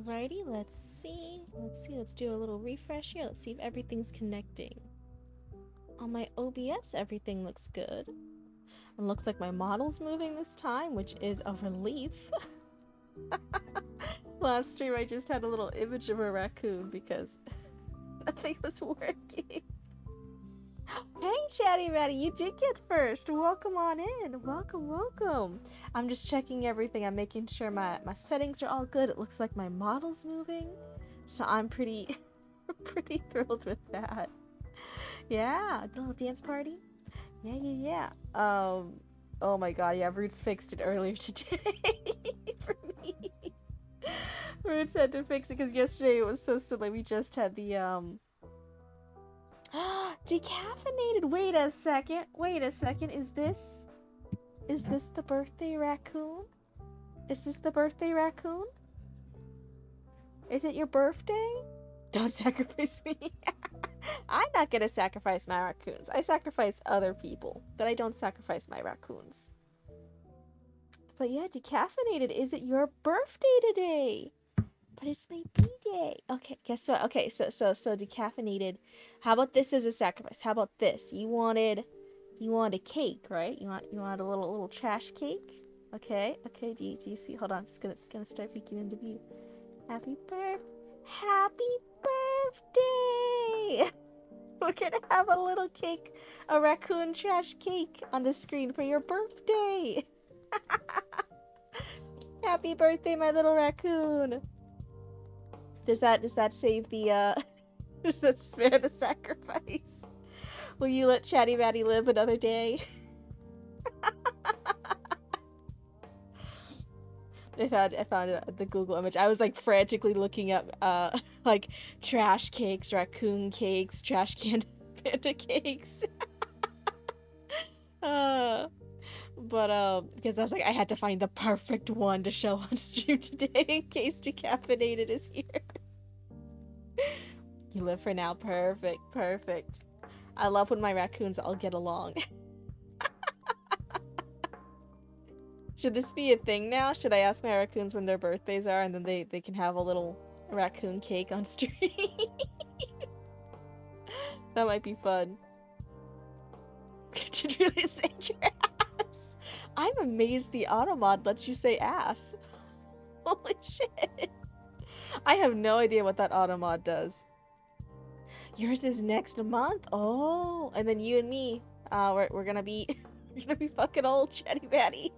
Alrighty, let's see. Let's do a little refresh here. Let's see if everything's connecting. On my OBS, everything looks good. It looks like my model's moving this time, which is a relief. Last stream, I just had a little image of a raccoon because nothing was working. Hey, Chatty Matty, you did get first. Welcome on in. Welcome. I'm just checking everything. I'm making sure my settings are all good. It looks like my model's moving. So I'm pretty thrilled with that. Yeah, the little dance party. Yeah. Oh my god, yeah, Roots fixed it earlier today for me. Roots had to fix it because yesterday it was so silly. We just had the decaffeinated. Wait a second. Is this the birthday raccoon? Is this the birthday raccoon? Is it your birthday? Don't sacrifice me. I'm not gonna sacrifice my raccoons. I sacrifice other people, but I don't sacrifice my raccoons. But yeah, decaffeinated. Is it your birthday today? But it's my B-day. Okay, guess what? Okay, so decaffeinated. How about this as a sacrifice? How about this? You wanted a cake, right? You want a little trash cake? Okay. Do you see? Hold on, it's gonna start peeking into view. Happy birthday! We're gonna have a little cake, a raccoon trash cake on the screen for your birthday. Happy birthday, my little raccoon. Does that save the does that spare the sacrifice? Will you let Chatty Matty live another day? I found the Google image. I was like frantically looking up like trash cakes, raccoon cakes, trash can panda cakes. But because I was like, I had to find the perfect one to show on stream today in case decaffeinated is here. You live for now. Perfect. I love when my raccoons all get along. Should this be a thing now? Should I ask my raccoons when their birthdays are and then they can have a little raccoon cake on stream? That might be fun. Could you really say your ass? I'm amazed the automod lets you say ass. Holy shit. I have no idea what that automod does. Yours is next month? Oh, and then you and me, we're gonna be fucking old, Chatty Patty.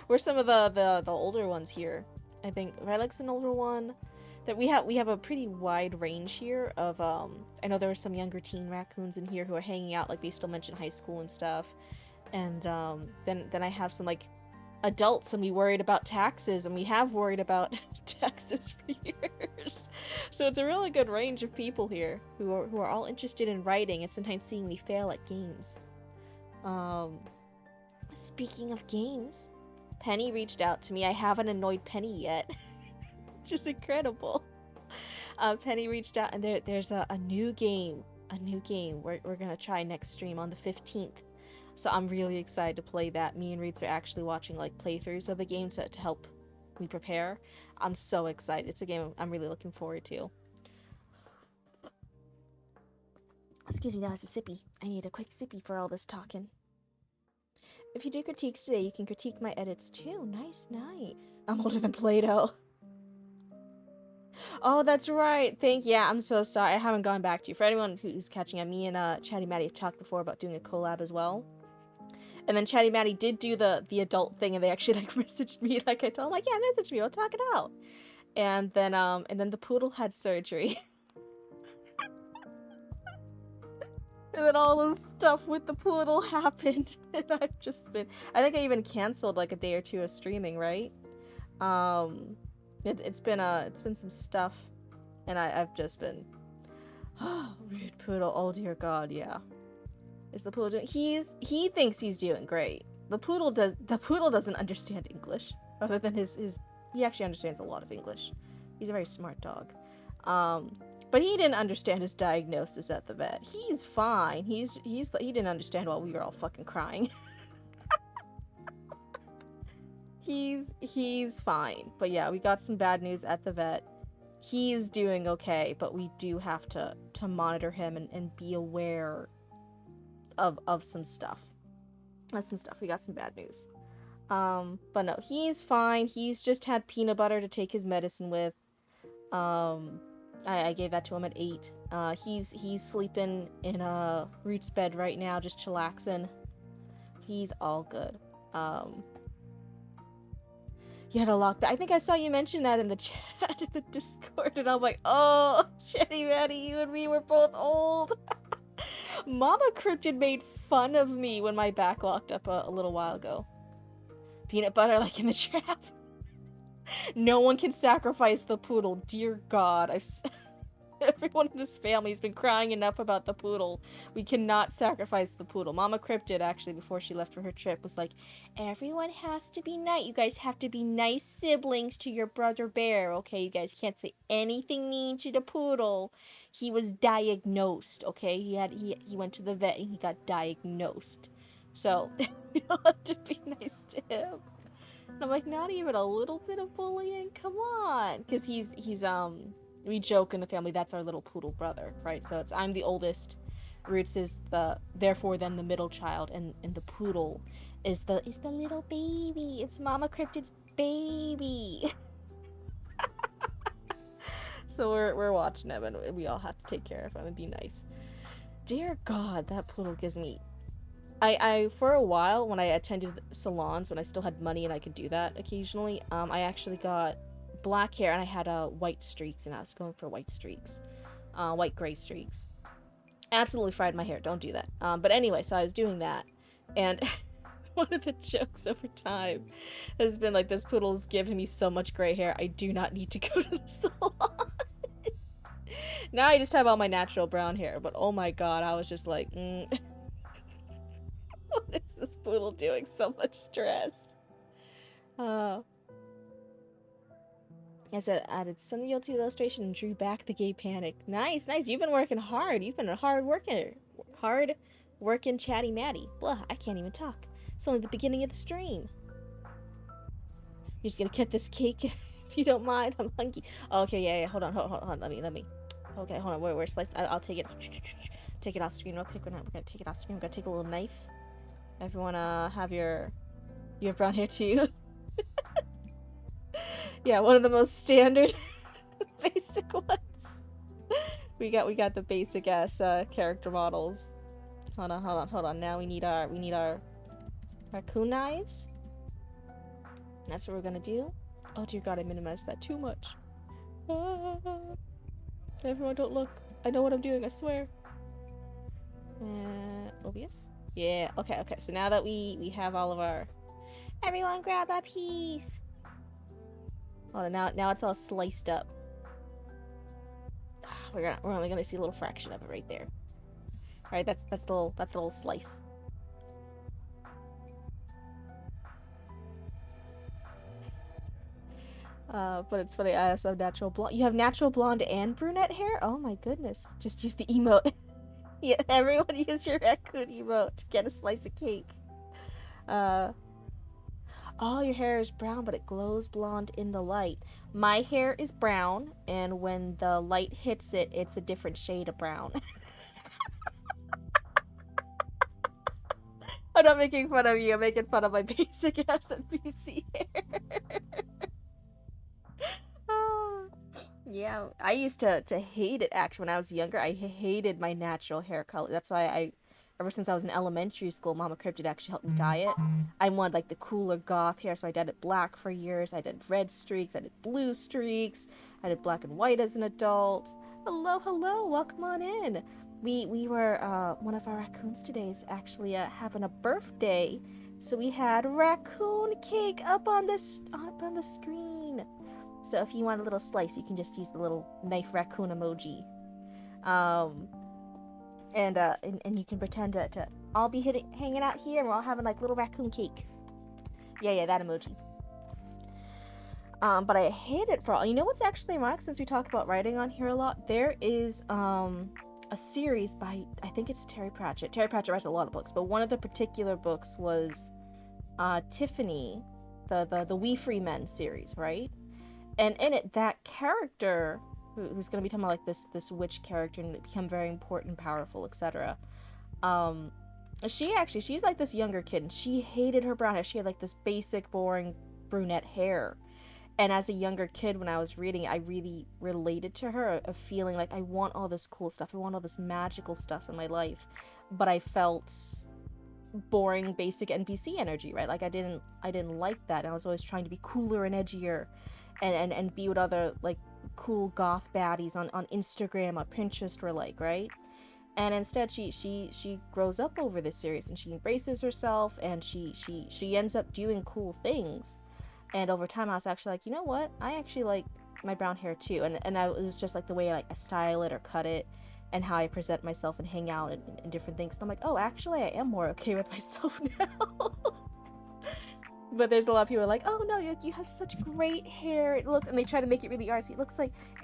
We're some of the older ones here. I think Relic's an older one. That we have a pretty wide range here of I know there were some younger teen raccoons in here who are hanging out, like they still mention high school and stuff. And then I have some like adults, and we worried about taxes, and we have worried about taxes for years. So it's a really good range of people here who are all interested in writing and sometimes seeing me fail at games. Speaking of games, Penny reached out to me. I haven't annoyed Penny yet, which is incredible. Penny reached out, and there's a new game. We're gonna try next stream on the 15th. So I'm really excited to play that. Me and Reeds are actually watching like playthroughs of the game to help me prepare. I'm so excited. It's a game I'm really looking forward to. Excuse me, that was a sippy. I need a quick sippy for all this talking. If you do critiques today, you can critique my edits too. Nice. I'm older than Play-Doh. Oh, that's right. Yeah, I'm so sorry. I haven't gone back to you. For anyone who's catching up, me and Chatty Matty have talked before about doing a collab as well. And then Chatty Matty did do the adult thing, and they actually like messaged me, like I told them, like, yeah, message me, we'll talk it out. And then the poodle had surgery. And then all this stuff with the poodle happened, and I've just been, I think I even canceled like a day or two of streaming, right? It's been some stuff, and I've just been, rude poodle, oh dear god, yeah. Is the poodle doing? He thinks he's doing great. The poodle doesn't understand English, other than his he actually understands a lot of English. He's a very smart dog. But he didn't understand his diagnosis at the vet. He's fine. He didn't understand while we were all fucking crying. He's fine. But yeah, we got some bad news at the vet. he is doing okay, but we do have to monitor him and be aware of some stuff. We got some bad news. But no, he's fine. He's just had peanut butter to take his medicine with. I gave that to him at 8. He's sleeping in a Root's bed right now, just chillaxing. He's all good. You had a lockback. I think I saw you mention that in the chat in the Discord, and I'm like, oh, Chatty Matty, you and me were both old. Mama Cryptid made fun of me when my back locked up a little while ago. Peanut butter like in the trap. No one can sacrifice the poodle. Dear God, everyone in this family has been crying enough about the poodle. We cannot sacrifice the poodle. Mama Cryptid, actually, before she left for her trip, was like, everyone has to be nice. You guys have to be nice siblings to your brother bear, okay? You guys can't say anything mean to the poodle. He was diagnosed, okay? He went to the vet and he got diagnosed. So, you'll have to be nice to him. And I'm like, not even a little bit of bullying? Come on. Because he's we joke in the family, that's our little poodle brother, right? So I'm the oldest. Roots is therefore then the middle child, and the poodle is the little baby. It's Mama Cryptid's baby. So we're watching him, and we all have to take care of him and be nice. Dear God, that poodle gives me... I for a while, when I attended salons, when I still had money and I could do that occasionally, I actually got black hair and I had white streaks, and I was going for white streaks. White gray streaks. Absolutely fried my hair, don't do that. But anyway, so I was doing that, and one of the jokes over time has been like, this poodle's given me so much gray hair, I do not need to go to the salon. Now I just have all my natural brown hair, but oh my God, I was just like, what is this poodle doing? So much stress. I said, added some real to the illustration and drew back the gay panic. Nice, nice. You've been working hard. You've been a hard working Chatty Matty. Blah, I can't even talk. It's only the beginning of the stream. You're just gonna cut this cake if you don't mind. I'm hungry. Oh, okay, yeah. Hold on. Let me. Okay, hold on. Where's sliced? I'll take it. Take it off screen real quick. We're gonna take it off screen. We're gonna take a little knife. Everyone, have your... You have brown hair too? Yeah, one of the most standard basic ones. We got the basic ass character models. Hold on. Now we need our raccoon knives. That's what we're gonna do. Oh dear God, I minimized that too much. Everyone, don't look. I know what I'm doing. I swear. Obvious. Yeah. Okay. So now that we have all of our... Everyone, grab a piece. Oh, now it's all sliced up. We're only gonna see a little fraction of it right there. All right, that's the little slice. But it's funny. I also have natural blonde. You have natural blonde and brunette hair? Oh my goodness! Just use the emote. Yeah, everyone use your raccoon emote to get a slice of cake. Oh, your hair is brown, but it glows blonde in the light. My hair is brown, and when the light hits it, it's a different shade of brown. I'm not making fun of you, I'm making fun of my basic ass NPC hair. Yeah, I used to hate it, actually, when I was younger. I hated my natural hair color. That's why ever since I was in elementary school, Mama Cryptid actually helped me dye it. I wanted, like, the cooler goth hair, so I dyed it black for years. I did red streaks, I did blue streaks, I did black and white as an adult. Hello, welcome on in. We were, one of our raccoons today is actually, having a birthday, so we had raccoon cake up on the screen. So if you want a little slice, you can just use the little knife raccoon emoji. And you can pretend to all be hanging out here, and we're all having like little raccoon cake. Yeah, that emoji. But I hate it for all. You know what's actually ironic, since we talk about writing on here a lot? There is a series by, I think it's Terry Pratchett. Terry Pratchett writes a lot of books, but one of the particular books was Tiffany, the We Free Men series, right? And in it, that character who's going to become like this witch character and become very important, powerful, etc. Um, she's like this younger kid, and she hated her brown hair. She had like this basic, boring brunette hair. And as a younger kid, when I was reading it, I really related to her, of feeling like I want all this cool stuff, I want all this magical stuff in my life, but I felt boring, basic NPC energy, right? Like I didn't like that, and I was always trying to be cooler and edgier, and be what other like cool goth baddies on Instagram or Pinterest were like, right? And instead she grows up over this series, and she embraces herself, and she ends up doing cool things. And over time I was actually like, you know what, I actually like my brown hair too. And I was just like the way I style it or cut it, and how I present myself and hang out and different things. And I'm like, oh, actually I am more okay with myself now. But there's a lot of people like, oh no, you have such great hair. It looks, and they try to make it really artsy. It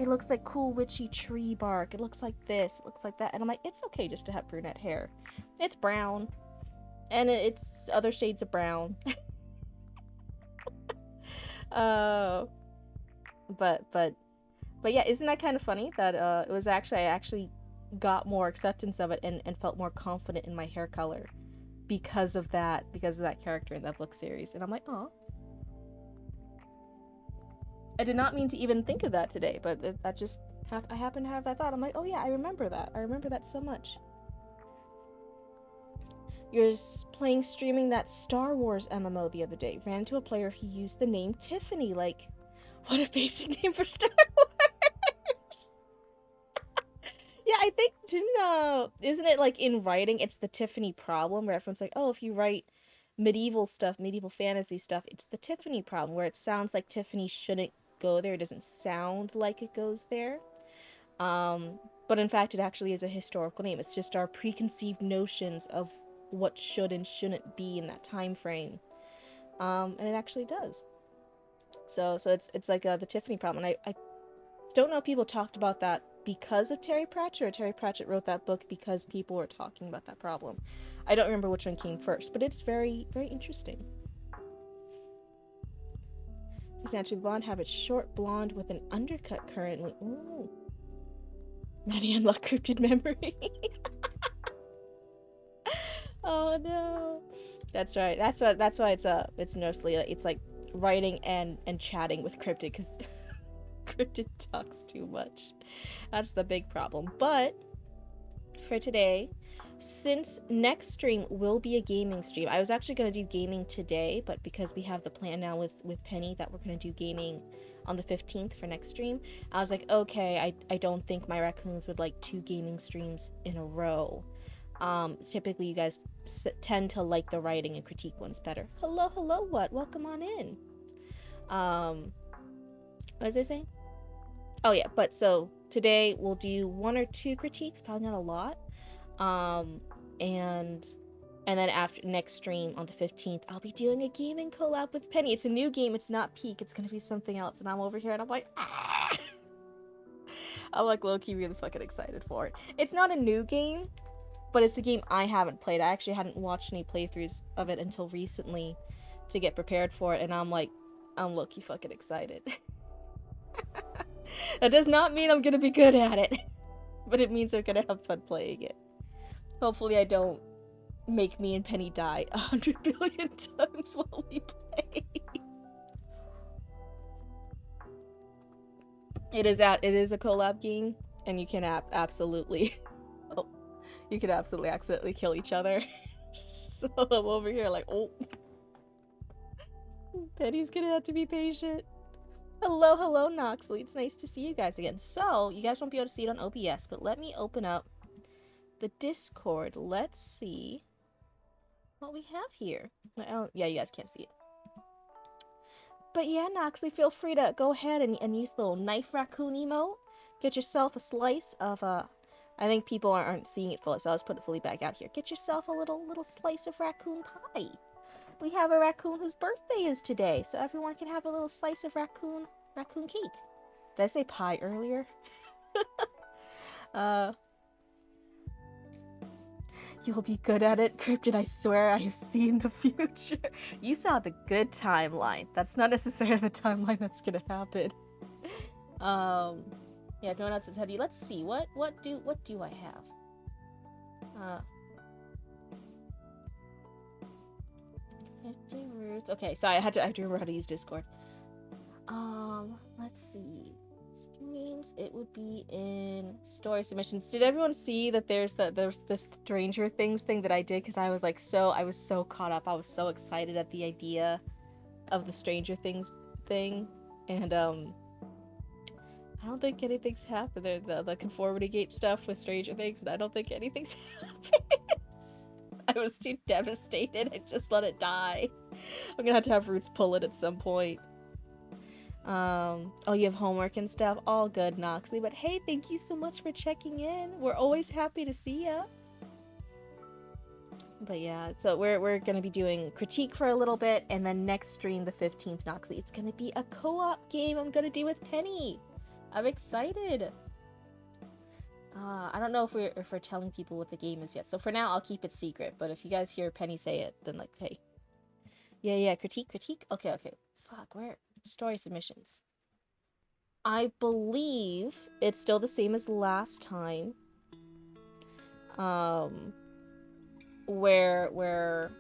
looks like cool witchy tree bark. It looks like this. It looks like that. And I'm like, it's okay just to have brunette hair. It's brown, and it's other shades of brown. uh, but yeah, isn't that kind of funny that it was actually I actually got more acceptance of it, and felt more confident in my hair color because of that character in that book series. And I'm like, oh, I did not mean to even think of that today, but that just I happen to have that thought. I'm like, oh yeah, I remember that. I remember that so much. You're playing streaming that Star Wars MMO the other day. Ran into a player who used the name Tiffany. Like, what a basic name for Star Wars. Yeah, I think didn't isn't it like in writing it's the Tiffany problem, where everyone's like, oh, if you write medieval stuff, medieval fantasy stuff, it's the Tiffany problem, where it sounds like Tiffany shouldn't go there. It doesn't sound like it goes there. Um, but in fact, it actually is a historical name. It's just our preconceived notions of what should and shouldn't be in that time frame. And it actually does. So it's like the Tiffany problem. And I don't know if people talked about that because of Terry Pratchett, or Terry Pratchett wrote that book because people were talking about that problem. I don't remember which one came first, but it's very, very interesting. She's naturally blonde, have it short blonde with an undercut currently. Ooh. Maddie unlocked cryptid memory. Oh no. That's right. That's why it's mostly it's like writing and chatting with cryptid, because cryptid talks too much. That's the big problem. But for today, since next stream will be a gaming stream, I was actually going to do gaming today, but because we have the plan now with Penny that we're going to do gaming on the 15th for next stream, I was like, okay, I don't think my raccoons would like 2 gaming streams in a row. Typically you guys tend to like the writing and critique ones better. Hello, what? Welcome on in. What was I saying? Oh yeah, but so today we'll do 1 or 2 critiques, probably not a lot. And then after next stream on the 15th, I'll be doing a gaming collab with Penny. It's a new game. It's not Peak. It's gonna be something else. And I'm over here and I'm like, ah! I'm like low-key really fucking excited for it. It's not a new game, but it's a game I haven't played. I actually hadn't watched any playthroughs of it until recently to get prepared for it. And I'm like, I'm low-key fucking excited. That does not mean I'm gonna be good at it, but it means I'm gonna have fun playing it. Hopefully I don't make me and Penny die 100 billion times while we play. It is a collab game, and you can absolutely you can absolutely accidentally kill each other. So I'm over here like, oh, Penny's gonna have to be patient. Hello, Noxley. It's nice to see you guys again. So, you guys won't be able to see it on OBS, but let me open up the Discord. Let's see what we have here. Oh, yeah, you guys can't see it. But yeah, Noxley, feel free to go ahead and use the little knife raccoon emote. Get yourself a slice of, I think people aren't seeing it fully, so I'll just put it fully back out here. Get yourself a little slice of raccoon pie. We have a raccoon whose birthday is today, so everyone can have a little slice of raccoon cake. Did I say pie earlier? You'll be good at it, Cryptid, I swear I have seen the future. You saw the good timeline. That's not necessarily the timeline that's gonna happen. Yeah, Donuts is heady. Let's see, what do I have? 50 roots. Okay, sorry, I have to remember how to use Discord. Let's see. Streams, it would be in story submissions. Did everyone see that there's the Stranger Things thing that I did? Because I was like I was so caught up. I was so excited at the idea of the Stranger Things thing. And I don't think anything's happened. The conformity gate stuff with Stranger Things, and I don't think anything's happened. I was too devastated. I just let it die. I'm gonna have to have Roots pull it at some point. Oh, you have homework and stuff. All good, Noxley. But hey, thank you so much for checking in. We're always happy to see ya. But yeah, so we're gonna be doing critique for a little bit, and then next stream, the 15th, Noxley, it's gonna be a co-op game I'm gonna do with Penny. I'm excited. I don't know if we're telling people what the game is yet. So for now, I'll keep it secret. But if you guys hear Penny say it, then like, hey. Yeah, critique. Okay. Fuck, where? Story submissions. I believe it's still the same as last time. Where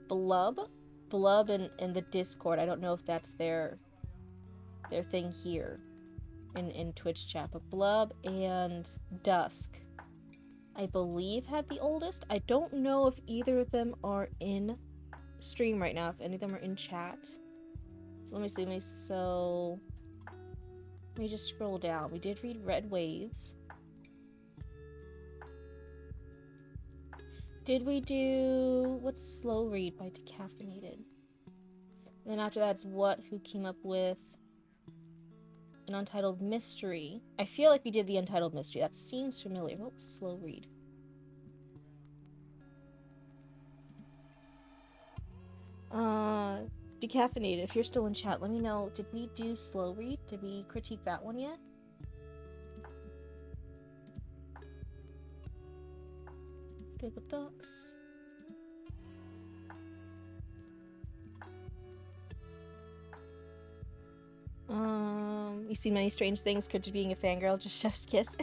Blub in the Discord. I don't know if that's their thing here in Twitch chat, but Blub and Dusk, I believe, had the oldest. I don't know if either of them are in stream right now, if any of them are in chat. So let me see. Let me just scroll down. We did read Red Waves. Did we do... What's Slow Read by Decaffeinated? And then after that's who came up with an Untitled Mystery. I feel like we did the Untitled Mystery. That seems familiar. What was Slow Read? Decaffeinated, if you're still in chat, let me know. Did we do Slow Read? Did we critique that one yet? Google Docs. You see many strange things. Cryptid being a fangirl, just chef's kiss.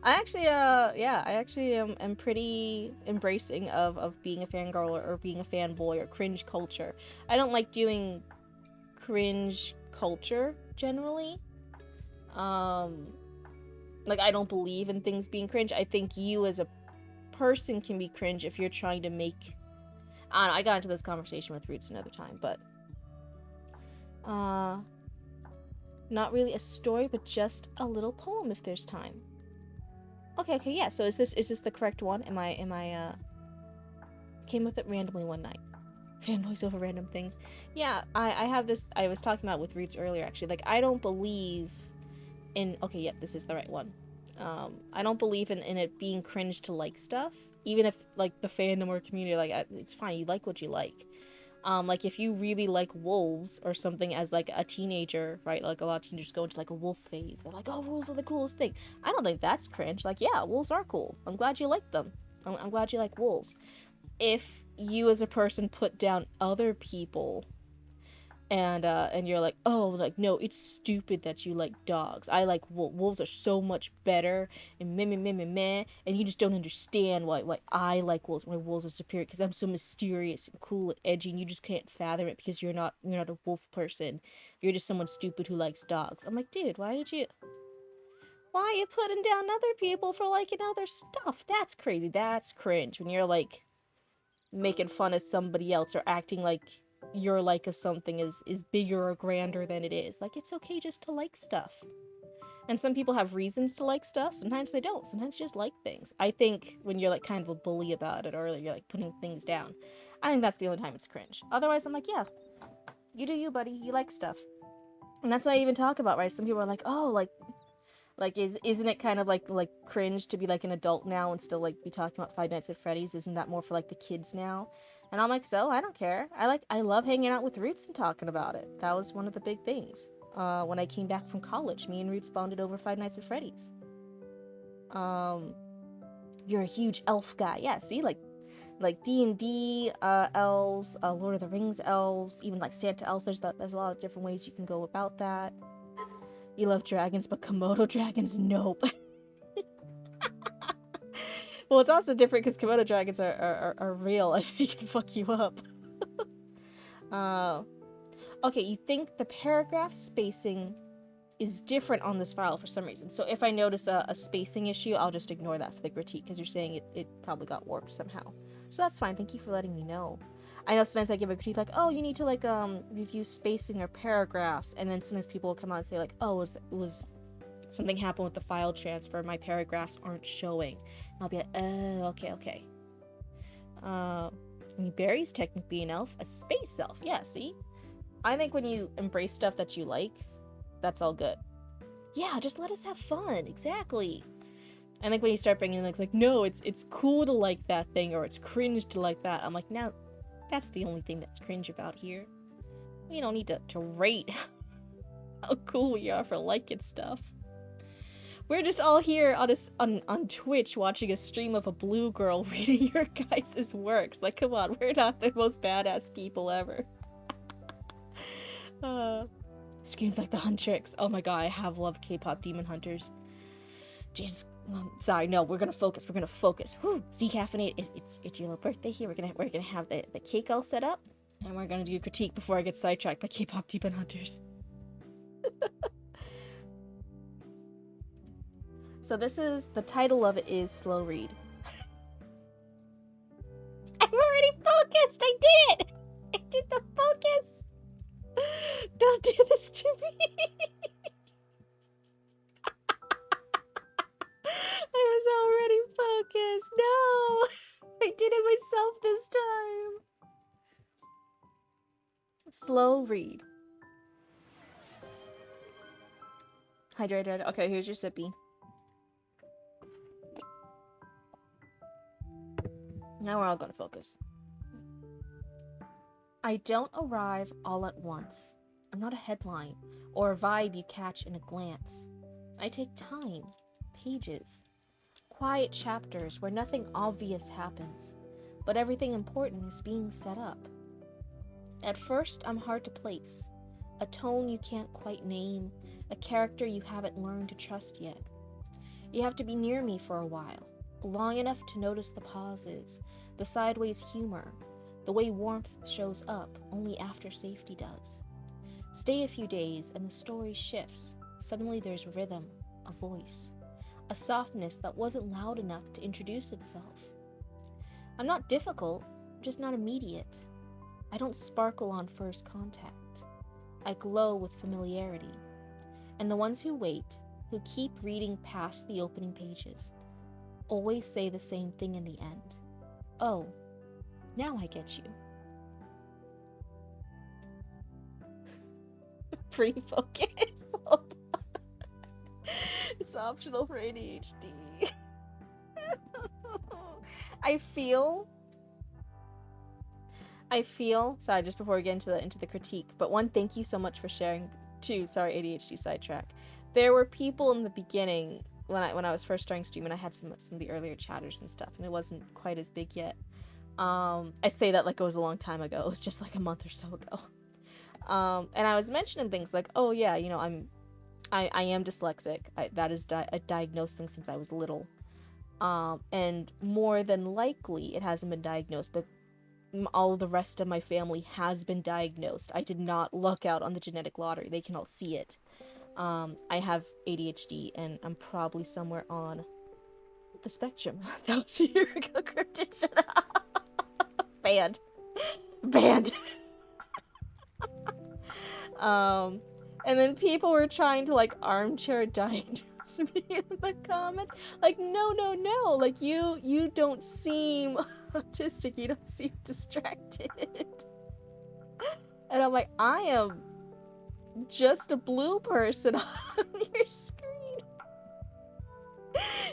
I actually, am pretty embracing of being a fangirl or being a fanboy or cringe culture. I don't like doing cringe culture, generally. Like, I don't believe in things being cringe. I think you as a person can be cringe if you're trying to make... I don't know, I got into this conversation with Roots another time, but... not really a story, but just a little poem if there's time. Okay, yeah, so is this the correct one? Am I came with it randomly one night. Fanboys over random things. Yeah, I have this, I was talking about with Roots earlier, actually. Like, I don't believe in... Okay, yeah, this is the right one. I don't believe in it being cringe to like stuff. Even if, like, the fandom or community, like, it's fine, you like what you like. Like, if you really like wolves or something as, like, a teenager, right? Like, a lot of teenagers go into, like, a wolf phase. They're like, oh, wolves are the coolest thing. I don't think that's cringe. Like, yeah, wolves are cool. I'm glad you like them. I'm glad you like wolves. If you as a person put down other people and you're like, oh, like, no, it's stupid that you like dogs. I like wolves are so much better, and meh, and you just don't understand why I like wolves. My wolves are superior because I'm so mysterious and cool and edgy, and you just can't fathom it because you're not a wolf person. You're just someone stupid who likes dogs. I'm like, dude, why are you putting down other people for liking other stuff? That's crazy. That's cringe. When you're like making fun of somebody else or acting like your like of something is bigger or grander than it is. Like, it's okay just to like stuff. And some people have reasons to like stuff, sometimes they don't. Sometimes you just like things. I think when you're like kind of a bully about it, or you're like putting things down, I think that's the only time it's cringe. Otherwise, I'm like, yeah, you do you, buddy. You like stuff. And that's what I even talk about, right? Some people are like, oh, like, isn't it kind of like cringe to be like an adult now and still like be talking about Five Nights at Freddy's? Isn't that more for like the kids now? And I'm like, so I don't care. I love hanging out with Roots and talking about it. That was one of the big things. When I came back from college, me and Roots bonded over Five Nights at Freddy's. You're a huge elf guy. Yeah, see, like, like D&D elves, Lord of the Rings elves, even like Santa elves. There's a lot of different ways you can go about that. You love dragons, but Komodo dragons, nope. Well, it's also different because Komodo dragons are real and they can fuck you up. Okay, you think the paragraph spacing is different on this file for some reason. So if I notice a spacing issue, I'll just ignore that for the critique because you're saying it probably got warped somehow. So that's fine. Thank you for letting me know. I know sometimes I give a critique like, oh, you need to like review spacing or paragraphs, and then sometimes people will come out and say like, oh, it was something happened with the file transfer. My paragraphs aren't showing. And I'll be like, oh, okay. I mean, Barry's technically an elf, a space elf. Yeah, see? I think when you embrace stuff that you like, that's all good. Yeah, just let us have fun. Exactly. I think when you start bringing like no, it's cool to like that thing, or it's cringe to like that. I'm like, now, that's the only thing that's cringe about here. We don't need to rate how cool we are for liking stuff. We're just all here on Twitch watching a stream of a blue girl reading your guys' works. Like, come on, we're not the most badass people ever. Screams like the Huntrix. Oh my god, I have loved K-pop Demon Hunters. Jesus, sorry, no, we're gonna focus. Whew, decaffeinate. It's your little birthday here. We're gonna have the cake all set up, and we're gonna do a critique before I get sidetracked by K-pop Demon Hunters. So the title of it is Slow Read. I'm already focused! I did it! I did the focus! Don't do this to me! I was already focused! No! I did it myself this time! Slow Read. Hydrated. Okay, here's your sippy. Now we're all gonna focus. I don't arrive all at once. I'm not a headline or a vibe you catch in a glance. I take time, pages, quiet chapters where nothing obvious happens, but everything important is being set up. At first, I'm hard to place, a tone you can't quite name, a character you haven't learned to trust yet. You have to be near me for a while, long enough to notice the pauses, the sideways humor, the way warmth shows up only after safety does. Stay a few days and the story shifts. Suddenly there's rhythm, a voice, a softness that wasn't loud enough to introduce itself. I'm not difficult, just not immediate. I don't sparkle on first contact. I glow with familiarity. And the ones who wait, who keep reading past the opening pages, always say the same thing in the end. Oh, now I get you. Pre-focus. It's optional for ADHD. I feel, sorry, just before we get into the critique, but one, thank you so much for sharing. Two, sorry, ADHD sidetrack. There were people in the beginning when I was first starting streaming. I had some of the earlier chatters and stuff, and it wasn't quite as big yet. I say that like it was a long time ago. It was just like a month or so ago. And I was mentioning things like, oh yeah, you know, I am dyslexic. That is a diagnosed thing since I was little. And more than likely it hasn't been diagnosed, but all the rest of my family has been diagnosed. I did not luck out on the genetic lottery. They can all see it. I have ADHD, and I'm probably somewhere on the spectrum. That was a year ago. Cryptid, shut up. Banned. And then people were trying to like armchair diagnose me in the comments. Like, no, like you don't seem autistic, you don't seem distracted. And I'm like, I am just a blue person on your screen.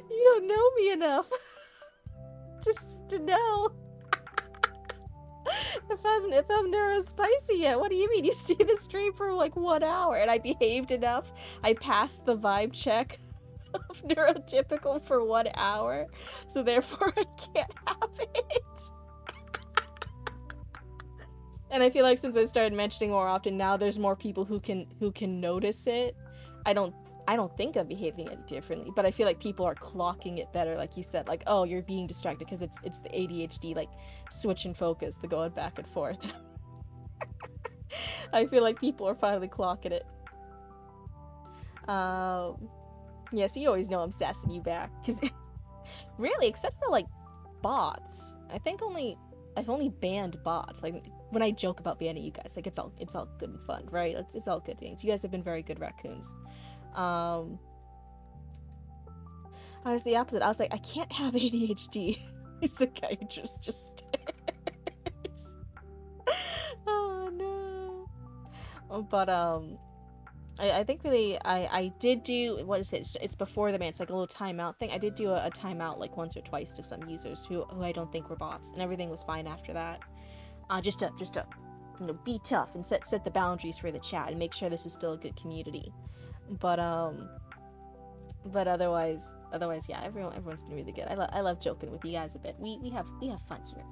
You don't know me enough to know if I'm neurospicy yet. What do you mean? You see the stream for like 1 hour and I behaved enough? I passed the vibe check of neurotypical for 1 hour, so therefore I can't have it. And I feel like since I started mentioning more often, now there's more people who can notice it. I don't I don't think I'm behaving it differently, but I feel like people are clocking it better, like you said, like, oh, you're being distracted because it's the ADHD, like switch and focus, the going back and forth. I feel like people are finally clocking it. Um, yeah, so you always know I'm sassing you back, because really, except for like bots, I've only banned bots. Like when I joke about banning you guys, like it's all good and fun, right? It's all good things. You guys have been very good raccoons. Um, I was the opposite. I was like, I can't have ADHD. Psychiatrist just stares. Oh no. But I think really I did do, what is it? It's before the ban. It's like a little timeout thing. I did do a timeout like once or twice to some users who I don't think were bots, and everything was fine after that. Just to be tough and set the boundaries for the chat and make sure this is still a good community. But otherwise yeah, everyone's been really good. I love joking with you guys a bit. We have fun here.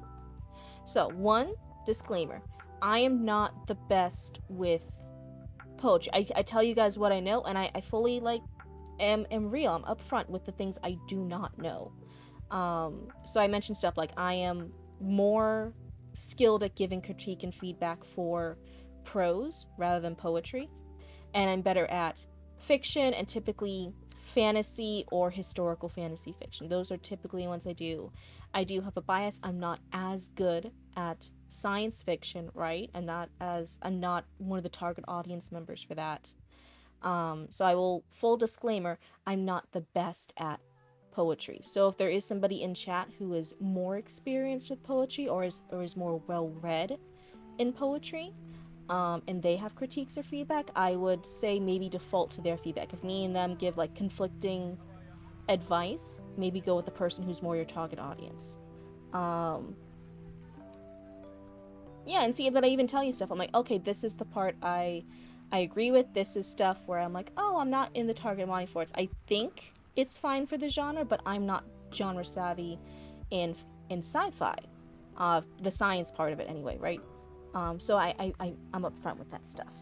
So one disclaimer: I am not the best with poetry. I tell you guys what I know, and I fully like am real. I'm upfront with the things I do not know. So I mentioned stuff like I am more skilled at giving critique and feedback for prose rather than poetry, and I'm better at fiction and typically fantasy or historical fantasy fiction. Those are typically the ones I do. I do have a bias. I'm not as good at science fiction, right? I'm not one of the target audience members for that. So I will, full disclaimer, I'm not the best at poetry. So if there is somebody in chat who is more experienced with poetry or is more well read in poetry, and they have critiques or feedback, I would say maybe default to their feedback. If me and them give like conflicting advice, maybe go with the person who's more your target audience. Um, yeah, and see, but I even tell you stuff. I'm like, okay, this is the part I agree with. This is stuff where I'm like, oh, I'm not in the target audience for it. I think it's fine for the genre, but I'm not genre savvy in sci-fi, the science part of it anyway, right? So I'm upfront with that stuff.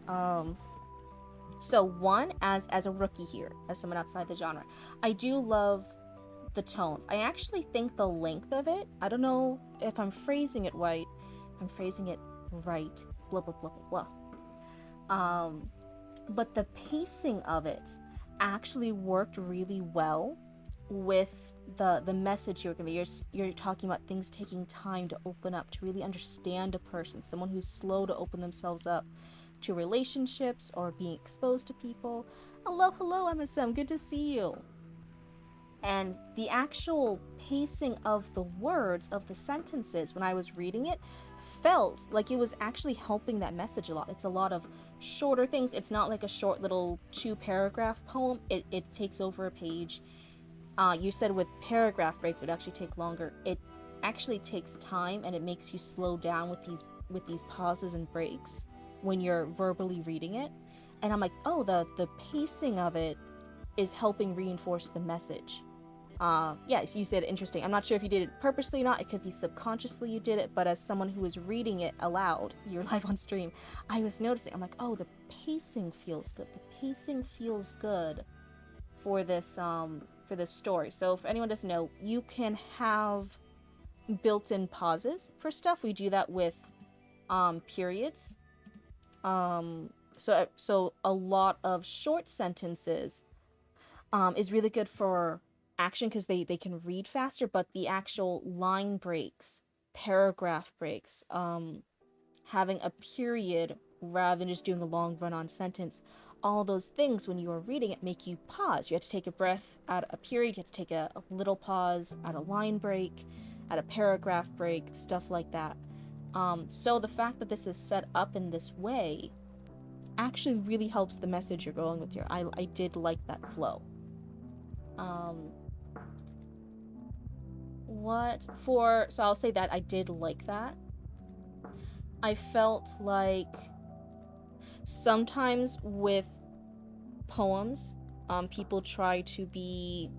Um, so one, as a rookie here, as someone outside the genre, I do love the tones. I actually think the length of it, I don't know if I'm phrasing it right. I'm phrasing it right. Blah blah blah blah blah. But the pacing of it actually worked really well with the message you're giving. You're talking about things taking time to open up, to really understand a person, someone who's slow to open themselves up to relationships or being exposed to people. Hello, MSM, good to see you. And the actual pacing of the words of the sentences when I was reading it felt like it was actually helping that message a lot. It's a lot of shorter things. It's not like a short little 2-paragraph poem. It takes over a page. You said with paragraph breaks it would actually take longer. It actually takes time, and it makes you slow down with these pauses and breaks when you're verbally reading it. And I'm like, oh, the pacing of it is helping reinforce the message. Yes, you said interesting. I'm not sure if you did it purposely or not. It could be subconsciously you did it, but as someone who was reading it aloud, you're live on stream, I was noticing. I'm like, oh, the pacing feels good. The pacing feels good for this story. So if anyone doesn't know, you can have built-in pauses for stuff. We do that with periods. So a lot of short sentences is really good for action because they can read faster, but the actual line breaks, paragraph breaks, having a period rather than just doing a long run-on sentence, all those things when you are reading it make you pause. You have to take a breath at a period, you have to take a little pause at a line break, at a paragraph break, stuff like that. So the fact that this is set up in this way actually really helps the message you're going with here. I did like that flow. So I'll say that I did like that. I felt like sometimes with poems, people try to be,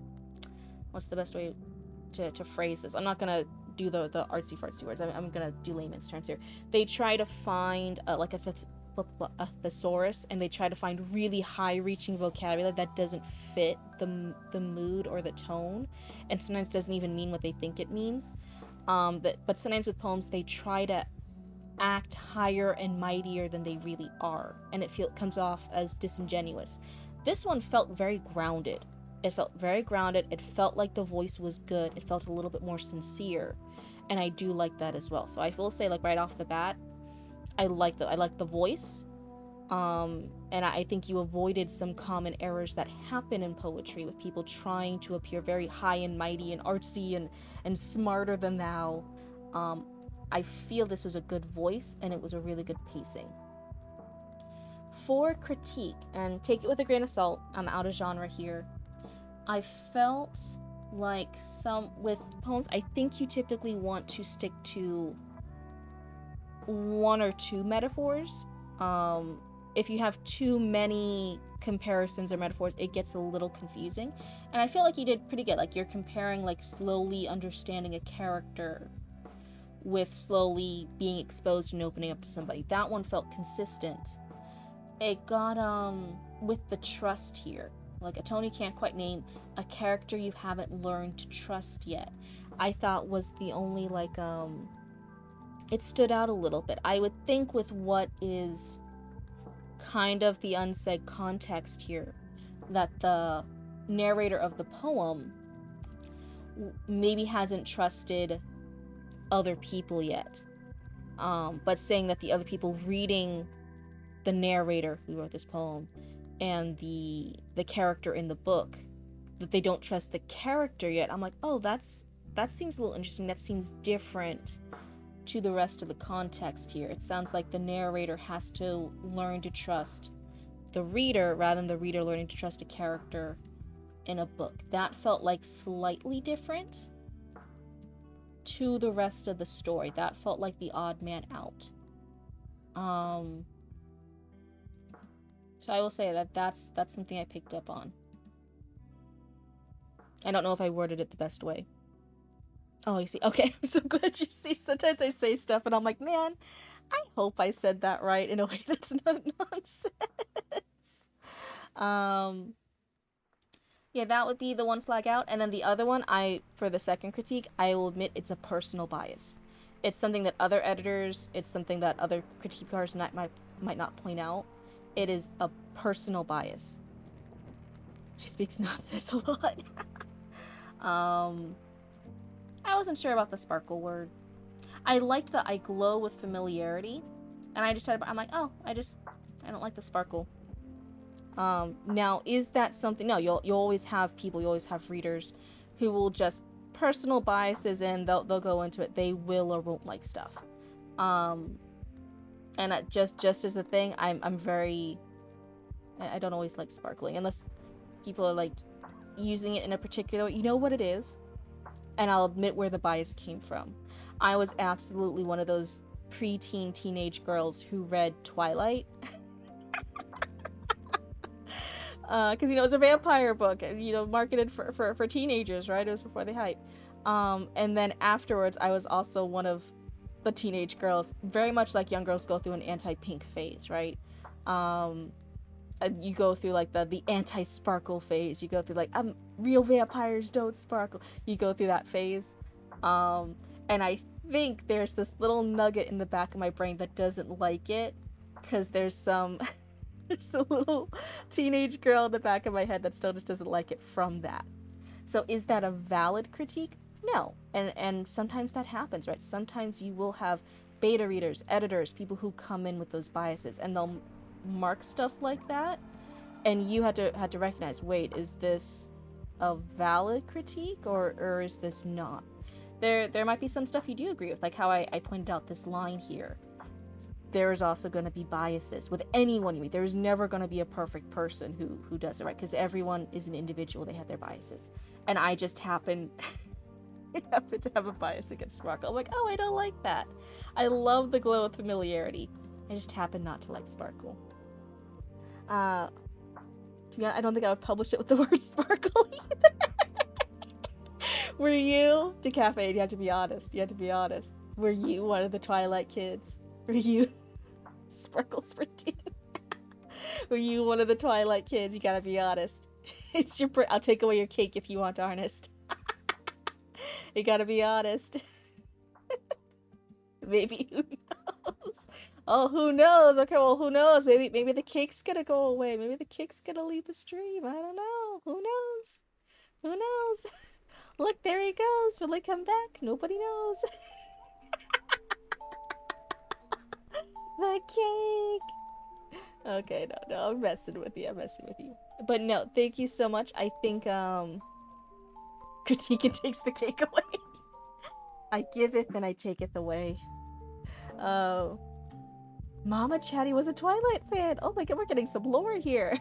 what's the best way to phrase this? I'm not gonna do the artsy fartsy words. I'm gonna do layman's terms here. They try to find like a thesaurus, and they try to find really high-reaching vocabulary that doesn't fit the mood or the tone, and sometimes doesn't even mean what they think it means. But sometimes with poems, they try to act higher and mightier than they really are, and comes off as disingenuous. This one felt very grounded. It felt very grounded. It felt like the voice was good. It felt a little bit more sincere, and I do like that as well. So I will say, like, right off the bat, I like the voice. And I think you avoided some common errors that happen in poetry with people trying to appear very high and mighty and artsy and smarter than thou. I feel this was a good voice, and it was a really good pacing. For critique, and take it with a grain of salt, I'm out of genre here. I felt like with poems, I think you typically want to stick to one or two metaphors. If you have too many comparisons or metaphors, it gets a little confusing. And I feel like you did pretty good. Like, you're comparing, like, slowly understanding a character with slowly being exposed and opening up to somebody. That one felt consistent. It got, with the trust here. Like, a Tony can't quite name a character you haven't learned to trust yet. I thought was the only, like, it stood out a little bit. I would think with what is kind of the unsaid context here, that the narrator of the poem maybe hasn't trusted other people yet, but saying that the other people reading the narrator who wrote this poem and the character in the book, that they don't trust the character yet. I'm like, oh, that seems a little interesting. That seems different to the rest of the context here. It sounds like the narrator has to learn to trust the reader rather than the reader learning to trust a character in a book. That felt like slightly different to the rest of the story. That felt like the odd man out. So I will say that's something I picked up on. I don't know if I worded it the best way. Oh, you see. Okay, I'm so glad you see. Sometimes I say stuff and I'm like, man, I hope I said that right in a way that's not nonsense. Yeah, that would be the one flag out. And then the other one, for the second critique, I will admit it's a personal bias. It's something that other editors, it's something that other critiquers might not point out. It is a personal bias. He speaks nonsense a lot. I wasn't sure about the sparkle word. I liked the I glow with familiarity, and I'm like, oh, I don't like the sparkle. Now, is that something? No, you'll always have people, you always have readers who will just personal biases, and they'll go into it. They will or won't like stuff. And just as the thing, I'm very, I don't always like sparkling unless people are like using it in a particular way. You know what it is? And I'll admit where the bias came from. I was absolutely one of those preteen teenage girls who read Twilight. Because, it was a vampire book, marketed for teenagers, right? It was before the hype. And then afterwards, I was also one of the teenage girls, very much like young girls go through an anti-pink phase, right? You go through like the anti-sparkle phase. You go through like real vampires don't sparkle. You go through that phase, and I think there's this little nugget in the back of my brain that doesn't like it, because there's a little teenage girl in the back of my head that still just doesn't like it from that. So is that a valid critique? No, and sometimes that happens, right? Sometimes you will have beta readers, editors, people who come in with those biases, and they'll mark stuff like that, and you had to recognize, wait, is this a valid critique or is this not? There might be some stuff you do agree with, like how I pointed out this line here. There is also going to be biases with anyone you meet. There's never going to be a perfect person who does it right, because everyone is an individual. They have their biases, and I just happen to have a bias against sparkle. I'm like, oh, I don't like that. I love the glow of familiarity. I just happen not to like sparkle. To be honest, I don't think I would publish it with the word sparkle either. Were you, Decaffeinated, you have to be honest. You have to be honest. Were you one of the Twilight kids? Were you Sparkles for tea? Were you one of the Twilight kids? You gotta be honest. It's your. I'll take away your cake if you want honest. You gotta be honest. Maybe, who knows? Oh, who knows? Okay, well, who knows? Maybe the cake's gonna go away. Maybe the cake's gonna leave the stream. I don't know. Who knows? Who knows? Look, there he goes. Will he come back? Nobody knows. The cake. Okay, no, I'm messing with you. I'm messing with you. But no, thank you so much. I think Critique takes the cake away. I give it, then I take it away. Oh. Mama Chatty was a Twilight fan. Oh my god, we're getting some lore here.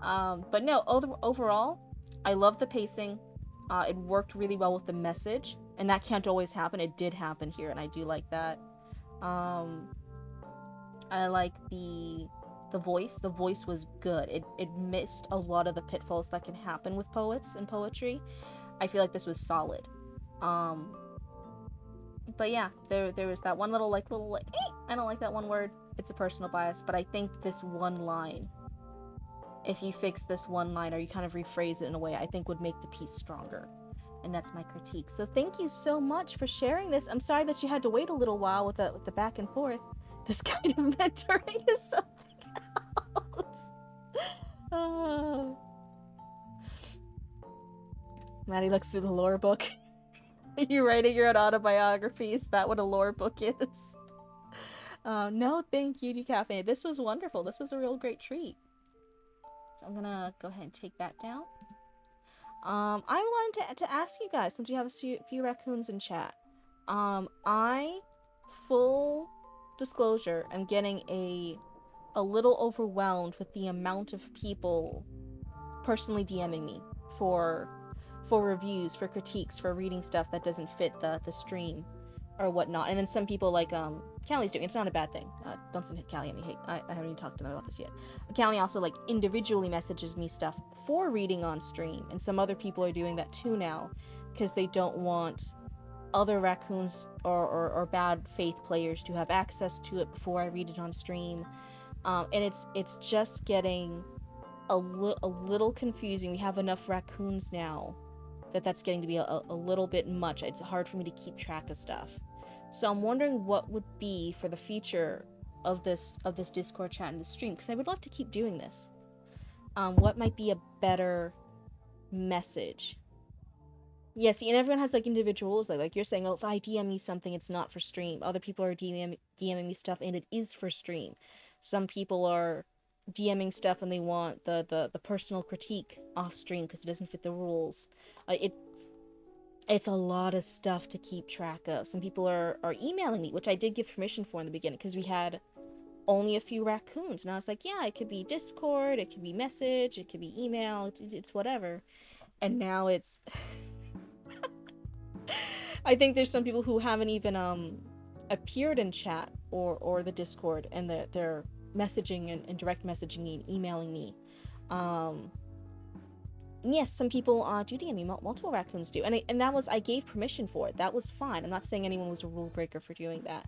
But no, overall, I love the pacing. It worked really well with the message, and that can't always happen. It did happen here, and I do like that. I like the voice. The voice was good. It missed a lot of the pitfalls that can happen with poets and poetry. I feel like this was solid. But yeah, there was that one little I don't like that one word. It's a personal bias, but I think this one line, if you fix this one line or you kind of rephrase it in a way, I think would make the piece stronger. And that's my critique. So thank you so much for sharing this. I'm sorry that you had to wait a little while with the back and forth. This kind of mentoring is something else. Oh. Maddie looks through the lore book. Are you writing your own autobiography? Is that what a lore book is? No, thank you, Decaffeinated. This was wonderful. This was a real great treat. So I'm gonna go ahead and take that down. I wanted to ask you guys, since we have a few raccoons in chat. Full disclosure, I'm getting a little overwhelmed with the amount of people personally DMing me for reviews, for critiques, for reading stuff that doesn't fit the stream or whatnot. And then some people like Callie's doing, it's not a bad thing. Don't send Callie any hate. I haven't even talked to them about this yet. Callie also like individually messages me stuff for reading on stream, and some other people are doing that too now because they don't want other raccoons or bad faith players to have access to it before I read it on stream. And it's just getting a little confusing. We have enough raccoons now that's getting to be a little bit much. It's hard for me to keep track of stuff. So I'm wondering what would be for the future of this Discord chat and the stream, because I would love to keep doing this. What might be a better message? Yeah, see, and everyone has like individuals. Like you're saying, oh, if I DM you something, it's not for stream. Other people are DMing me stuff, and it is for stream. Some people are DMing stuff and they want the personal critique off stream because it doesn't fit the rules. It's a lot of stuff to keep track of. Some people are emailing me, which I did give permission for in the beginning because we had only a few raccoons, and I was like, yeah, it could be Discord, it could be message, it could be email, it's whatever. And now it's I think there's some people who haven't even appeared in chat or the Discord, and they're messaging and direct messaging me and emailing me. Yes, some people do DM me. Multiple raccoons do, and that was, I gave permission for it. That was fine. I'm not saying anyone was a rule breaker for doing that.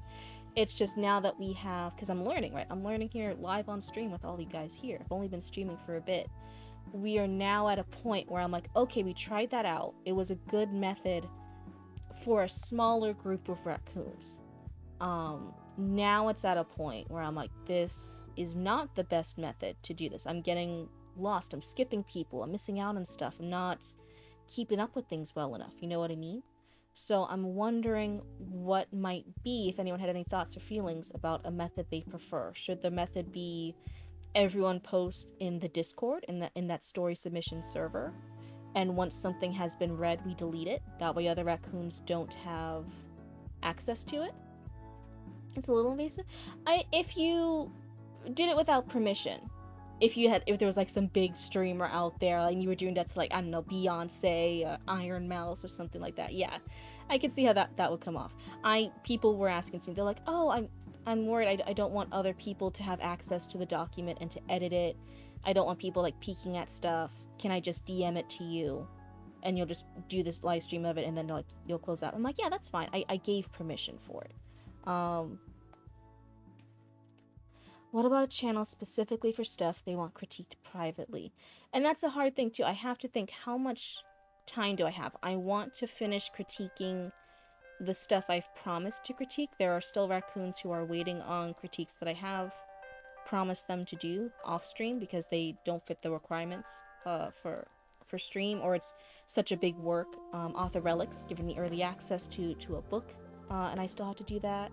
It's just now that we have, because I'm learning, right? I'm learning here live on stream with all you guys here. I've only been streaming for a bit. We are now at a point where I'm like, okay, we tried that out. It was a good method for a smaller group of raccoons. Now it's at a point where I'm like, this is not the best method to do this. I'm getting lost. I'm skipping people. I'm missing out on stuff. I'm not keeping up with things well enough. You know what I mean? So I'm wondering what might be, if anyone had any thoughts or feelings about a method they prefer. Should the method be everyone post in the Discord, in that story submission server, and once something has been read, we delete it? That way other raccoons don't have access to it. It's a little invasive. If you did it without permission, if there was like some big streamer out there and you were doing that to, like, I don't know, Beyonce, Iron Mouse or something like that, yeah, I could see how that would come off. People were asking me, they're like, oh, I'm worried, I don't want other people to have access to the document and to edit it. I don't want people like peeking at stuff. Can I just DM it to you? and you'll just do this live stream of it, and then like you'll close out. I'm like, yeah, that's fine. I gave permission for it. What about a channel specifically for stuff they want critiqued privately? And that's a hard thing too. I have to think, how much time do I have? I want to finish critiquing the stuff I've promised to critique. There are still raccoons who are waiting on critiques that I have promised them to do off stream because they don't fit the requirements for stream, or it's such a big work. Author Relics giving me early access to a book, and I still have to do that.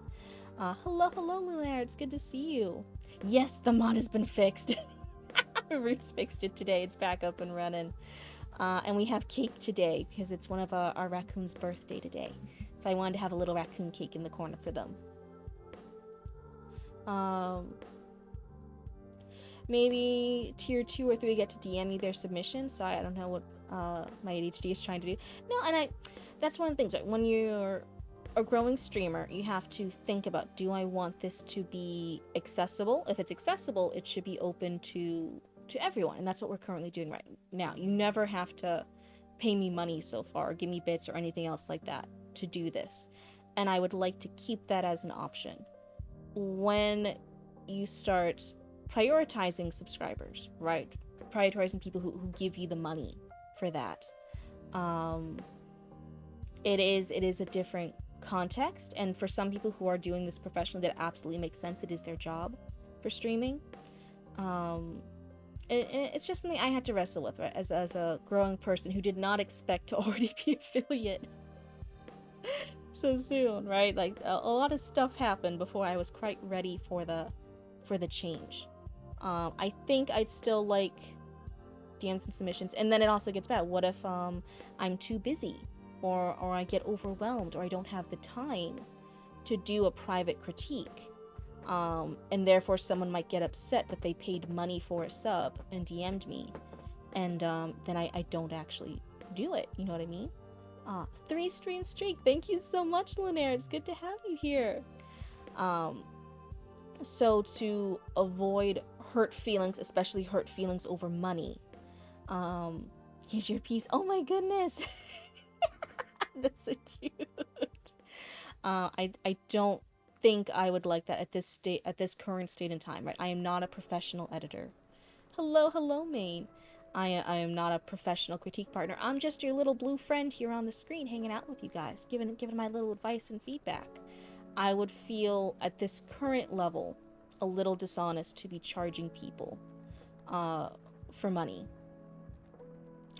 Hello, Lunaire, it's good to see you. Yes, the mod has been fixed. Roots fixed it today. It's back up and running. And we have cake today because it's one of our raccoon's birthday today. So I wanted to have a little raccoon cake in the corner for them. Maybe tier 2 or 3 get to DM you their submissions. So I don't know what my ADHD is trying to do. No, and that's one of the things. Right? When you're a growing streamer, you have to think about, do I want this to be accessible? If it's accessible, it should be open to everyone, and that's what we're currently doing right now. You never have to pay me money so far, or give me bits or anything else like that to do this, and I would like to keep that as an option. When you start prioritizing subscribers, right, prioritizing people who give you the money for that, it is a different context, and for some people who are doing this professionally, that absolutely makes sense. It is their job for streaming. It's just something I had to wrestle with, right? As a growing person who did not expect to already be affiliate so soon, right? Like a lot of stuff happened before I was quite ready for the change. I think I'd still like DMs and submissions, and then it also gets bad. What if I'm too busy, or I get overwhelmed, or I don't have the time to do a private critique? And therefore someone might get upset that they paid money for a sub and DM'd me, and then I don't actually do it, you know what I mean? 3 stream streak, thank you so much, Lunaire, it's good to have you here. So to avoid hurt feelings, especially hurt feelings over money, here's your piece. Oh my goodness. That's so cute. I don't think I would like that at this current state in time, right? I am not a professional editor. Hello, Maine. I am not a professional critique partner. I'm just your little blue friend here on the screen, hanging out with you guys, giving my little advice and feedback. I would feel at this current level a little dishonest to be charging people for money.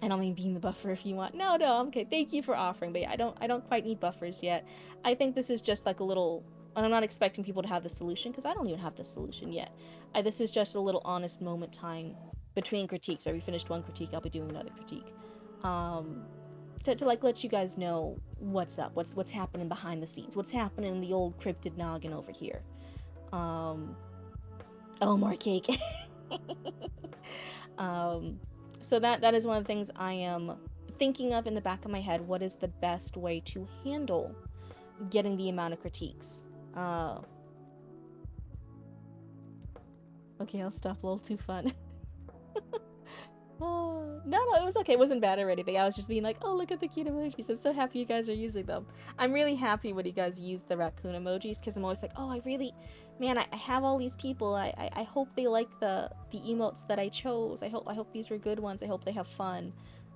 I don't mean being the buffer if you want. No, I'm okay. Thank you for offering, but yeah, I don't quite need buffers yet. I think this is just like a little, and I'm not expecting people to have the solution because I don't even have the solution yet. This is just a little honest moment time between critiques. Where we finished one critique, I'll be doing another critique. To like let you guys know what's up, what's happening behind the scenes, what's happening in the old cryptid noggin over here. Oh, more cake. So that is one of the things I am thinking of in the back of my head. What is the best way to handle getting the amount of critiques? Okay, I'll stop. A little too fun. Oh, no, it was okay. It wasn't bad or anything. I was just being like, oh, look at the cute emojis. I'm so happy you guys are using them. I'm really happy when you guys use the raccoon emojis, because I'm always like, oh, man, I have all these people. I hope they like the emotes that I chose. I hope these were good ones. I hope they have fun.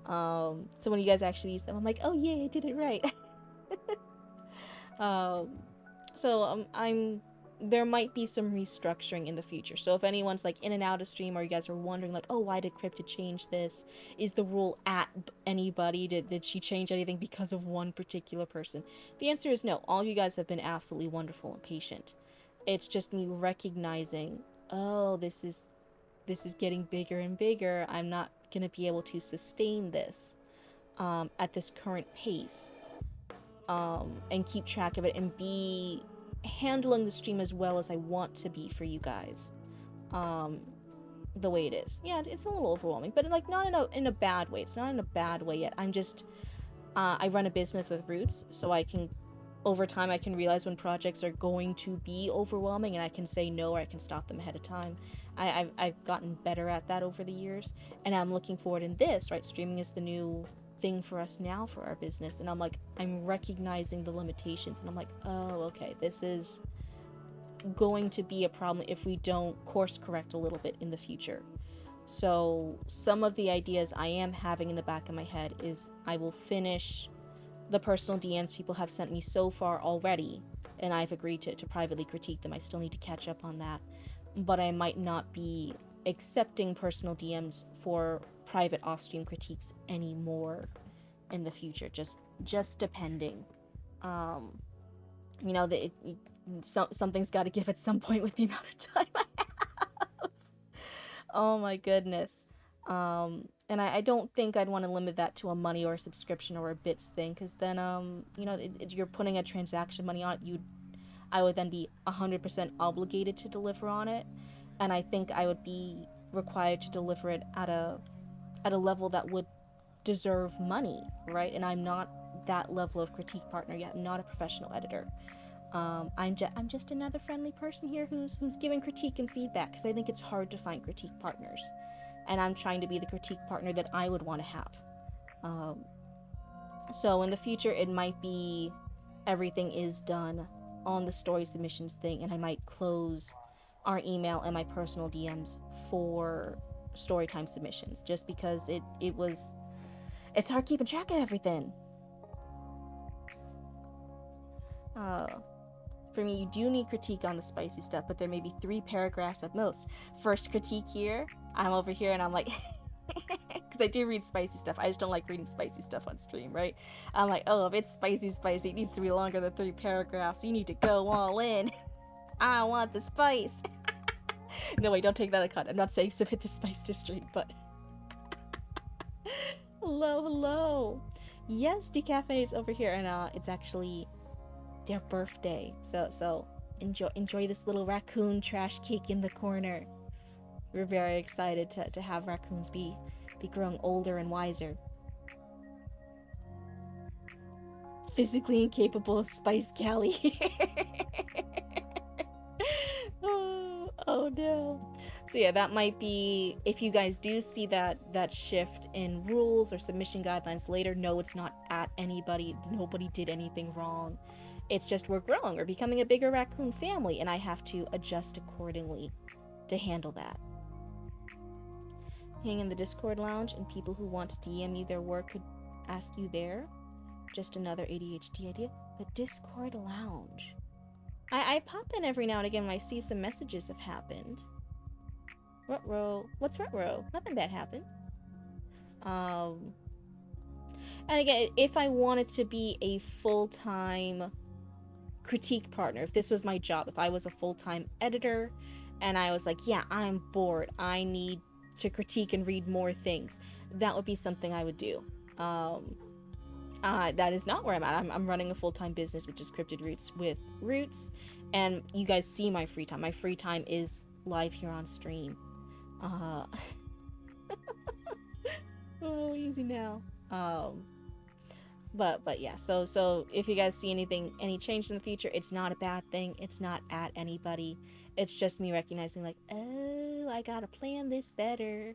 So when you guys actually use them, I'm like, oh, yay, I did it right. There might be some restructuring in the future. So if anyone's like in and out of stream, or you guys are wondering like, oh, why did Cryptid change this? Is the rule at anybody? Did she change anything because of one particular person? The answer is no. All of you guys have been absolutely wonderful and patient. It's just me recognizing, oh, this is getting bigger and bigger. I'm not gonna be able to sustain this at this current pace, and keep track of it and be handling the stream as well as I want to be for you guys, the way it is. Yeah, it's a little overwhelming, but like not in a bad way. It's not in a bad way yet. I'm just I run a business with Roots, so I can, over time, I can realize when projects are going to be overwhelming, and I can say no, or I can stop them ahead of time. I've gotten better at that over the years, and I'm looking forward in this, right? Streaming is the new thing for us now for our business. And I'm recognizing the limitations, and I'm like, oh, okay, this is going to be a problem if we don't course correct a little bit in the future. So some of the ideas I am having in the back of my head is I will finish the personal DMs people have sent me so far already, and I've agreed to privately critique them. I still need to catch up on that, but I might not be accepting personal DMs for private off-stream critiques anymore in the future. Just depending. Um, you know, something's got to give at some point with the amount of time I have. Oh my goodness. And I don't think I'd want to limit that to a money or a subscription or a bits thing, because then, you know, you're putting a transaction money on it. I would then be 100% obligated to deliver on it, and I think I would be required to deliver it at a level that would deserve money, right? And I'm not that level of critique partner yet. I'm not a professional editor. I'm just another friendly person here who's giving critique and feedback, because I think it's hard to find critique partners, and I'm trying to be the critique partner that I would want to have. So in the future, it might be everything is done on the story submissions thing, and I might close our email and my personal DMs for storytime submissions, just because it's hard keeping track of everything. For me, you do need critique on the spicy stuff, but there may be 3 paragraphs at most. First critique here, I'm over here and I'm like, because I do read spicy stuff. I just don't like reading spicy stuff on stream, right? I'm like, oh, if it's spicy, it needs to be longer than 3 paragraphs. You need to go all in. I want the spice. No, wait, don't take that a cut. I'm not saying submit the spice to stream, but... hello. Yes, Decaffeinate's over here, and it's actually their birthday. So enjoy this little raccoon trash cake in the corner. We're very excited to have raccoons be growing older and wiser. Physically incapable of Spice Callie. Oh no. So yeah, that might be, if you guys do see that shift in rules or submission guidelines later, no, it's not at anybody. Nobody did anything wrong. It's just we're growing. We're becoming a bigger raccoon family, and I have to adjust accordingly to handle that. Hang in the Discord lounge, and people who want to DM you their work could ask you there. Just another ADHD idea. The Discord lounge. I pop in every now and again when I see some messages have happened. Ruh-roh. What's ruh-roh? Nothing bad happened. And again, if I wanted to be a full-time critique partner, if this was my job, if I was a full-time editor and I was like, yeah, I'm bored, I need to critique and read more things, that would be something I would do. That is not where I'm at. I'm running a full-time business, which is Cryptid Roots with Roots, and you guys see my free time. My free time is live here on stream. Oh, easy now. But yeah, so if you guys see any change in the future, it's not a bad thing. It's not at anybody. It's just me recognizing, like, oh, I gotta plan this better.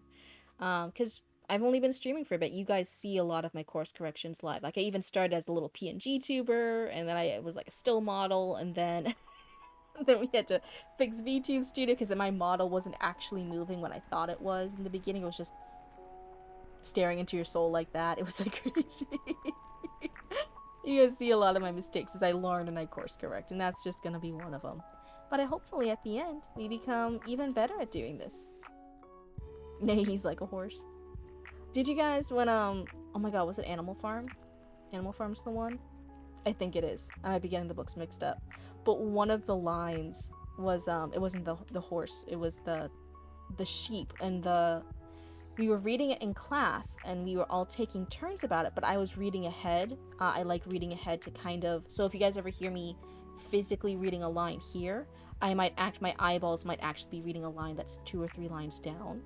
Because I've only been streaming for a bit. You guys see a lot of my course corrections live. Like, I even started as a little PNG tuber, and then I was like a still model, and then then we had to fix VTube Studio because my model wasn't actually moving when I thought it was in the beginning. It was just staring into your soul like that. It was like crazy. You guys see a lot of my mistakes as I learn and I course correct, and that's just gonna be one of them. But hopefully at the end, we become even better at doing this. Nay, he's like a horse. Did you guys, when, oh my god, was it Animal Farm? Animal Farm's the one? I think it is. I might be getting the books mixed up. But one of the lines was, it wasn't the horse, it was the sheep, and we were reading it in class, and we were all taking turns about it, but I was reading ahead. I like reading ahead to kind of, so if you guys ever hear me physically reading a line here, my eyeballs might actually be reading a line that's 2 or 3 lines down,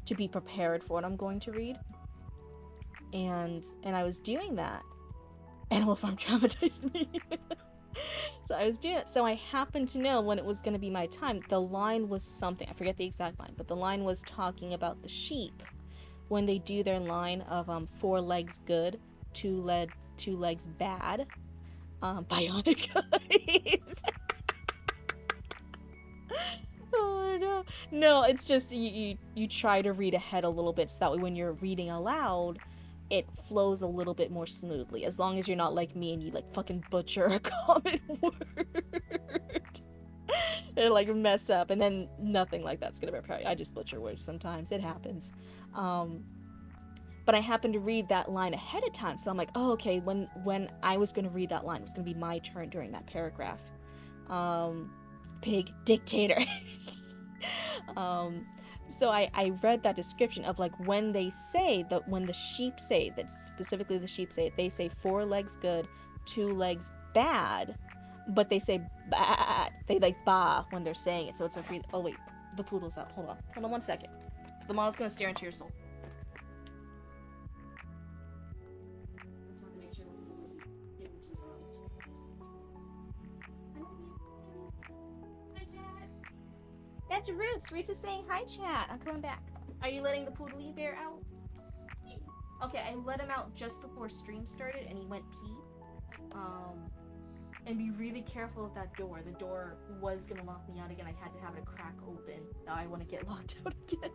to be prepared for what I'm going to read. And I was doing that. Animal Farm traumatized me. So I was doing it. So I happened to know when it was going to be my time. The line was something, I forget the exact line, but the line was talking about the sheep when they do their line of 4 legs good, two legs bad, bionic eyes. Oh no. No, it's just you try to read ahead a little bit so that way when you're reading aloud, it flows a little bit more smoothly. As long as you're not like me and you like fucking butcher a common word. And like mess up and then nothing like that's gonna be I just butcher words sometimes. It happens. Um but I happened to read that line ahead of time, so I'm like, oh okay, when I was gonna read that line, it was gonna be my turn during that paragraph. Um Pig dictator. um, so I read that description of like when they say that when the sheep say that specifically the sheep say it, they say 4 legs good, 2 legs bad, but they say bad. They like ba when they're saying it. So it's a really, oh wait, the poodle's out. Hold on 1 second. The model's gonna stare into your soul. That's Roots. Roots is saying hi, chat. I'm coming back. Are you letting the poodle bear out? Okay, I let him out just before stream started, and he went pee. And be really careful of that door. The door was gonna lock me out again. I had to have it crack open. Now I want to get locked out again.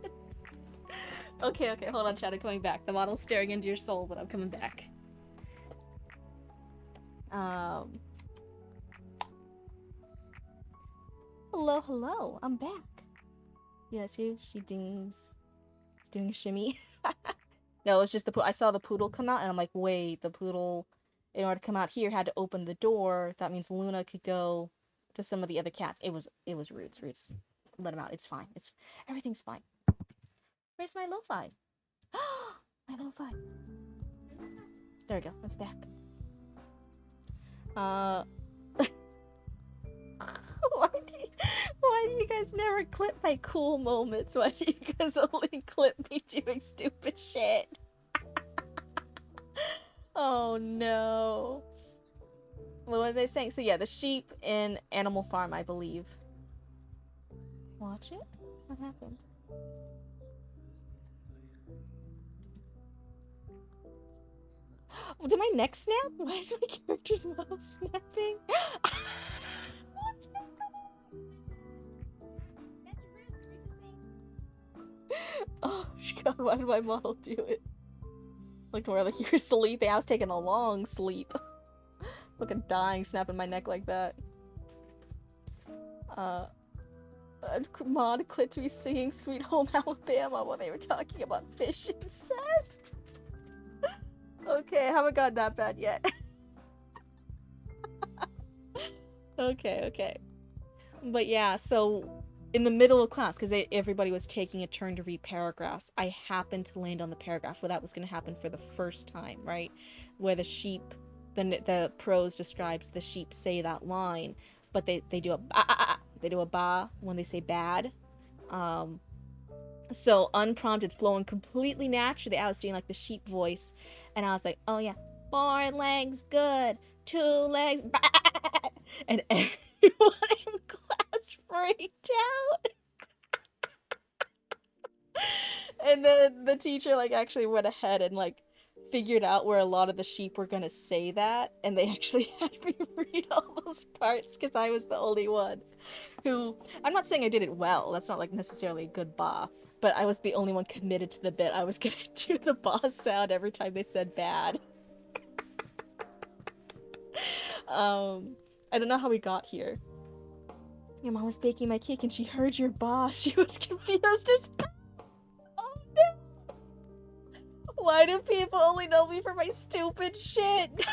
Okay, hold on, chat. I'm coming back. The model's staring into your soul, but I'm coming back. Hello, I'm back. Yeah, see, she dings. It's doing a shimmy. No, it's just the poodle. I saw the poodle come out, and I'm like, wait, the poodle, in order to come out here, had to open the door. That means Luna could go to some of the other cats. It was Roots. Let him out. It's fine. Everything's fine. Where's my lo-fi? My lo-fi. There we go. It's back. Why do you guys never clip my cool moments? Why do you guys only clip me doing stupid shit? Oh no. What was I saying? So yeah, the sheep in Animal Farm, I believe. Watch it? What happened? Did my neck snap? Why is my character's mouth snapping? What's happening? That's Roots. Oh god, why did my model do it? Looked more like you were sleeping. I was taking a long sleep. Fucking dying, snapping my neck like that. Mod clipped me singing Sweet Home Alabama when they were talking about fish incest. Okay, I haven't gotten that bad yet. Okay. But yeah, so in the middle of class, because everybody was taking a turn to read paragraphs, I happened to land on the paragraph where that was going to happen for the first time, right? Where the sheep, the prose describes the sheep say that line, but they do a ba, they do a ba when they say bad. So unprompted, flowing completely naturally, I was doing like the sheep voice, and I was like, oh yeah, 4 legs good, 2 legs bad, and everyone in class freaked out. And then the teacher like actually went ahead and like figured out where a lot of the sheep were gonna say that, and they actually had me read all those parts because I was the only one who, I'm not saying I did it well, that's not like necessarily a good ba, but I was the only one committed to the bit. I was gonna do the ba sound every time they said bad. I don't know how we got here. Your mom was baking my cake and she heard your ba. She was confused as oh no! Why do people only know me for my stupid shit? Please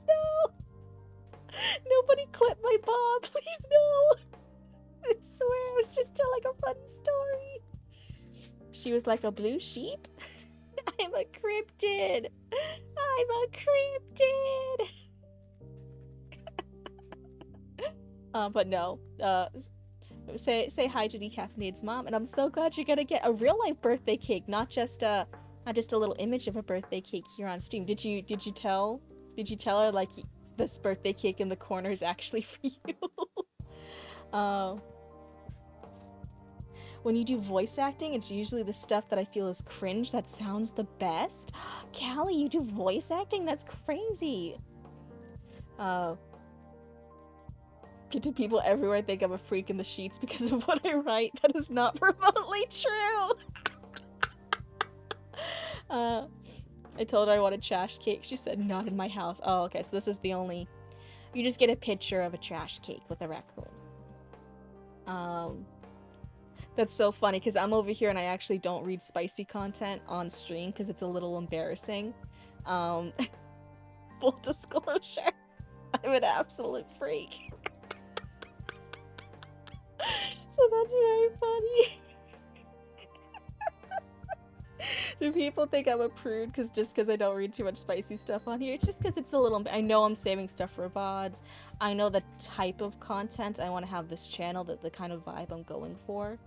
no! Nobody clip my ba, please no! I swear I was just telling a fun story. She was like a blue sheep? I'm a cryptid! I'm a cryptid! But no. Say hi to Decaffeinated's mom, and I'm so glad you're gonna get a real life birthday cake, not just a little image of a birthday cake here on stream. Did you tell her like this birthday cake in the corner is actually for you? when you do voice acting, it's usually the stuff that I feel is cringe that sounds the best. Callie, you do voice acting? That's crazy. Do people everywhere think I'm a freak in the sheets because of what I write? That is not remotely true. I told her I wanted trash cake. She said, not in my house. Oh, okay, so this is the only... You just get a picture of a trash cake with a raccoon. That's so funny, because I'm over here and I actually don't read spicy content on stream because it's a little embarrassing. Full disclosure, I'm an absolute freak. So that's very funny. Do people think I'm a prude just because I don't read too much spicy stuff on here? It's just because it's a little... I know I'm saving stuff for VODs. I know the type of content I want to have this channel, the kind of vibe I'm going for.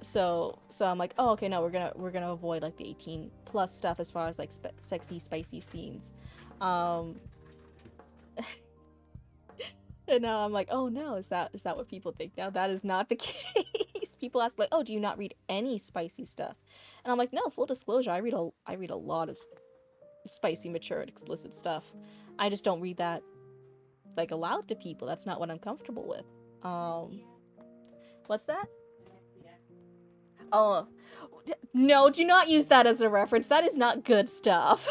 So I'm like, oh, okay, no, we're gonna avoid like the 18+ stuff as far as like sexy, spicy scenes. And now I'm like, oh no, is that what people think now? That is not the case. People ask like, oh, do you not read any spicy stuff? And I'm like, no, full disclosure, I read a lot of spicy, mature, and explicit stuff. I just don't read that like aloud to people. That's not what I'm comfortable with. What's that? Oh, no, do not use that as a reference. That is not good stuff.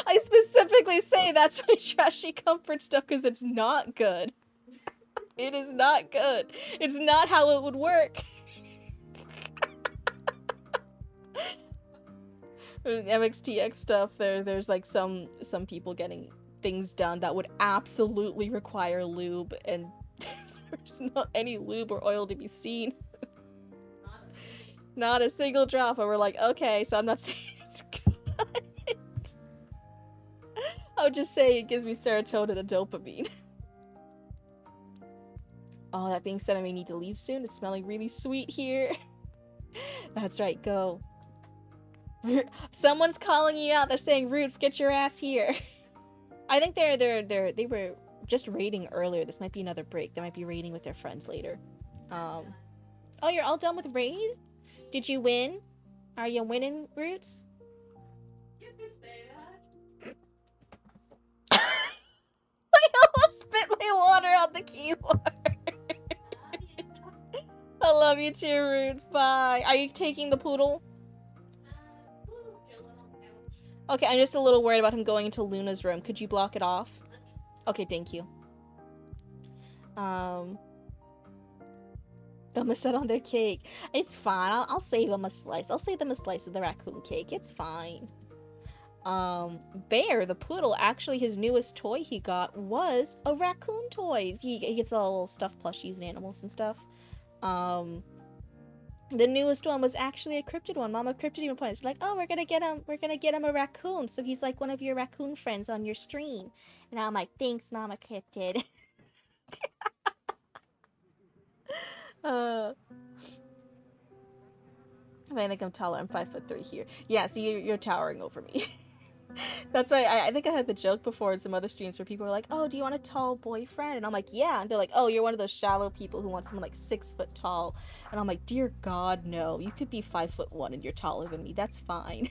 I specifically say that's my trashy comfort stuff because it's not good. It is not good. It's not how it would work. MXTX stuff, there's like some people getting things done that would absolutely require lube, and there's not any lube or oil to be seen. Not a single drop, and we're like, okay, so I'm not saying it's good. I would just say it gives me serotonin and dopamine. Oh, that being said, I may need to leave soon. It's smelling really sweet here. That's right, go. Someone's calling you out. They're saying, Roots, get your ass here. I think they were just raiding earlier. This might be another break. They might be raiding with their friends later. Oh, you're all done with raid? Did you win? Are you winning, Roots? You can say that. I almost spit my water on the keyboard. I love you too, Roots. Bye. Are you taking the poodle? Okay, I'm just a little worried about him going into Luna's room. Could you block it off? Okay, thank you. They'll miss out on their cake. It's fine. I'll save them a slice. I'll save them a slice of the raccoon cake. It's fine. Bear, the poodle, actually his newest toy he got was a raccoon toy. He gets all stuffed plushies and animals and stuff. The newest one was actually a cryptid one. Mama Cryptid even pointed. She's like, oh, we're gonna get him a raccoon. So he's like one of your raccoon friends on your stream. And I'm like, thanks, Mama Cryptid. I think I'm taller. I'm 5'3" here. Yeah, so you're towering over me. That's why I think I had the joke before in some other streams where people were like, oh, do you want a tall boyfriend? And I'm like, yeah. And they're like, oh, you're one of those shallow people who want someone like 6 foot tall. And I'm like, dear God, no. You could be 5'1" and you're taller than me. That's fine.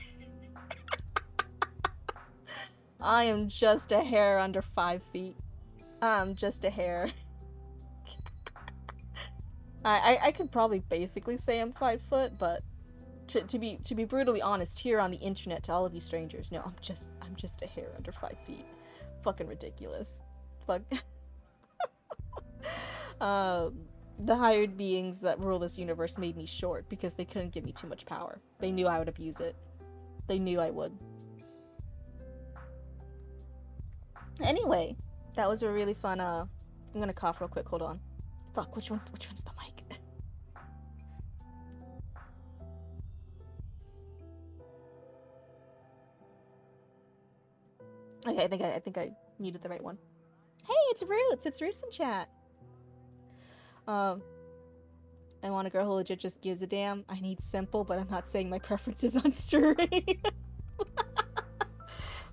I am just a hair under 5 feet. Just a hair. I could probably basically say I'm 5 foot, but to be brutally honest here on the internet to all of you strangers, no, I'm just a hair under 5 feet. Fucking ridiculous. Fuck. The hired beings that rule this universe made me short because they couldn't give me too much power. They knew I would abuse it. They knew I would. Anyway, that was a really fun, I'm gonna cough real quick, hold on. Fuck, which one's the mic? Okay, I think I muted the right one. Hey, it's Roots! It's Roots in chat! I want a girl who legit just gives a damn. I need simple, but I'm not saying my preferences on stream.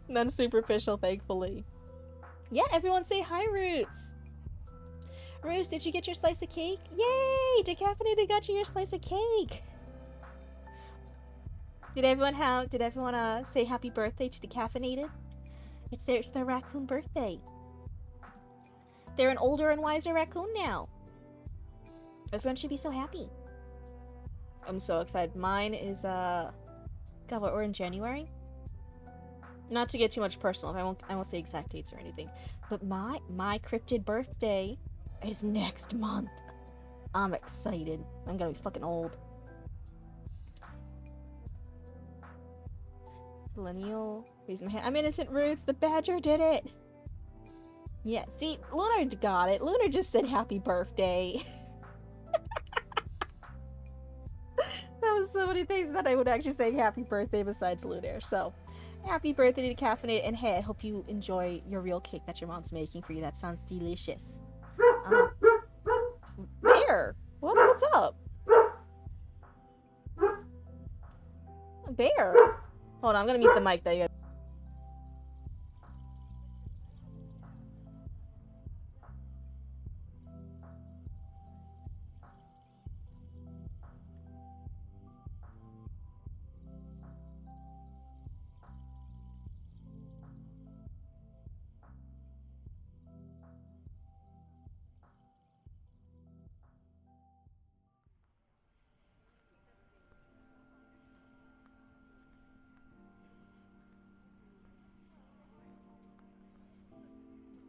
None superficial, thankfully. Yeah, everyone say hi, Roots! Bruce, did you get your slice of cake? Yay! Decaffeinated got you your slice of cake. Did everyone say happy birthday to Decaffeinated? It's their raccoon birthday. They're an older and wiser raccoon now. Everyone should be so happy. I'm so excited. Mine is God, what, we're in January? Not to get too much personal, I won't say exact dates or anything. But my cryptid birthday is next month. I'm excited. I'm gonna be fucking old. Millennial. Raise my hand. I'm innocent, Roots. The badger did it. Yeah, see, Lunar got it. Lunar just said happy birthday. That was so many things that I would actually say happy birthday besides Lunar. So, happy birthday to Decaffeinated. And hey, I hope you enjoy your real cake that your mom's making for you. That sounds delicious. Bear! What's up? Bear! Hold on, I'm gonna mute the mic though.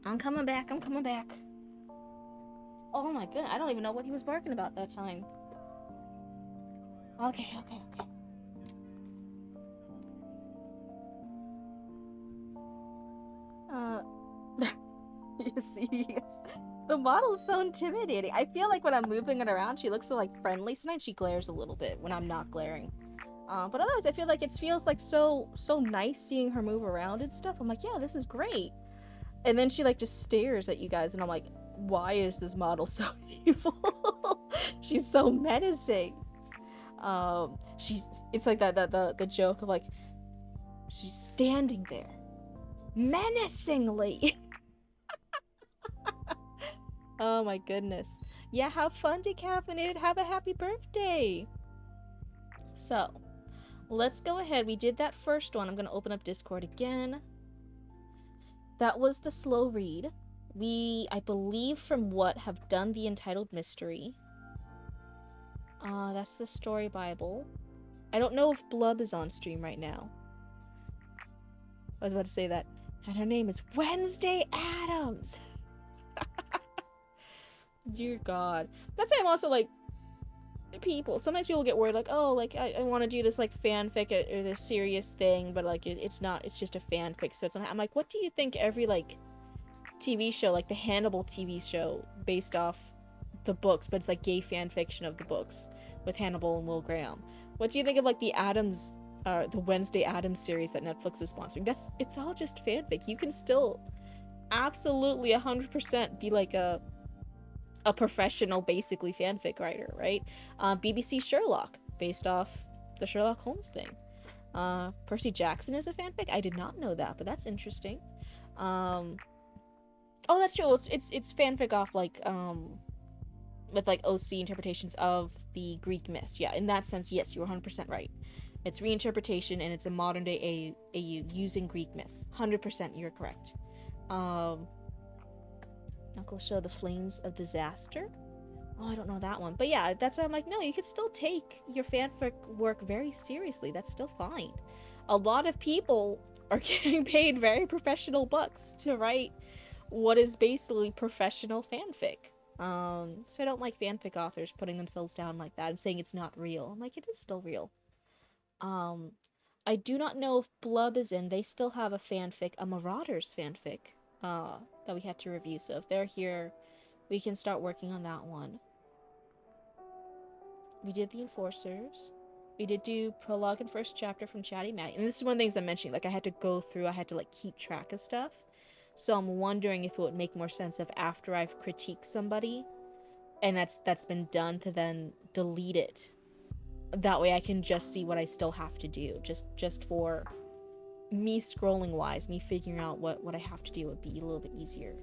I'm coming back. Oh my goodness, I don't even know what he was barking about that time. Okay. You see, the model's so intimidating. I feel like when I'm moving it around, she looks so like friendly. Sometimes she glares a little bit when I'm not glaring. But otherwise, I feel like it feels like so nice seeing her move around and stuff. I'm like, yeah, this is great. And then she like just stares at you guys, and I'm like, why is this model so evil? She's so menacing. It's like the joke of like, she's standing there menacingly. Oh my goodness. Yeah, have fun, Decaffeinated. Have a happy birthday. So, let's go ahead. We did that first one. I'm going to open up Discord again. That was the slow read. We, I believe from what, have done the entitled mystery. That's the story Bible. I don't know if Blub is on stream right now. I was about to say that. And her name is Wednesday Addams. Dear God. That's why I'm also like, sometimes people get worried, like, oh, like, I want to do this, like, fanfic or this serious thing, but, like, it's not, it's just a fanfic, so I'm like, what do you think every, like, TV show, like the Hannibal TV show, based off the books, but it's, like, gay fanfiction of the books, with Hannibal and Will Graham, what do you think of, like, the Wednesday Addams series that Netflix is sponsoring? It's all just fanfic. You can still absolutely 100% be, like, a professional, basically, fanfic writer, right? BBC Sherlock, based off the Sherlock Holmes thing. Percy Jackson is a fanfic? I did not know that, but that's interesting. Oh, that's true. It's fanfic off, like, with, like, OC interpretations of the Greek myths. Yeah, in that sense, yes, you're 100% right. It's reinterpretation, and it's a modern-day AU using Greek myths. 100% you're correct. Uncle Show the Flames of Disaster? Oh, I don't know that one. But yeah, that's why I'm like, no, you can still take your fanfic work very seriously. That's still fine. A lot of people are getting paid very professional bucks to write what is basically professional fanfic. So I don't like fanfic authors putting themselves down like that and saying it's not real. I'm like, it is still real. I do not know if Blub is in. They still have a fanfic, a Marauders fanfic, that we had to review. So if they're here, we can start working on that one. We did the Enforcers. We did do prologue and first chapter from Chatty Matty. And this is one of the things I'm mentioning. Like, I had to go through, I had to, like, keep track of stuff. So I'm wondering if it would make more sense if after I've critiqued somebody, and that's been done, to then delete it. That way I can just see what I still have to do. Just for me scrolling wise, me figuring out what I have to do would be a little bit easier.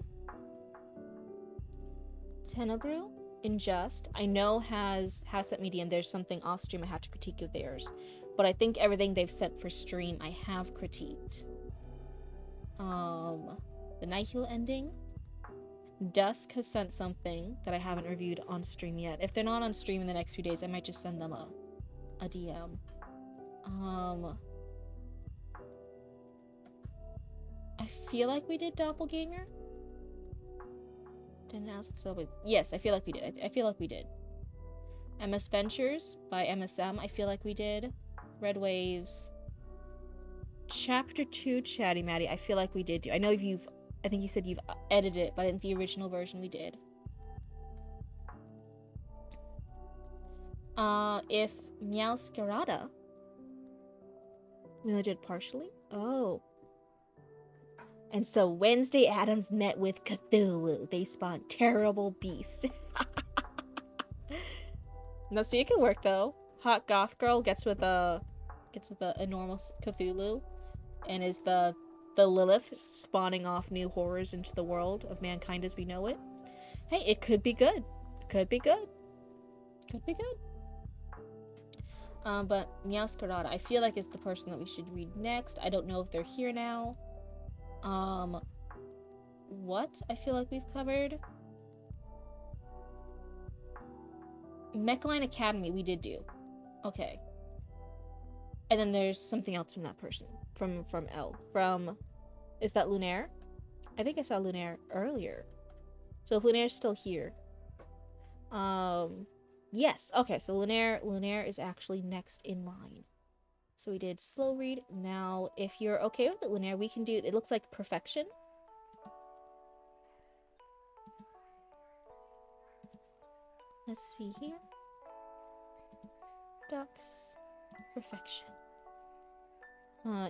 Tenebrew, Injust, I know has sent me DM. There's something off stream I have to critique of theirs, but I think everything they've sent for stream I have critiqued. The Nihil ending. Dusk has sent something that I haven't reviewed on stream yet. If they're not on stream in the next few days, I might just send them a DM. I feel like we did Doppelganger. Yes, I feel like we did. I feel like we did. MS Ventures by MSM, I feel like we did. Red Waves. Chapter 2, Chatty Matty, I feel like we did do. I think you said you've edited it, but in the original version we did. If Meowscarada, we only did partially? Oh. And so Wednesday Addams met with Cthulhu. They spawned terrible beasts. No, so it can work though. Hot goth girl gets with a enormous Cthulhu, and is the Lilith spawning off new horrors into the world of mankind as we know it. Hey, it could be good. Could be good. Could be good. But Meowscarada, I feel like is the person that we should read next. I don't know if they're here now. What I feel like we've covered. Mechline Academy we did do. Okay. And then there's something else from that person. From L. Is that Lunaire? I think I saw Lunaire earlier. So if Lunaire's still here. Yes. Okay, so Lunaire is actually next in line. So we did slow read. Now, if you're okay with it, Lunaire, we can do, it looks like Perfection. Let's see here. Ducks. Perfection.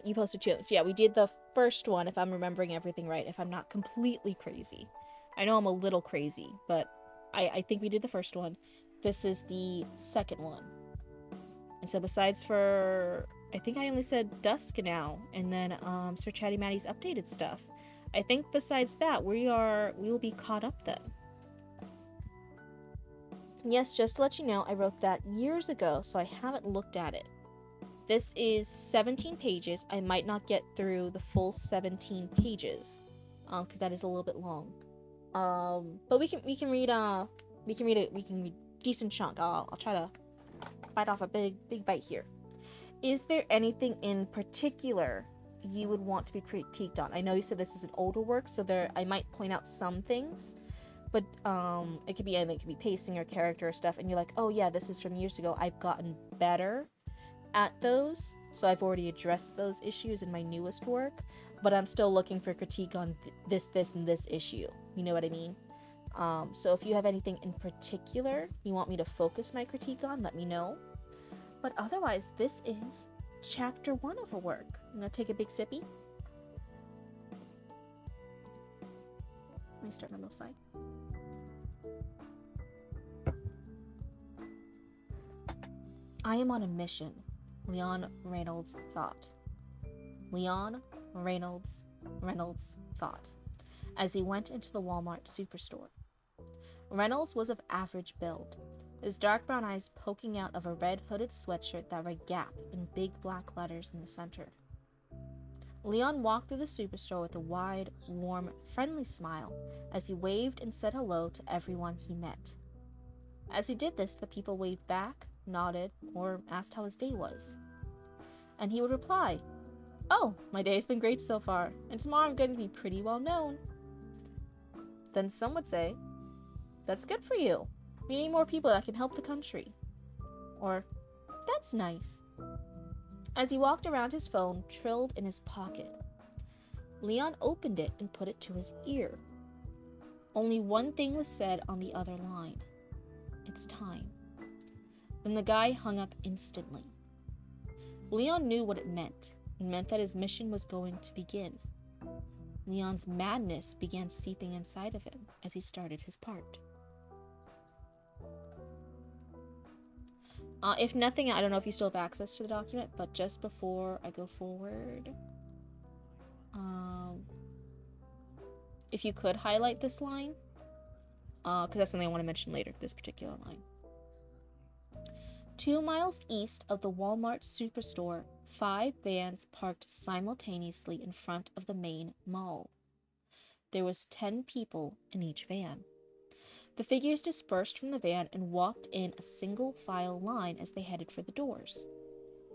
You posted two. So yeah, we did the first one, if I'm remembering everything right, if I'm not completely crazy. I know I'm a little crazy, but I think we did the first one. This is the second one. And so besides for, I think I only said Dusk now, and then Sir Chatty Matty's updated stuff. I think besides that, we will be caught up then. Yes, just to let you know, I wrote that years ago, so I haven't looked at it. This is 17 pages. I might not get through the full 17 pages, because that is a little bit long. But we can read a decent chunk. I'll try to bite off a big bite here. Is there anything in particular you would want to be critiqued on? I know you said this is an older work, so I might point out some things. But it could be anything. It could be pacing or character or stuff, and you're like, oh yeah, this is from years ago. I've gotten better at those, so I've already addressed those issues in my newest work, but I'm still looking for critique on this, and this issue. You know what I mean? So if you have anything in particular you want me to focus my critique on, let me know. But otherwise, this is chapter 1 of a work. I'm gonna take a big sippy. Let me start my little fight. I am on a mission, Leon Reynolds thought. Leon Reynolds thought, as he went into the Walmart superstore. Reynolds was of average build, his dark brown eyes poking out of a red hooded sweatshirt that read Gap in big black letters in the center. Leon walked through the superstore with a wide, warm, friendly smile as he waved and said hello to everyone he met. As he did this, the people waved back, nodded, or asked how his day was. And he would reply, "Oh, my day's been great so far, and tomorrow I'm going to be pretty well known." Then some would say, "That's good for you. We need more people that can help the country." Or, "That's nice." As he walked around, his phone trilled in his pocket. Leon opened it and put it to his ear. Only one thing was said on the other line. "It's time." Then the guy hung up instantly. Leon knew what it meant. It meant that his mission was going to begin. Leon's madness began seeping inside of him as he started his part. If nothing, I don't know if you still have access to the document, but just before I go forward, if you could highlight this line, because that's something I want to mention later, this particular line. 2 miles east of the Walmart superstore, 5 vans parked simultaneously in front of the main mall. There was 10 people in each van. The figures dispersed from the van and walked in a single file line as they headed for the doors.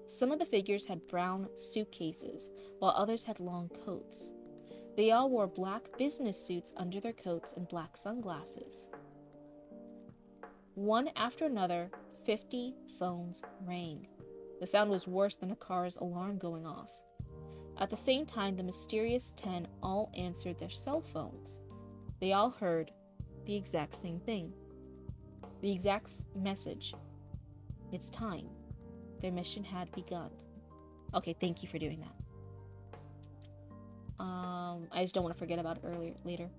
Some of the figures had brown suitcases, while others had long coats. They all wore black business suits under their coats and black sunglasses. One after another, 50 phones rang. The sound was worse than a car's alarm going off. At the same time, the mysterious 10 all answered their cell phones. They all heard the exact same thing. The exact message. It's time. Their mission had begun. Okay, thank you for doing that. I just don't want to forget about it later.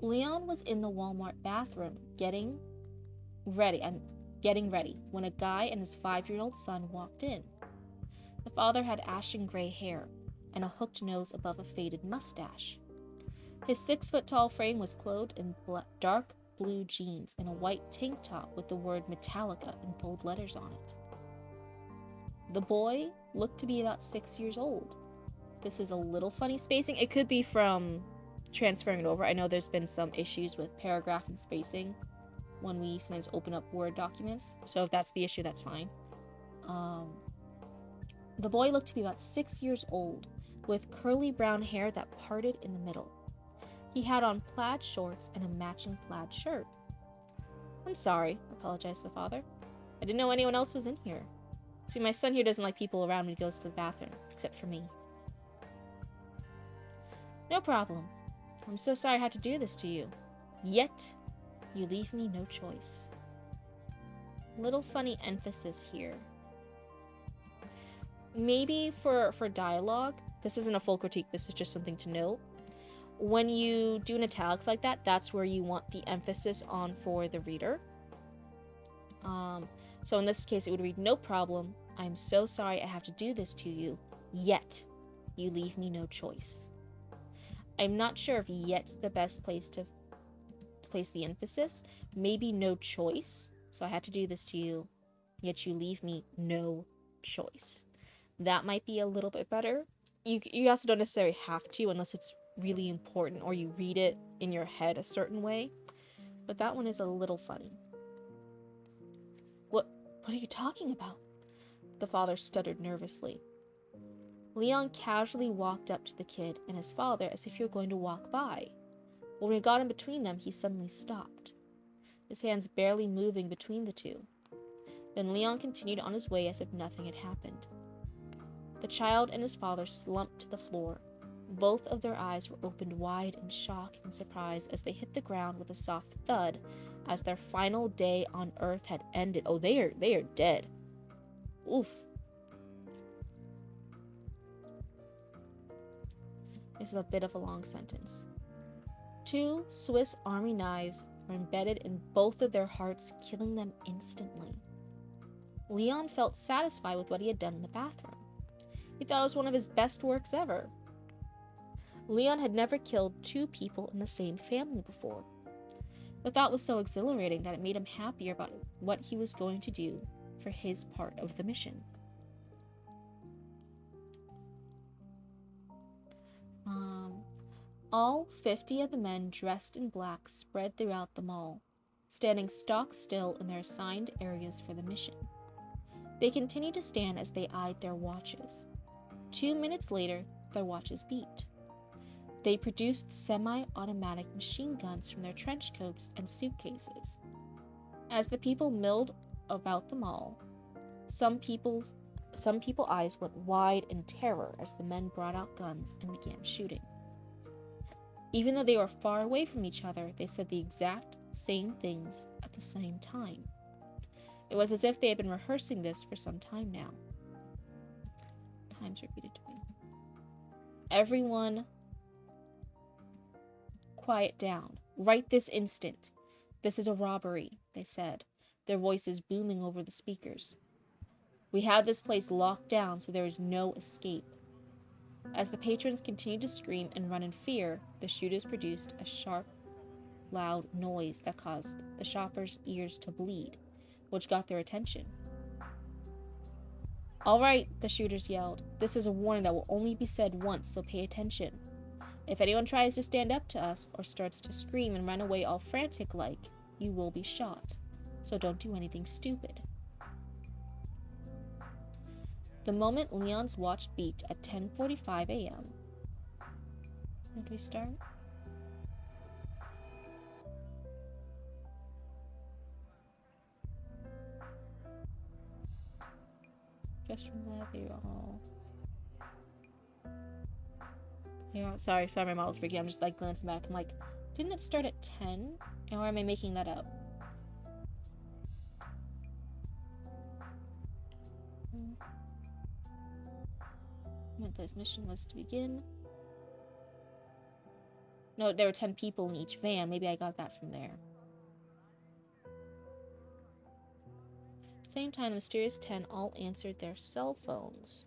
Leon was in the Walmart bathroom getting ready when a guy and his 5-year-old son walked in. The father had ashen gray hair and a hooked nose above a faded mustache. His 6-foot-tall frame was clothed in dark blue jeans and a white tank top with the word Metallica in bold letters on it. The boy looked to be about 6 years old. This is a little funny spacing. It could be from transferring it over. I know there's been some issues with paragraph and spacing when we sometimes open up Word documents. So if that's the issue, that's fine. The boy looked to be about 6 years old, with curly brown hair that parted in the middle. He had on plaid shorts and a matching plaid shirt. "I'm sorry," apologized the father. "I didn't know anyone else was in here. See, my son here doesn't like people around when he goes to the bathroom, except for me." "No problem. I'm so sorry I had to do this to you. Yet, you leave me no choice." Little funny emphasis here. Maybe for dialogue, this isn't a full critique, this is just something to note. When you do an italics like that, that's where you want the emphasis on for the reader. So in this case, it would read, "No problem. I'm so sorry I have to do this to you. Yet, you leave me no choice." I'm not sure if yet's the best place to place the emphasis. Maybe "no choice." So I had to do this to you, yet you leave me no choice. That might be a little bit better. You also don't necessarily have to unless it's really important or you read it in your head a certain way. But that one is a little funny. What are you talking about?" The father stuttered nervously. Leon casually walked up to the kid and his father as if he were going to walk by. When we got in between them, he suddenly stopped, his hands barely moving between the two. Then Leon continued on his way as if nothing had happened. The child and his father slumped to the floor. Both of their eyes were opened wide in shock and surprise as they hit the ground with a soft thud as their final day on Earth had ended. Oh, they are dead. Oof. This is a bit of a long sentence. 2 Swiss Army knives were embedded in both of their hearts, killing them instantly. Leon felt satisfied with what he had done in the bathroom. He thought it was one of his best works ever. Leon had never killed 2 people in the same family before. The thought was so exhilarating that it made him happier about what he was going to do for his part of the mission. All 50 of the men dressed in black spread throughout the mall, standing stock still in their assigned areas for the mission. They continued to stand as they eyed their watches. 2 minutes later, their watches beeped. They produced semi-automatic machine guns from their trench coats and suitcases. As the people milled about the mall, some people's eyes went wide in terror as the men brought out guns and began shooting. Even though they were far away from each other, they said the exact same things at the same time. It was as if they had been rehearsing this for some time now. Times repeated to me. "Everyone, quiet down. Right this instant. This is a robbery," they said, their voices booming over the speakers. We have this place locked down so there is no escape. As the patrons continued to scream and run in fear, the shooters produced a sharp, loud noise that caused the shoppers' ears to bleed, which got their attention. "All right," the shooters yelled. "This is a warning that will only be said once, so pay attention. If anyone tries to stand up to us or starts to scream and run away all frantic like, you will be shot. So don't do anything stupid." The moment Leon's watch beeped at 10:45 a.m. When do we start? Just from glad they all. Yeah, sorry, my model's freaking. I'm just like glancing back. I'm like, didn't it start at 10? Or am I making that up? This mission was to begin. No, there were 10 people in each van. Maybe I got that from there. Same time, the mysterious 10 all answered their cell phones.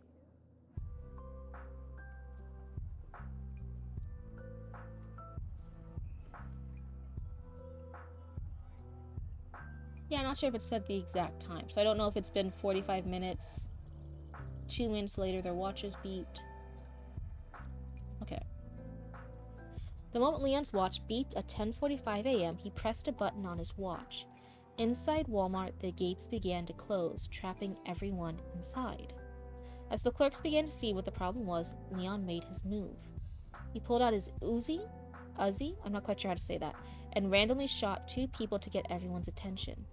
Yeah, I'm not sure if it said the exact time, so I don't know if it's been 45 minutes. 2 minutes later, their watches beeped. Okay. The moment Leon's watch beeped at 10:45 a.m., he pressed a button on his watch. Inside Walmart, the gates began to close, trapping everyone inside. As the clerks began to see what the problem was, Leon made his move. He pulled out his Uzi, I'm not quite sure how to say that, and randomly shot 2 people to get everyone's attention.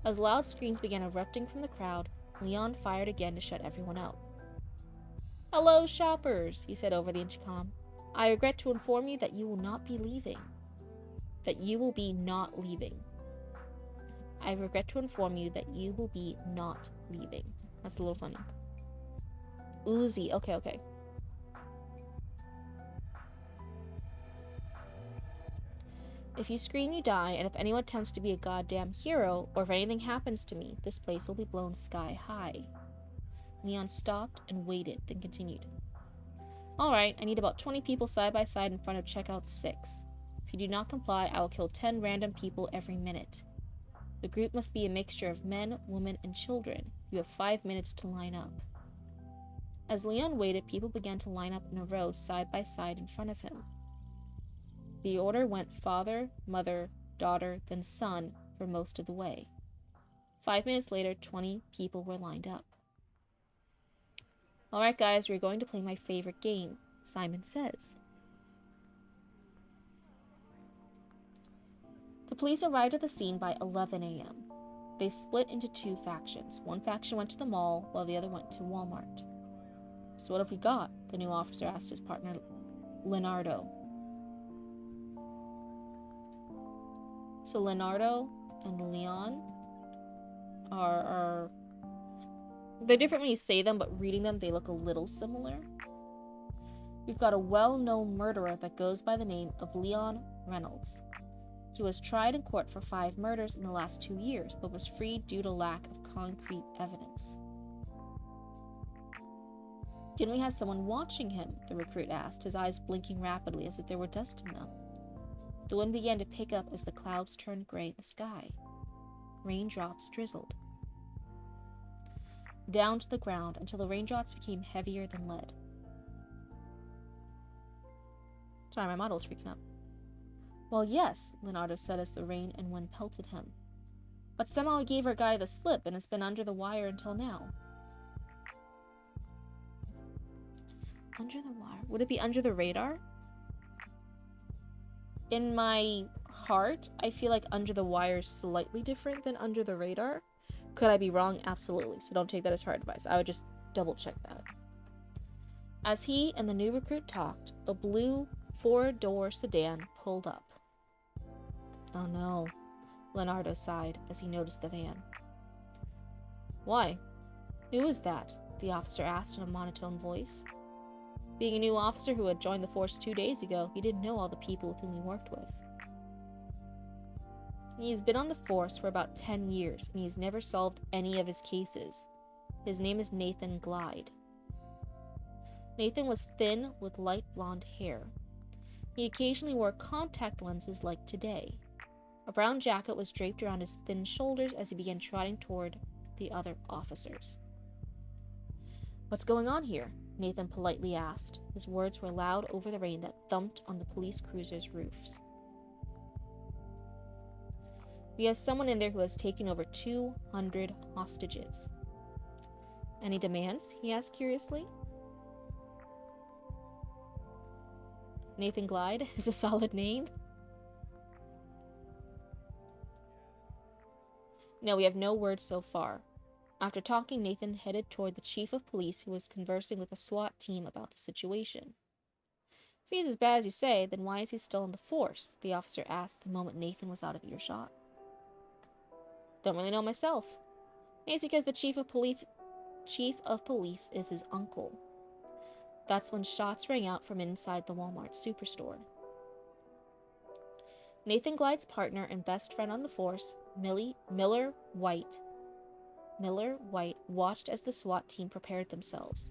As loud screams began erupting from the crowd, Leon fired again to shut everyone out. "Hello, shoppers," he said over the intercom. "I regret to inform you that you will not be leaving. That you will be not leaving. I regret to inform you that you will be not leaving." That's a little funny. Uzi. Okay. "If you scream, you die, and if anyone attempts to be a goddamn hero, or if anything happens to me, this place will be blown sky high." Leon stopped and waited, then continued. "All right, I need about 20 people side by side in front of checkout 6. If you do not comply, I will kill 10 random people every minute. The group must be a mixture of men, women, and children. You have 5 minutes to line up." As Leon waited, people began to line up in a row side by side in front of him. The order went father, mother, daughter, then son for most of the way. 5 minutes later, 20 people were lined up. "All right, guys, we're going to play my favorite game," Simon says. The police arrived at the scene by 11 a.m. They split into 2 factions. One faction went to the mall, while the other went to Walmart. "So what have we got?" the new officer asked his partner, Leonardo. So Leonardo and Leon are they're different when you say them, but reading them, they look a little similar. "We've got a well-known murderer that goes by the name of Leon Reynolds. He was tried in court for 5 murders in the last 2 years, but was freed due to lack of concrete evidence." "Didn't we have someone watching him?" the recruit asked, his eyes blinking rapidly as if there were dust in them. The wind began to pick up as the clouds turned gray in the sky. Raindrops drizzled down to the ground until the raindrops became heavier than lead. Sorry, my model's freaking out. "Well, yes," Leonardo said as the rain and wind pelted him. "But somehow he gave our guy the slip and has been under the wire until now." Under the wire? Would it be under the radar? In my heart, I feel like under the wire is slightly different than under the radar. Could I be wrong? Absolutely. So don't take that as hard advice. I would just double check that. As he and the new recruit talked, a blue 4-door sedan pulled up. "Oh no," Leonardo sighed as he noticed the van. "Why? Who is that?" the officer asked in a monotone voice. Being a new officer who had joined the force 2 days ago, he didn't know all the people with whom he worked with. "He's been on the force for about 10 years, and he's never solved any of his cases. His name is Nathan Glide. Nathan was thin with light blonde hair. He occasionally wore contact lenses like today. A brown jacket was draped around his thin shoulders as he began trotting toward the other officers. "What's going on here?" Nathan politely asked. His words were loud over the rain that thumped on the police cruiser's roofs. "We have someone in there who has taken over 200 hostages." "Any demands?" he asked curiously. Nathan Glide is a solid name. "No, we have no word so far." After talking, Nathan headed toward the chief of police, who was conversing with a SWAT team about the situation. "If he's as bad as you say, then why is he still on the force?" the officer asked the moment Nathan was out of earshot. "Don't really know myself. Maybe it's because the chief of police is his uncle." That's when shots rang out from inside the Walmart superstore. Nathan Glide's partner and best friend on the force, Miller White, watched as the SWAT team prepared themselves.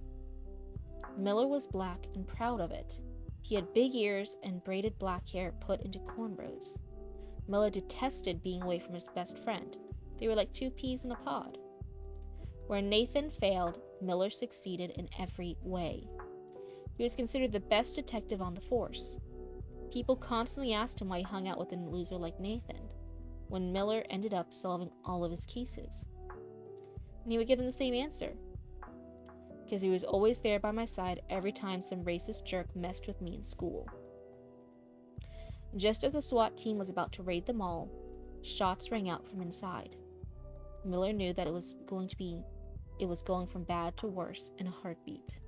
Miller was black and proud of it. He had big ears and braided black hair put into cornrows. Miller detested being away from his best friend. They were like two peas in a pod. Where Nathan failed, Miller succeeded in every way. He was considered the best detective on the force. People constantly asked him why he hung out with a loser like Nathan, when Miller ended up solving all of his cases. And he would give them the same answer. Because he was always there by my side every time some racist jerk messed with me in school. Just as the SWAT team was about to raid the mall, shots rang out from inside. Miller knew that it was going from bad to worse in a heartbeat.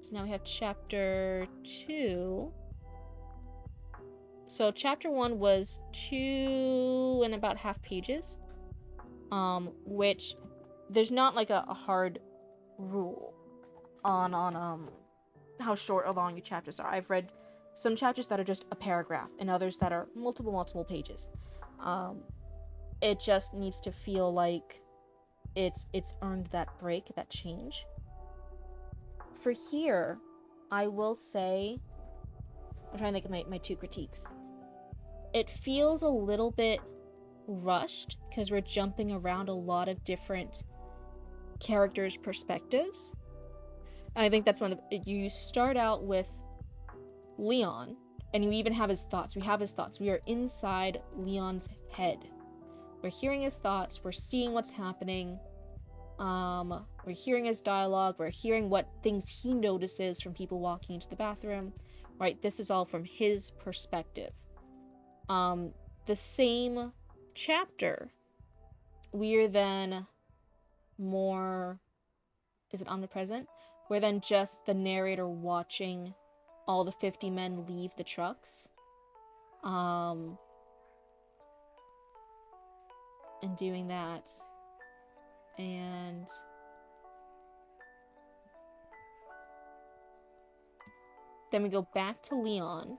So now we have chapter 2. So chapter 1 was 2 and about half pages, which there's not like a hard rule on how short or long your chapters are. I've read some chapters that are just a paragraph and others that are multiple pages. It just needs to feel like it's earned that break, that change. For here, I will say, I'm trying to think of my two critiques. It feels a little bit rushed because we're jumping around a lot of different characters' perspectives. I think that's you start out with Leon, and you even have his thoughts. We have his thoughts. We are inside Leon's head. We're hearing his thoughts. We're seeing what's happening. We're hearing his dialogue. We're hearing what things he notices from people walking into the bathroom. Right? This is all from his perspective. The same chapter, we're then more, is it omnipresent? We're then just the narrator watching all the 50 men leave the trucks. And doing that. And then we go back to Leon.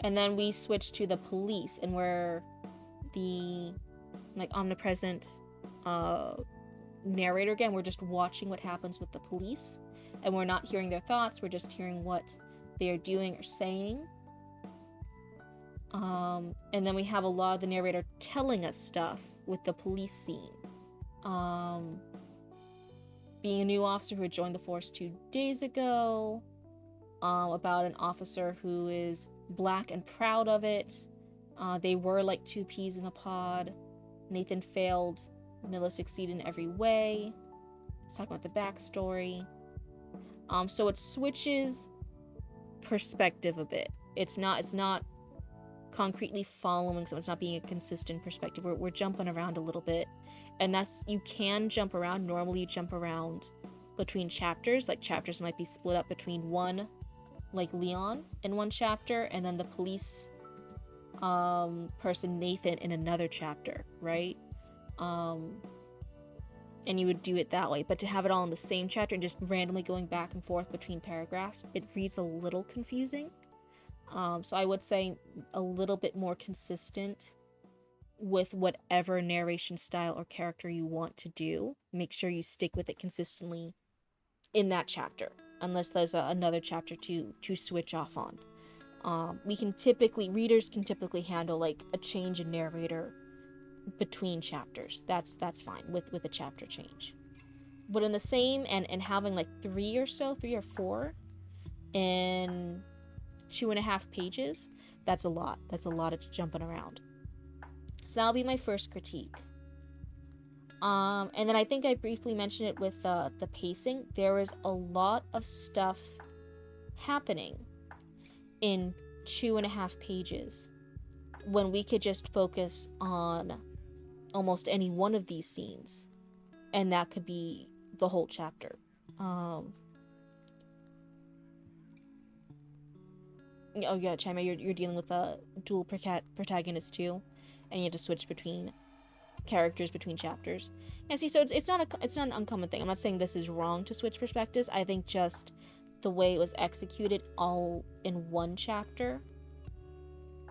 And then we switch to the police, and we're the omnipresent narrator again. We're just watching what happens with the police, and we're not hearing their thoughts. We're just hearing what they are doing or saying. And then we have a lot of the narrator telling us stuff with the police scene. Being a new officer who had joined the force 2 days ago, about an officer who is black and proud of it. They were like two peas in a pod. Nathan failed. Miller succeeded in every way. Let's talk about the backstory. So it switches perspective a bit. It's not concretely following someone. It's not being a consistent perspective. We're jumping around a little bit. And you can jump around. Normally you jump around between chapters. Like chapters might be split up between one, like Leon in one chapter, and then the police person Nathan in another chapter, right? And you would do it that way. But to have it all in the same chapter and just randomly going back and forth between paragraphs, it reads a little confusing. So I would say a little bit more consistent with whatever narration style or character you want to do. Make sure you stick with it consistently in that chapter, unless there's another chapter to switch off on. Readers can typically handle like a change in narrator between chapters. That's fine with a chapter change. But in the same and having like three or four in 2.5 pages, that's a lot. That's a lot of jumping around. So that'll be my first critique. And then I think I briefly mentioned it with the pacing. There is a lot of stuff happening in 2.5 pages when we could just focus on almost any one of these scenes, and that could be the whole chapter. Oh yeah, Chima, you're dealing with a dual protagonist too, and you have to switch between characters between chapters. Yeah, see, so it's not an uncommon thing. I'm not saying this is wrong to switch perspectives. I think just the way it was executed all in one chapter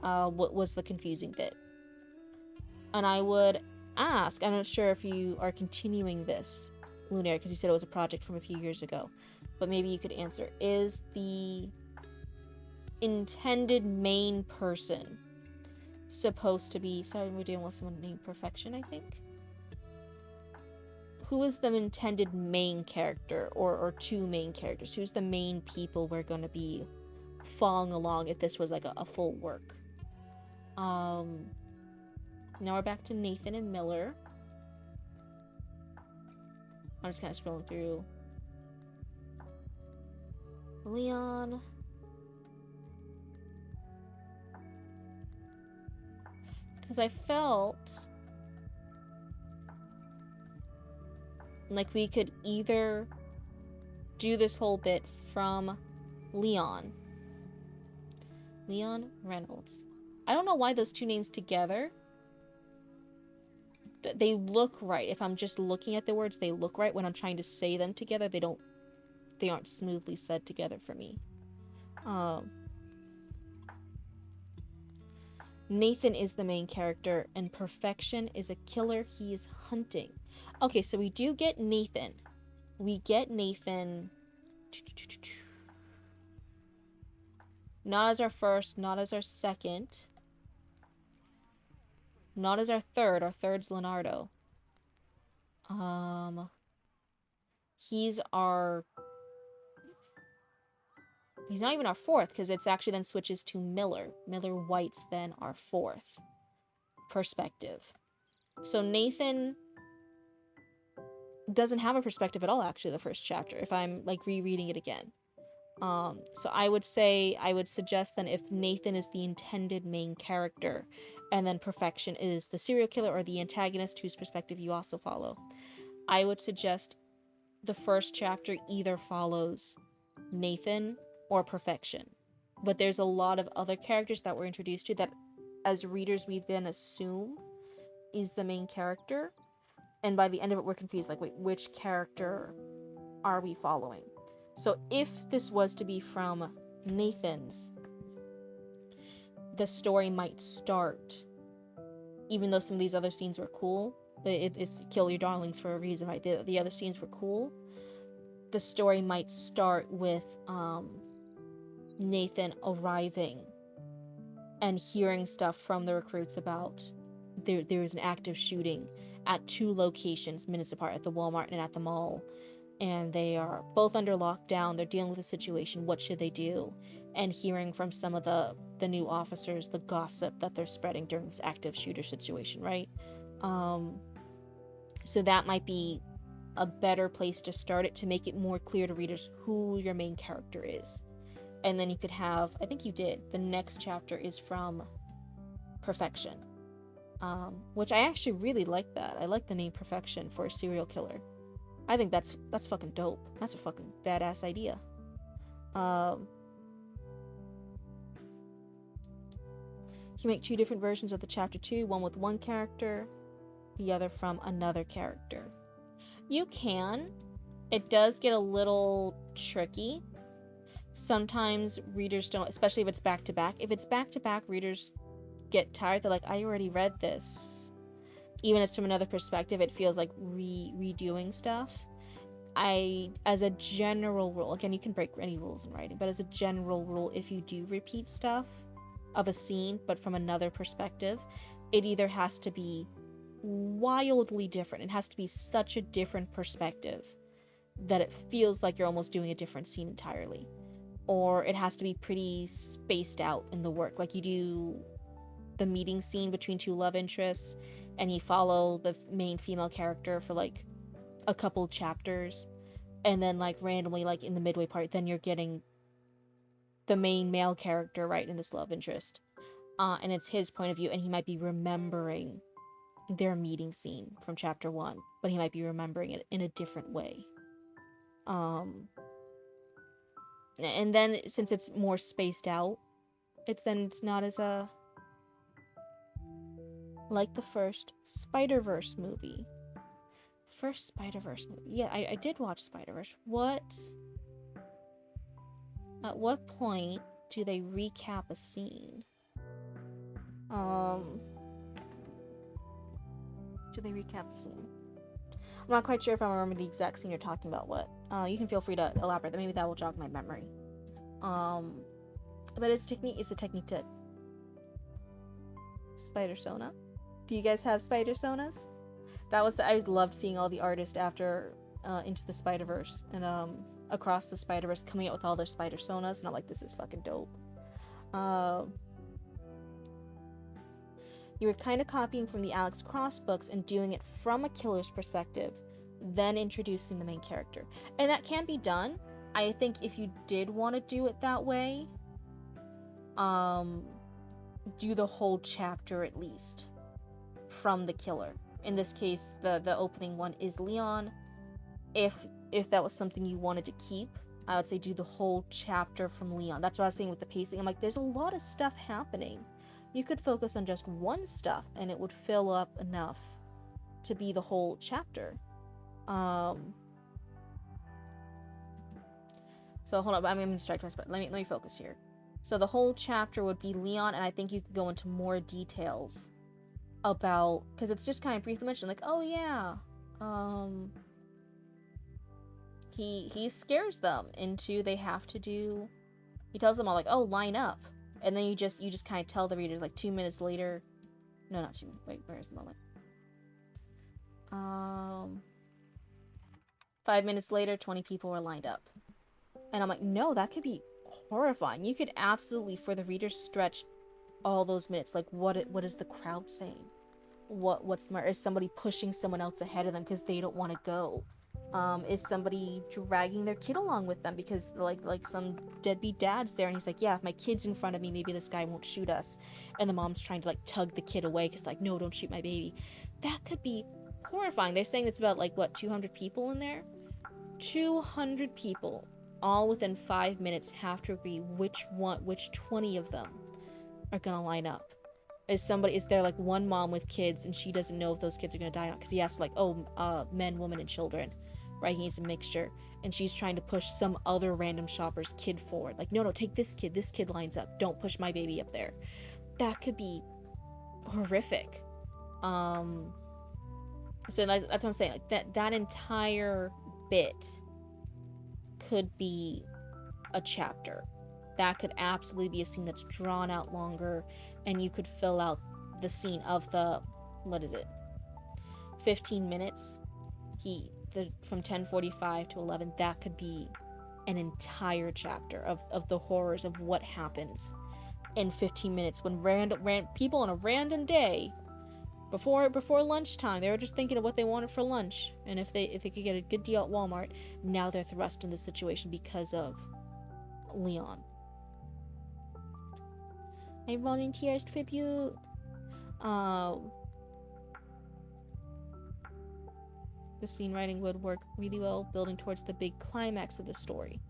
what was the confusing bit. And I would ask, I'm not sure if you are continuing this, Lunaire, because you said it was a project from a few years ago, but maybe you could answer. Is the intended main person supposed to be, sorry, we're dealing with someone named Perfection, I think? Who is the intended main character, or two main characters? Who's the main people we're going to be following along if this was like a full work? Now we're back to Nathan and Miller. I'm just kind of scrolling through. Leon. Because I felt like we could either do this whole bit from Leon Reynolds. I don't know why those two names together, they look right. If I'm just looking at the words, they look right. When I'm trying to say them together, they aren't smoothly said together for me. Nathan is the main character, and Perfection is a killer he is hunting. Okay, so we do get Nathan. We get Nathan. Not as our first, not as our second. Not as our third. Our third's Leonardo. He's not even our fourth, because it's actually then switches to Miller. Miller White's then our fourth perspective. So Nathan doesn't have a perspective at all, actually, the first chapter, if I'm like rereading it again. So I would suggest then, if Nathan is the intended main character, and then Perfection is the serial killer or the antagonist whose perspective you also follow, I would suggest the first chapter either follows Nathan or Perfection. But there's a lot of other characters that we're introduced to that, as readers, we then assume is the main character. And by the end of it, we're confused. Like, wait, which character are we following? So if this was to be from Nathan's, the story might start, even though some of these other scenes were cool, it's kill your darlings for a reason, right? The other scenes were cool. The story might start with Nathan arriving and hearing stuff from the recruits about there's an active shooting at 2 locations minutes apart, at the Walmart and at the mall, and they are both under lockdown. They're dealing with a situation. What should they do? And hearing from some of the new officers the gossip that they're spreading during this active shooter situation, right? So that might be a better place to start it, to make it more clear to readers who your main character is. And then you could have, I think you did, the next chapter is from Perfection, which I actually really like that. I like the name Perfection for a serial killer. I think that's fucking dope. That's a fucking badass idea. You make 2 different versions of the chapter 2, one with one character, the other from another character. You can. It does get a little tricky, Sometimes readers don't, especially if it's back to back. If it's back to back, readers get tired. They're like, I already read this. Even if it's from another perspective, it feels like redoing stuff. As a general rule, again, you can break any rules in writing, but as a general rule, if you do repeat stuff of a scene, but from another perspective, it either has to be wildly different. It has to be such a different perspective that it feels like you're almost doing a different scene entirely. Or it has to be pretty spaced out in the work. Like you do the meeting scene between two love interests, and you follow the main female character for like a couple chapters, and then like randomly, like in the midway part, then you're getting the main male character right in this love interest, and it's his point of view, and he might be remembering their meeting scene from chapter 1, but he might be remembering it in a different way. And then since it's more spaced out, it's not as like the first Spider-Verse movie. First Spider-Verse movie. Yeah, I did watch Spider-Verse. At what point do they recap a scene? Do they recap a scene? I'm not quite sure if I remember the exact scene you're talking about. What? You can feel free to elaborate. Maybe that will jog my memory. But it's a technique to Spider-Sona. Do you guys have Spider-Sonas? I loved seeing all the artists after Into the Spider-Verse and Across the Spider-Verse coming out with all their Spider-Sonas, and I'm like, this is fucking dope. You were kind of copying from the Alex Cross books and doing it from a killer's perspective, then introducing the main character. And that can be done. I think if you did want to do it that way, do the whole chapter at least from the killer. In this case, the opening one is Leon. If that was something you wanted to keep, I would say do the whole chapter from Leon. That's what I was saying with the pacing. I'm like, there's a lot of stuff happening. You could focus on just one stuff and it would fill up enough to be the whole chapter. So hold up, I'm gonna distract myself. Let me focus here. So the whole chapter would be Leon, and I think you could go into more details about, because it's just kind of briefly mentioned, like, oh yeah, he scares them into, they have to do, he tells them all, like, oh, line up, and then you just kind of tell the reader, like, 2 minutes later, no, not 2 minutes, wait, where is the moment? 5 minutes later, 20 people were lined up. And I'm like, no, that could be horrifying. You could absolutely, for the reader, stretch all those minutes. Like, what is the crowd saying? What's the matter? Is somebody pushing someone else ahead of them because they don't want to go? Is somebody dragging their kid along with them because like some deadbeat dad's there and he's like, yeah, if my kid's in front of me, maybe this guy won't shoot us, and the mom's trying to like tug the kid away because like, no, don't shoot my baby. That could be horrifying. They're saying it's about like what, 200 people in there. 200 people, all within 5 minutes, have to agree which 20 of them are gonna line up. Is there like one mom with kids and she doesn't know if those kids are gonna die or not? Because he asks like, men, women, and children, right? He needs a mixture, and she's trying to push some other random shopper's kid forward. Like, no, take this kid. This kid lines up. Don't push my baby up there. That could be horrific. So that's what I'm saying. Like that entire bit could be a chapter. That could absolutely be a scene that's drawn out longer, and you could fill out the scene of the, 15 minutes. From 10:45 to 11, that could be an entire chapter of the horrors of what happens in 15 minutes when random people on a random day, before lunchtime, they were just thinking of what they wanted for lunch, and if they could get a good deal at Walmart, now they're thrust in this situation because of Leon. I volunteer as tribute. The scene writing would work really well building towards the big climax of the story.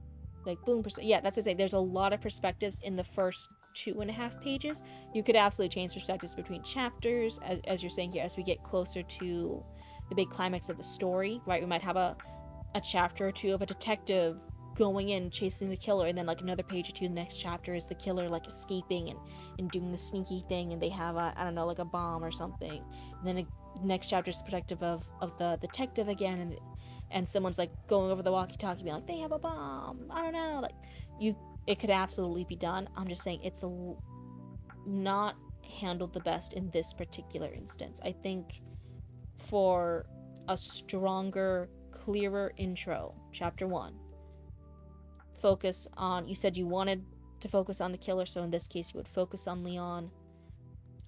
Like, boom, yeah, that's what I say. There's a lot of perspectives in the first 2.5 pages. You could absolutely change perspectives between chapters, as you're saying here, as we get closer to the big climax of the story, right? We might have a chapter or two of a detective going in, chasing the killer, and then like another page or two, the next chapter is the killer like escaping and doing the sneaky thing, and they have a, I don't know, like a bomb or something. And then the next chapter is the perspective of the detective again, and someone's like going over the walkie-talkie being like, they have a bomb, I don't know, like it could absolutely be done. I'm just saying it's not handled the best in this particular instance. I think for a stronger, clearer intro, chapter 1, focus on, you said you wanted to focus on the killer, so in this case you would focus on Leon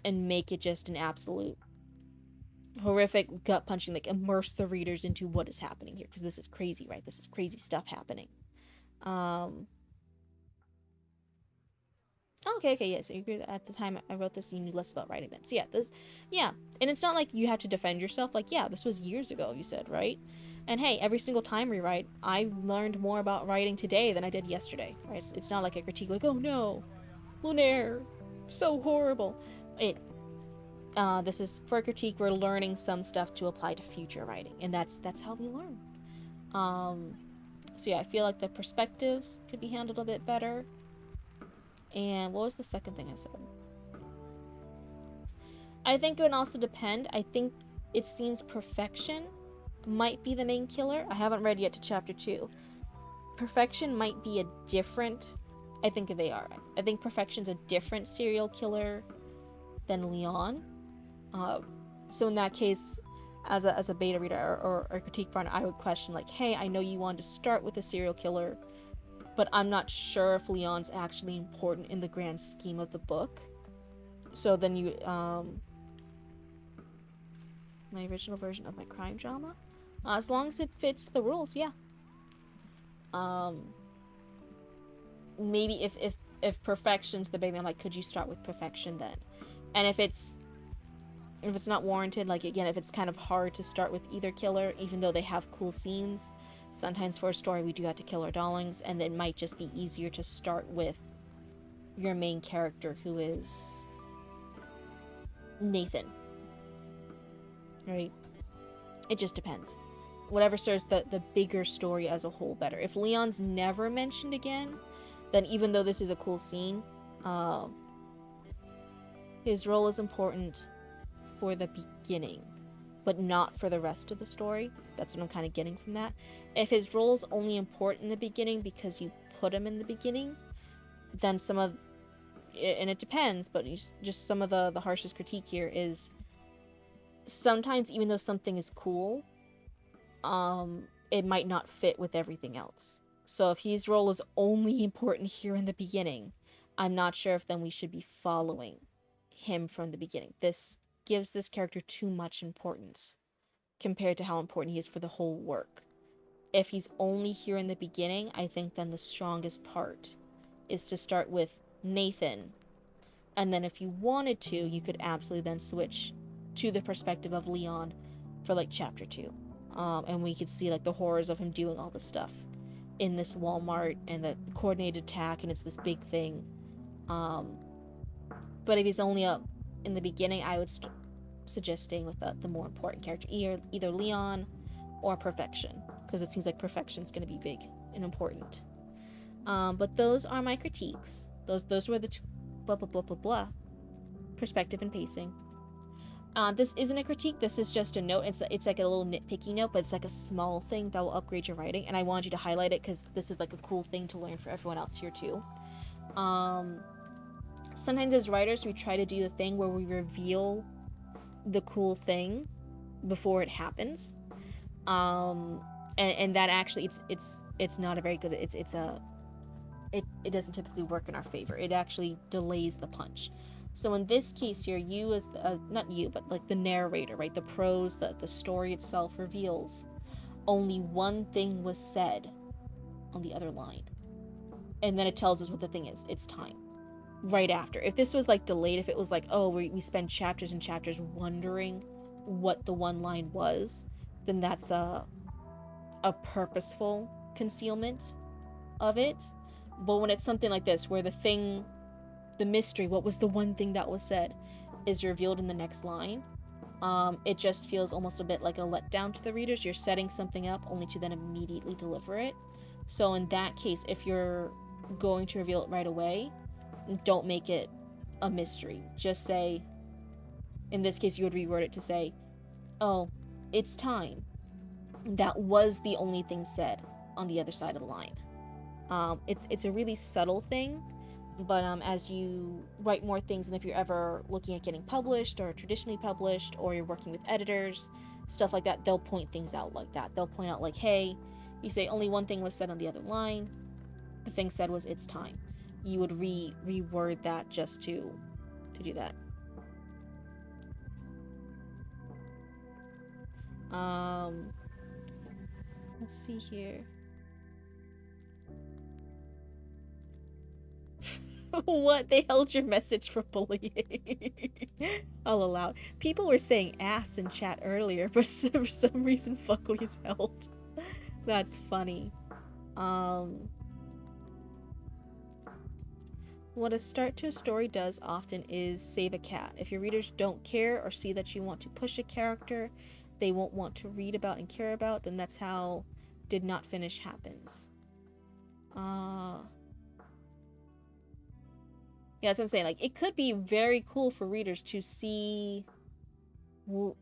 and make it just an absolute horrific, gut punching, like immerse the readers into what is happening here, because this is crazy, right? This is crazy stuff happening. Okay, yeah, so you agree that at the time I wrote this, you knew less about writing then. So yeah, and it's not like you have to defend yourself, like, yeah, this was years ago, you said, right? And hey, every single time we write, I learned more about writing today than I did yesterday, right? It's not like a critique, like, oh no, Lunaire, so horrible. This is for a critique, we're learning some stuff to apply to future writing, and that's how we learn. So yeah, I feel like the perspectives could be handled a bit better. And what was the second thing I said? I think it would also depend. I think it seems perfection might be the main killer. I haven't read yet to chapter 2. Perfection might be a different... I think they are. I think perfection's a different serial killer than Leon. So in that case, as a beta reader or a critique partner, I would question like, hey, I know you wanted to start with a serial killer, but I'm not sure if Leon's actually important in the grand scheme of the book. So then you, my original version of my crime drama, as long as it fits the rules, yeah. Maybe if perfection's the big thing, I'm like, could you start with perfection then? And if it's not warranted, like again, if it's kind of hard to start with either killer, even though they have cool scenes, sometimes for a story we do have to kill our darlings, and it might just be easier to start with your main character, who is Nathan. Right? It just depends. Whatever serves the bigger story as a whole better. If Leon's never mentioned again, then even though this is a cool scene, his role is important for the beginning, but not for the rest of the story. That's what I'm kind of getting from that. If his role is only important in the beginning because you put him in the beginning, then some of, and it depends, but just some of the harshest critique here is sometimes even though something is cool, it might not fit with everything else. So if his role is only important here in the beginning, I'm not sure if then we should be following him from the beginning. This gives this character too much importance compared to how important he is for the whole work. If he's only here in the beginning, I think then the strongest part is to start with Nathan, and then if you wanted to, you could absolutely then switch to the perspective of Leon for like chapter 2, and we could see like the horrors of him doing all this stuff in this Walmart and the coordinated attack, and it's this big thing. But if he's only up in the beginning, I would suggest staying with the more important character, either Leon or Perfection, because it seems like Perfection's going to be big and important. But those are my critiques. Those were the two, blah blah blah blah blah. Perspective and pacing. This isn't a critique. This is just a note. It's like a little nitpicky note, but it's like a small thing that will upgrade your writing. And I wanted you to highlight it because this is like a cool thing to learn for everyone else here too. Sometimes as writers, we try to do the thing where we reveal the cool thing before it happens, and that actually it's not a very good. It doesn't typically work in our favor. It actually delays the punch. So in this case here, you as not you, but like the narrator, right? The prose, the story itself reveals only one thing was said on the other line, and then it tells us what the thing is. It's time. Right after. If this was like delayed, if it was like, oh, we spend chapters and chapters wondering what the one line was, then that's a purposeful concealment of it. But when it's something like this, where the mystery, what was the one thing that was said, is revealed in the next line, it just feels almost a bit like a letdown to the readers. You're setting something up only to then immediately deliver it. So in that case, if you're going to reveal it right away, don't make it a mystery. Just say, in this case, you would reword it to say, oh, it's time. That was the only thing said on the other side of the line. It's a really subtle thing, but as you write more things, and if you're ever looking at getting published or traditionally published, or you're working with editors, stuff like that, they'll point things out like that. They'll point out like, hey, you say only one thing was said on the other line. The thing said was it's time. You would reword that just to do that. Let's see here. What? They held your message for bullying. I'll allow it. People were saying ass in chat earlier, but for some reason Fuckly's held. That's funny. What a start to a story does often is save a cat. If your readers don't care or see that you want to push a character they won't want to read about and care about, then that's how did not finish happens. Yeah, that's what I'm saying. Like, it could be very cool for readers to see. Oh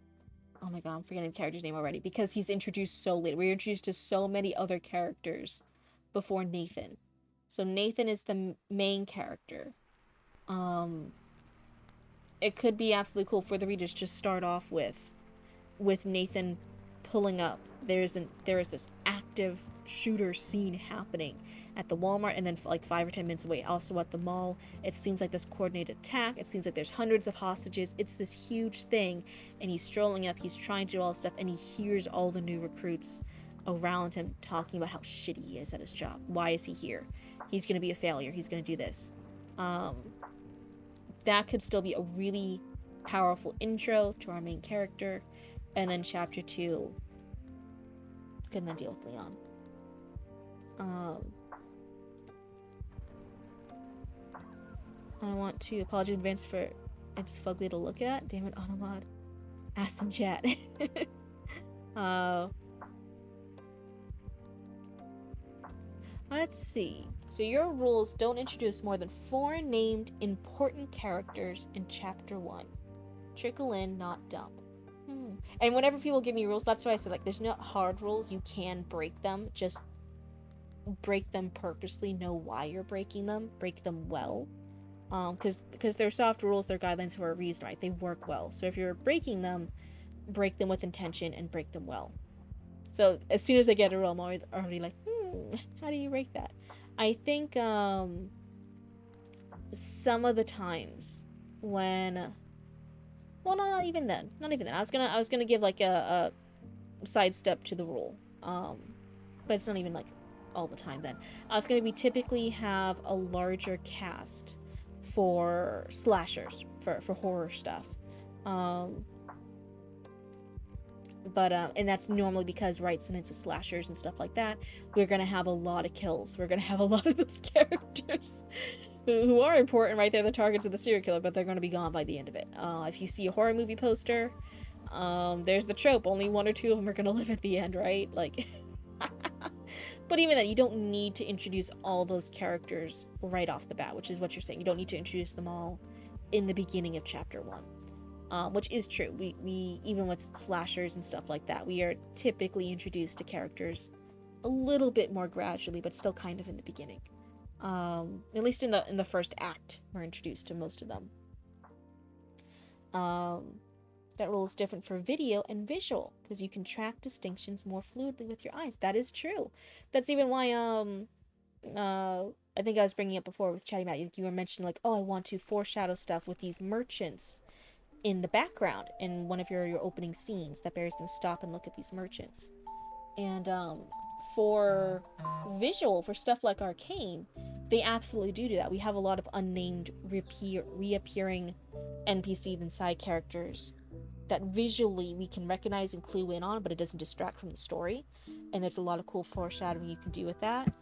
my god, I'm forgetting the character's name already because he's introduced so late. We're introduced to so many other characters before Nathan. So Nathan is the main character. It could be absolutely cool for the readers to start off with Nathan pulling up. There is this active shooter scene happening at the Walmart, and then like 5 or 10 minutes away also at the mall it seems like this coordinated attack. It seems like there's hundreds of hostages. It's this huge thing, and he's strolling up, he's trying to do all this stuff, and he hears all the new recruits around him talking about how shitty he is at his job. Why is he here? He's gonna be a failure. He's gonna do this. That could still be a really powerful intro to our main character, and then chapter 2 can then deal with Leon. I want to apologize in advance for it's fugly to look at. Damn it, Automod. Ass in chat. Let's see. So your rules don't introduce more than 4 named important characters in chapter 1. Trickle in, not dump. And whenever people give me rules, that's why I said, like, there's not hard rules. You can break them. Just break them purposely. Know why you're breaking them. Break them well. Because they're soft rules, they're guidelines for a reason, right? They work well. So if you're breaking them, break them with intention and break them well. So as soon as I get a rule, I'm already like, how do you break that? I think some of the times when, well, no, not even then. I was gonna give like a sidestep to the rule, but it's not even like all the time. Then I was gonna typically have a larger cast for slashers, for horror stuff, but and that's normally because, right, since it's with slashers and stuff like that, we're gonna have a lot of kills. We're gonna have a lot of those characters who are important, right? They're the targets of the serial killer, but they're gonna be gone by the end of it. If you see a horror movie poster, there's the trope. Only 1 or 2 of them are gonna live at the end, right? Like, but even then, you don't need to introduce all those characters right off the bat, which is what you're saying. You don't need to introduce them all in the beginning of chapter 1, which is true. We even with slashers and stuff like that, we are typically introduced to characters a little bit more gradually, but still kind of in the beginning. At least in the first act, we're introduced to most of them. That rule is different for video and visual, because you can track distinctions more fluidly with your eyes. That is true. That's even why, I think I was bringing up before with Chatty Matt, you were mentioning, like, oh, I want to foreshadow stuff with these merchants in the background in one of your opening scenes, that Barry's going to stop and look at these merchants. And, for visual, for stuff like Arcane, they absolutely do that. We have a lot of unnamed reappearing NPCs and side characters that visually we can recognize and clue in on, but it doesn't distract from the story. And there's a lot of cool foreshadowing you can do with that.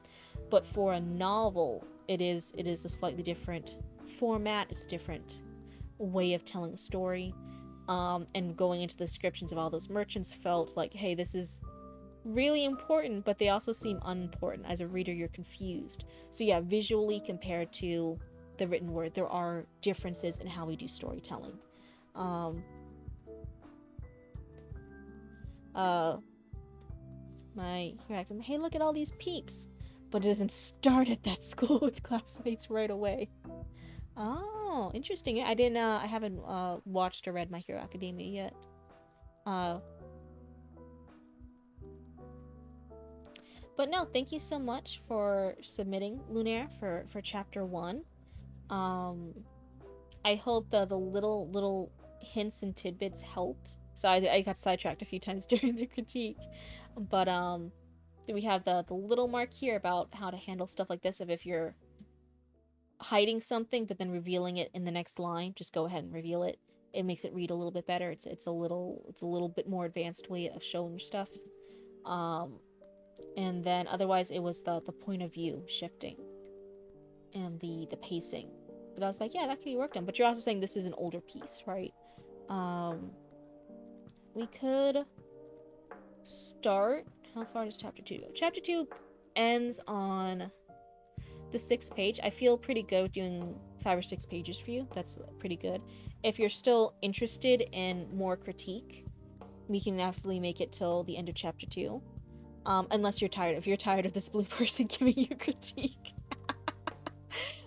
But for a novel, it is a slightly different format. It's a different way of telling a story. And going into the descriptions of all those merchants felt like, hey, this is really important, but they also seem unimportant. As a reader, you're confused. So yeah, visually compared to the written word, there are differences in how we do storytelling. Um, uh, hey, look at all these peeps, but it doesn't start at that school with classmates right away. Oh, interesting. I haven't watched or read My Hero Academia yet. But no, thank you so much for submitting, Lunaire, for chapter 1. Um, I hope the little hints and tidbits helped. So I got sidetracked a few times during the critique. But we have the little mark here about how to handle stuff like this. If you're hiding something but then revealing it in the next line, just go ahead and reveal it. It makes it read a little bit better. It's a little bit more advanced way of showing your stuff. And then otherwise it was the point of view shifting and the pacing. But I was like, yeah, that could be worked on. But you're also saying this is an older piece, right? We could start. How far does chapter 2 go? Chapter 2 ends on the 6th page. I feel pretty good doing 5 or 6 pages for you. That's pretty good. If you're still interested in more critique, we can absolutely make it till the end of chapter 2. Unless you're tired. If you're tired of this blue person giving you critique,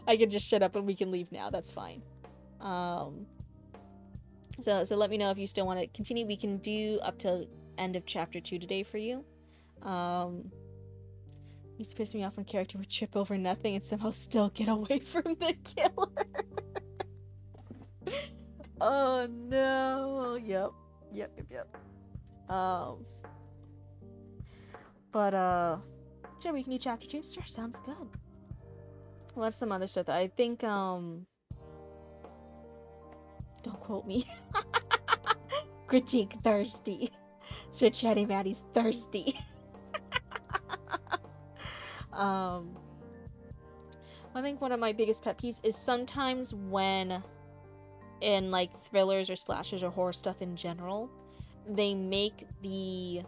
I can just shut up and we can leave now. That's fine. So let me know if you still want to continue. We can do up to end of chapter 2 today for you. Used to piss me off when character would trip over nothing and somehow still get away from the killer. Oh no. Yep. But sure, we can do chapter 2. Sure, sounds good. What's some other stuff that I think don't quote me. Critique thirsty. Sir Chatty Matty's thirsty. I think one of my biggest pet peeves is sometimes when in like thrillers or slashers or horror stuff in general, they make the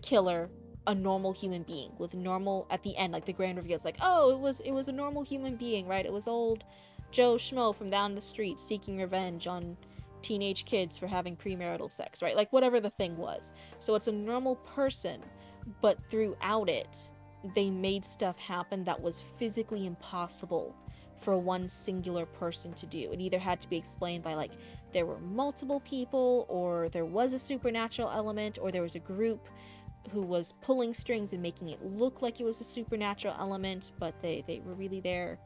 killer a normal human being with normal at the end, like the grand reveal. It's like, oh, it was a normal human being, right? It was old Joe Schmo from down the street seeking revenge on teenage kids for having premarital sex, right? Like whatever the thing was. So it's a normal person, but throughout it, they made stuff happen that was physically impossible for one singular person to do. It either had to be explained by like there were multiple people, or there was a supernatural element, or there was a group who was pulling strings and making it look like it was a supernatural element, but they were really there.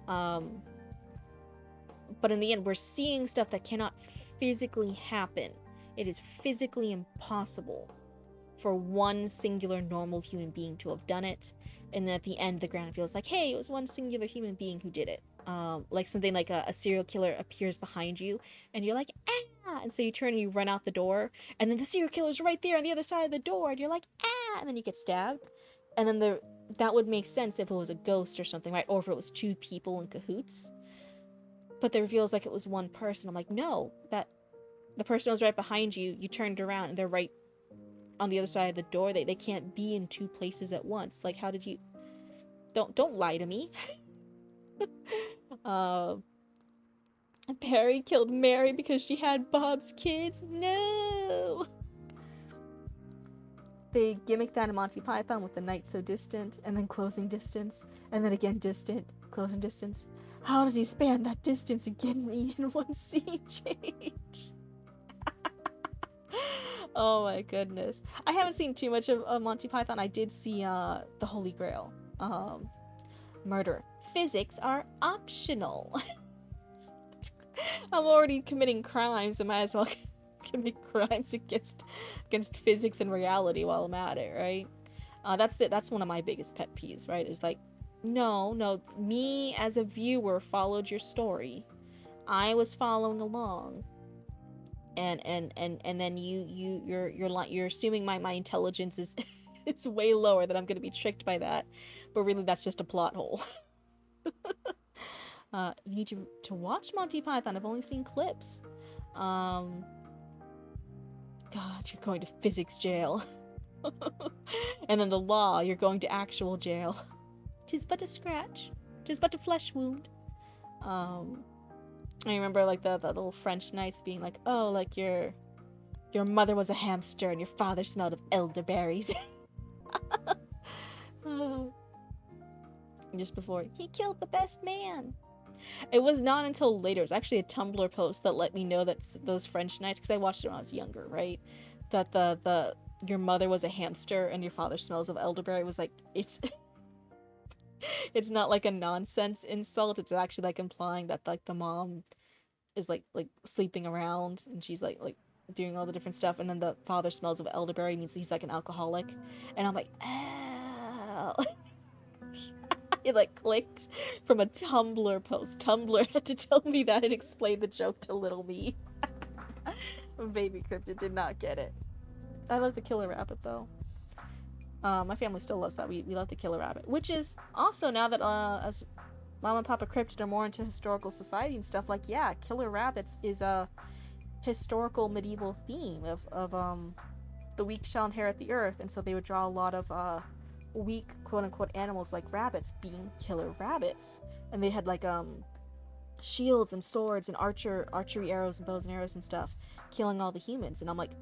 But in the end, we're seeing stuff that cannot physically happen. It is physically impossible for one singular normal human being to have done it. And then at the end, the grand reveal is like, hey, it was one singular human being who did it. Like something like a serial killer appears behind you, and you're like, ah! And so you turn and you run out the door, and then the serial killer's right there on the other side of the door, and you're like, ah! And then you get stabbed. And then that would make sense if it was a ghost or something, right? Or if it was two people in cahoots. But the reveal is like it was one person. I'm like, no, that the person was right behind you, you turned around, and they're right on the other side of the door. They can't be in two places at once. Like, how did you... Don't lie to me. Perry killed Mary because she had Bob's kids? No! They gimmicked that in Monty Python with the night so distant, and then closing distance, and then again distant, closing distance. How did he span that distance and get me in one scene change? Oh my goodness. I haven't seen too much of Monty Python. I did see The Holy Grail. Murder. Physics are optional. I'm already committing crimes. I might as well commit crimes against physics and reality while I'm at it, right? That's one of my biggest pet peeves, right? Is like, no, me as a viewer followed your story. I was following along. And then you're assuming my intelligence is it's way lower, that I'm gonna be tricked by that, but really that's just a plot hole. You need to watch Monty Python. I've only seen clips. God, you're going to physics jail. And then the law, you're going to actual jail. 'Tis but a scratch. 'Tis but a flesh wound. I remember like the little French knights being like, oh, like your mother was a hamster and your father smelled of elderberries. Just before he killed the best man. It was not until later, it was actually a Tumblr post that let me know that those French knights, because I watched it when I was younger, right? That the your mother was a hamster and your father smells of elderberry was like, it's it's not like a nonsense insult. It's actually like implying that like the mom is like sleeping around and she's like doing all the different stuff, and then the father smells of elderberry means he's like an alcoholic, and I'm like, oh. It like clicked from a Tumblr post. Tumblr had to tell me that and explain the joke to little me. Baby Cryptid did not get it. I love the killer rabbit though. My family still loves that. We love the killer rabbit, which is also, now that as Mom and Papa Cryptid are more into historical society and stuff, like, yeah, killer rabbits is a historical medieval theme of the weak shall inherit the earth, and so they would draw a lot of weak quote-unquote animals like rabbits being killer rabbits, and they had like shields and swords and archery arrows and bows and arrows and stuff, killing all the humans. And I'm like,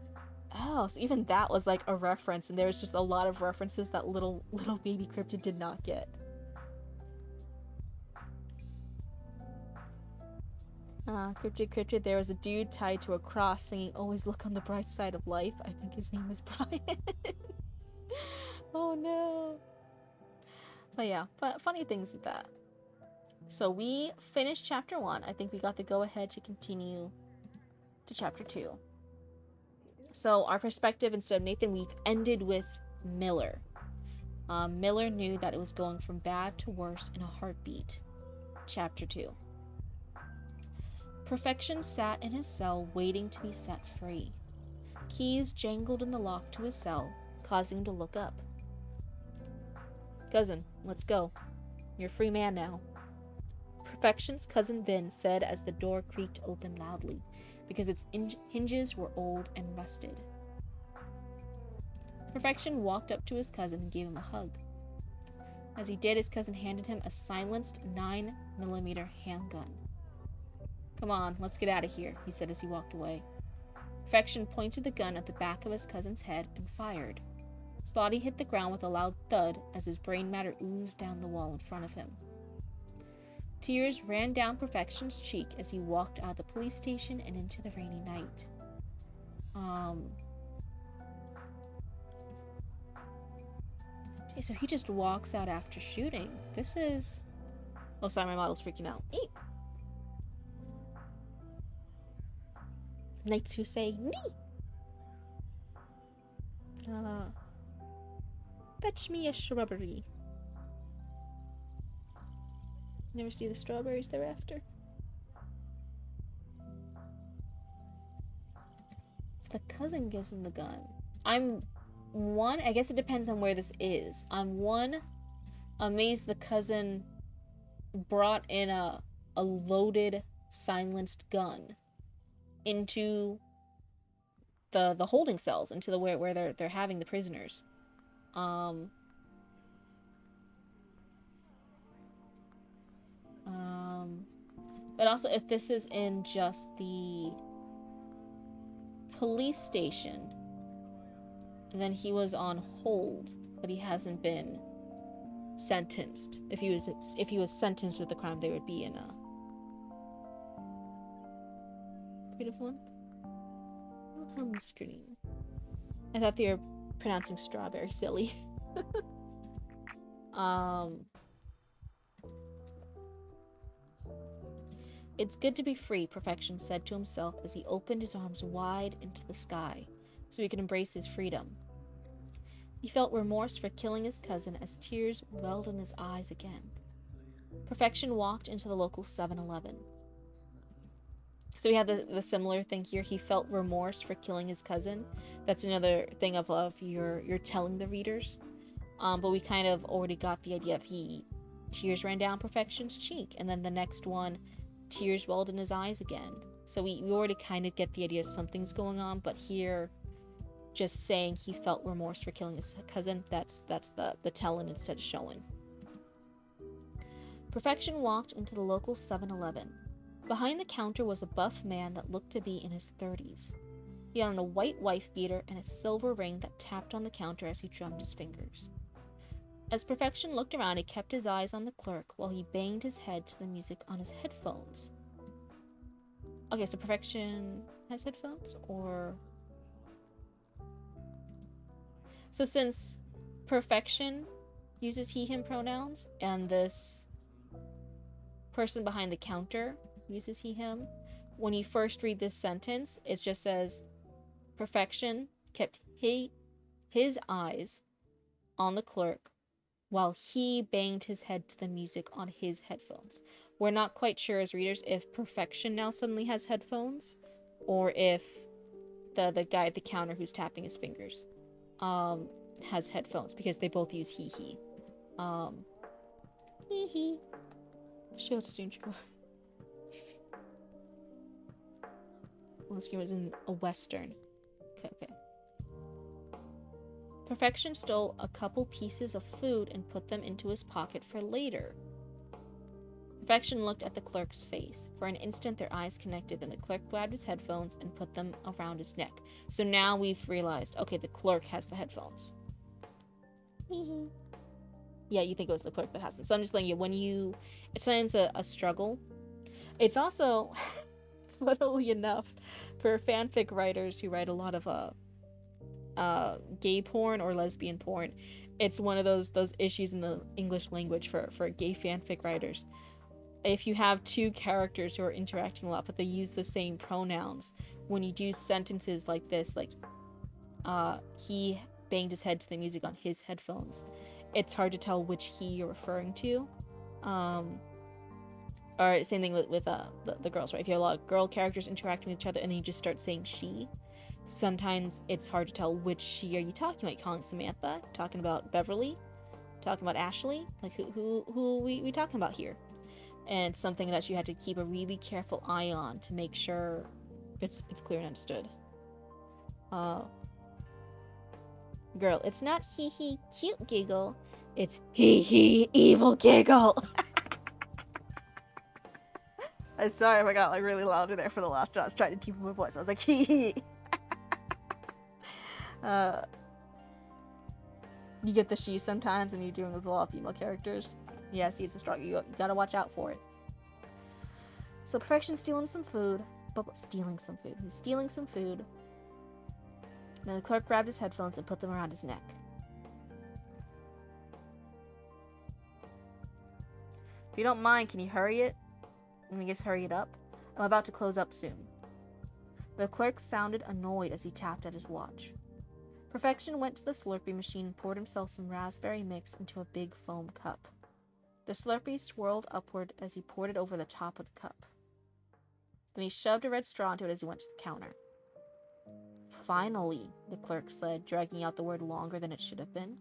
oh, so even that was like a reference, and there was just a lot of references that little baby Cryptid did not get. Cryptid, there was a dude tied to a cross singing "Always Look on the Bright Side of Life." I think his name is Brian. Oh no. But yeah, funny things like that. So we finished chapter 1. I think we got the go-ahead to continue to chapter 2. So our perspective, instead of Nathan, we've ended with Miller. Miller knew that it was going from bad to worse in a heartbeat. Chapter 2. Perfection sat in his cell waiting to be set free. Keys jangled in the lock to his cell, causing him to look up. Cousin, let's go. You're a free man now. Perfection's cousin Vin said as the door creaked open loudly, because its hinges were old and rusted. Perfection walked up to his cousin and gave him a hug. As he did, his cousin handed him a silenced 9mm handgun. Come on, let's get out of here, he said as he walked away. Perfection pointed the gun at the back of his cousin's head and fired. His body hit the ground with a loud thud as his brain matter oozed down the wall in front of him. Tears ran down Perfection's cheek as he walked out of the police station and into the rainy night. Okay, so he just walks out after shooting. This is... Oh, sorry, my model's freaking out. Eat! Knights who say, "Me!" Fetch me a shrubbery. Never see the strawberries thereafter. So the cousin gives him the gun. I guess it depends on where this is. I'm amazed the cousin brought in a loaded, silenced gun into the holding cells, into the where they're having the prisoners. But also, if this is in just the police station, then he was on hold, but he hasn't been sentenced. If he was sentenced with the crime, they would be in a creative one. Home screen. I thought they were pronouncing strawberry silly. It's good to be free, Perfection said to himself as he opened his arms wide into the sky so he could embrace his freedom. He felt remorse for killing his cousin as tears welled in his eyes again. Perfection walked into the local 7-Eleven. So we have the similar thing here. He felt remorse for killing his cousin. That's another thing of you're telling the readers. But we kind of already got the idea of tears ran down Perfection's cheek, and then the next one, tears welled in his eyes again. So we already kind of get the idea something's going on, but here just saying he felt remorse for killing his cousin. That's the telling instead of showing. Perfection walked into the local 7-Eleven. Behind the counter was a buff man that looked to be in his 30s. He had on a white wife beater and a silver ring that tapped on the counter as he drummed his fingers. As Perfection looked around, he kept his eyes on the clerk while he banged his head to the music on his headphones. Okay, so Perfection has headphones? Or... So since Perfection uses he, him pronouns, and this person behind the counter uses he, him, when you first read this sentence, it just says Perfection kept his eyes on the clerk while he banged his head to the music on his headphones. We're not quite sure as readers if Perfection now suddenly has headphones, or if the guy at the counter who's tapping his fingers has headphones, because they both use he. He. Show it to This game was in a western. Okay. Perfection stole a couple pieces of food and put them into his pocket for later. Perfection looked at the clerk's face. For an instant, their eyes connected, then the clerk grabbed his headphones and put them around his neck. So now we've realized, okay, the clerk has the headphones. Yeah, you think it was the clerk that has them. So I'm just letting you, it's sometimes a struggle. It's also, funnily enough, for fanfic writers who write a lot of gay porn or lesbian porn, it's one of those issues in the English language for gay fanfic writers. If you have two characters who are interacting a lot but they use the same pronouns, when you do sentences like this, like he banged his head to the music on his headphones, it's hard to tell which he you're referring to. Or same thing with the girls, right? If you have a lot of girl characters interacting with each other and then you just start saying she, sometimes it's hard to tell which she are you talking about. You calling Samantha? Talking about Beverly? Talking about Ashley? Like who we talking about here? And it's something that you had to keep a really careful eye on to make sure it's clear and understood. Girl, it's not hee hee cute giggle, it's hee hee evil giggle. I'm sorry if I got like really louder there for the last one. I was trying to deepen my voice. I was like hee hee. You get the she sometimes when you're doing with a lot of female characters. Yeah, see, it's a struggle. You gotta watch out for it. So Perfection's stealing some food. He's stealing some food. Then the clerk grabbed his headphones and put them around his neck. If you don't mind, can you hurry it? I guess hurry it up. I'm about to close up soon. The clerk sounded annoyed as he tapped at his watch. Perfection went to the Slurpee machine and poured himself some raspberry mix into a big foam cup. The Slurpee swirled upward as he poured it over the top of the cup. Then he shoved a red straw into it as he went to the counter. Finally, the clerk said, dragging out the word longer than it should have been.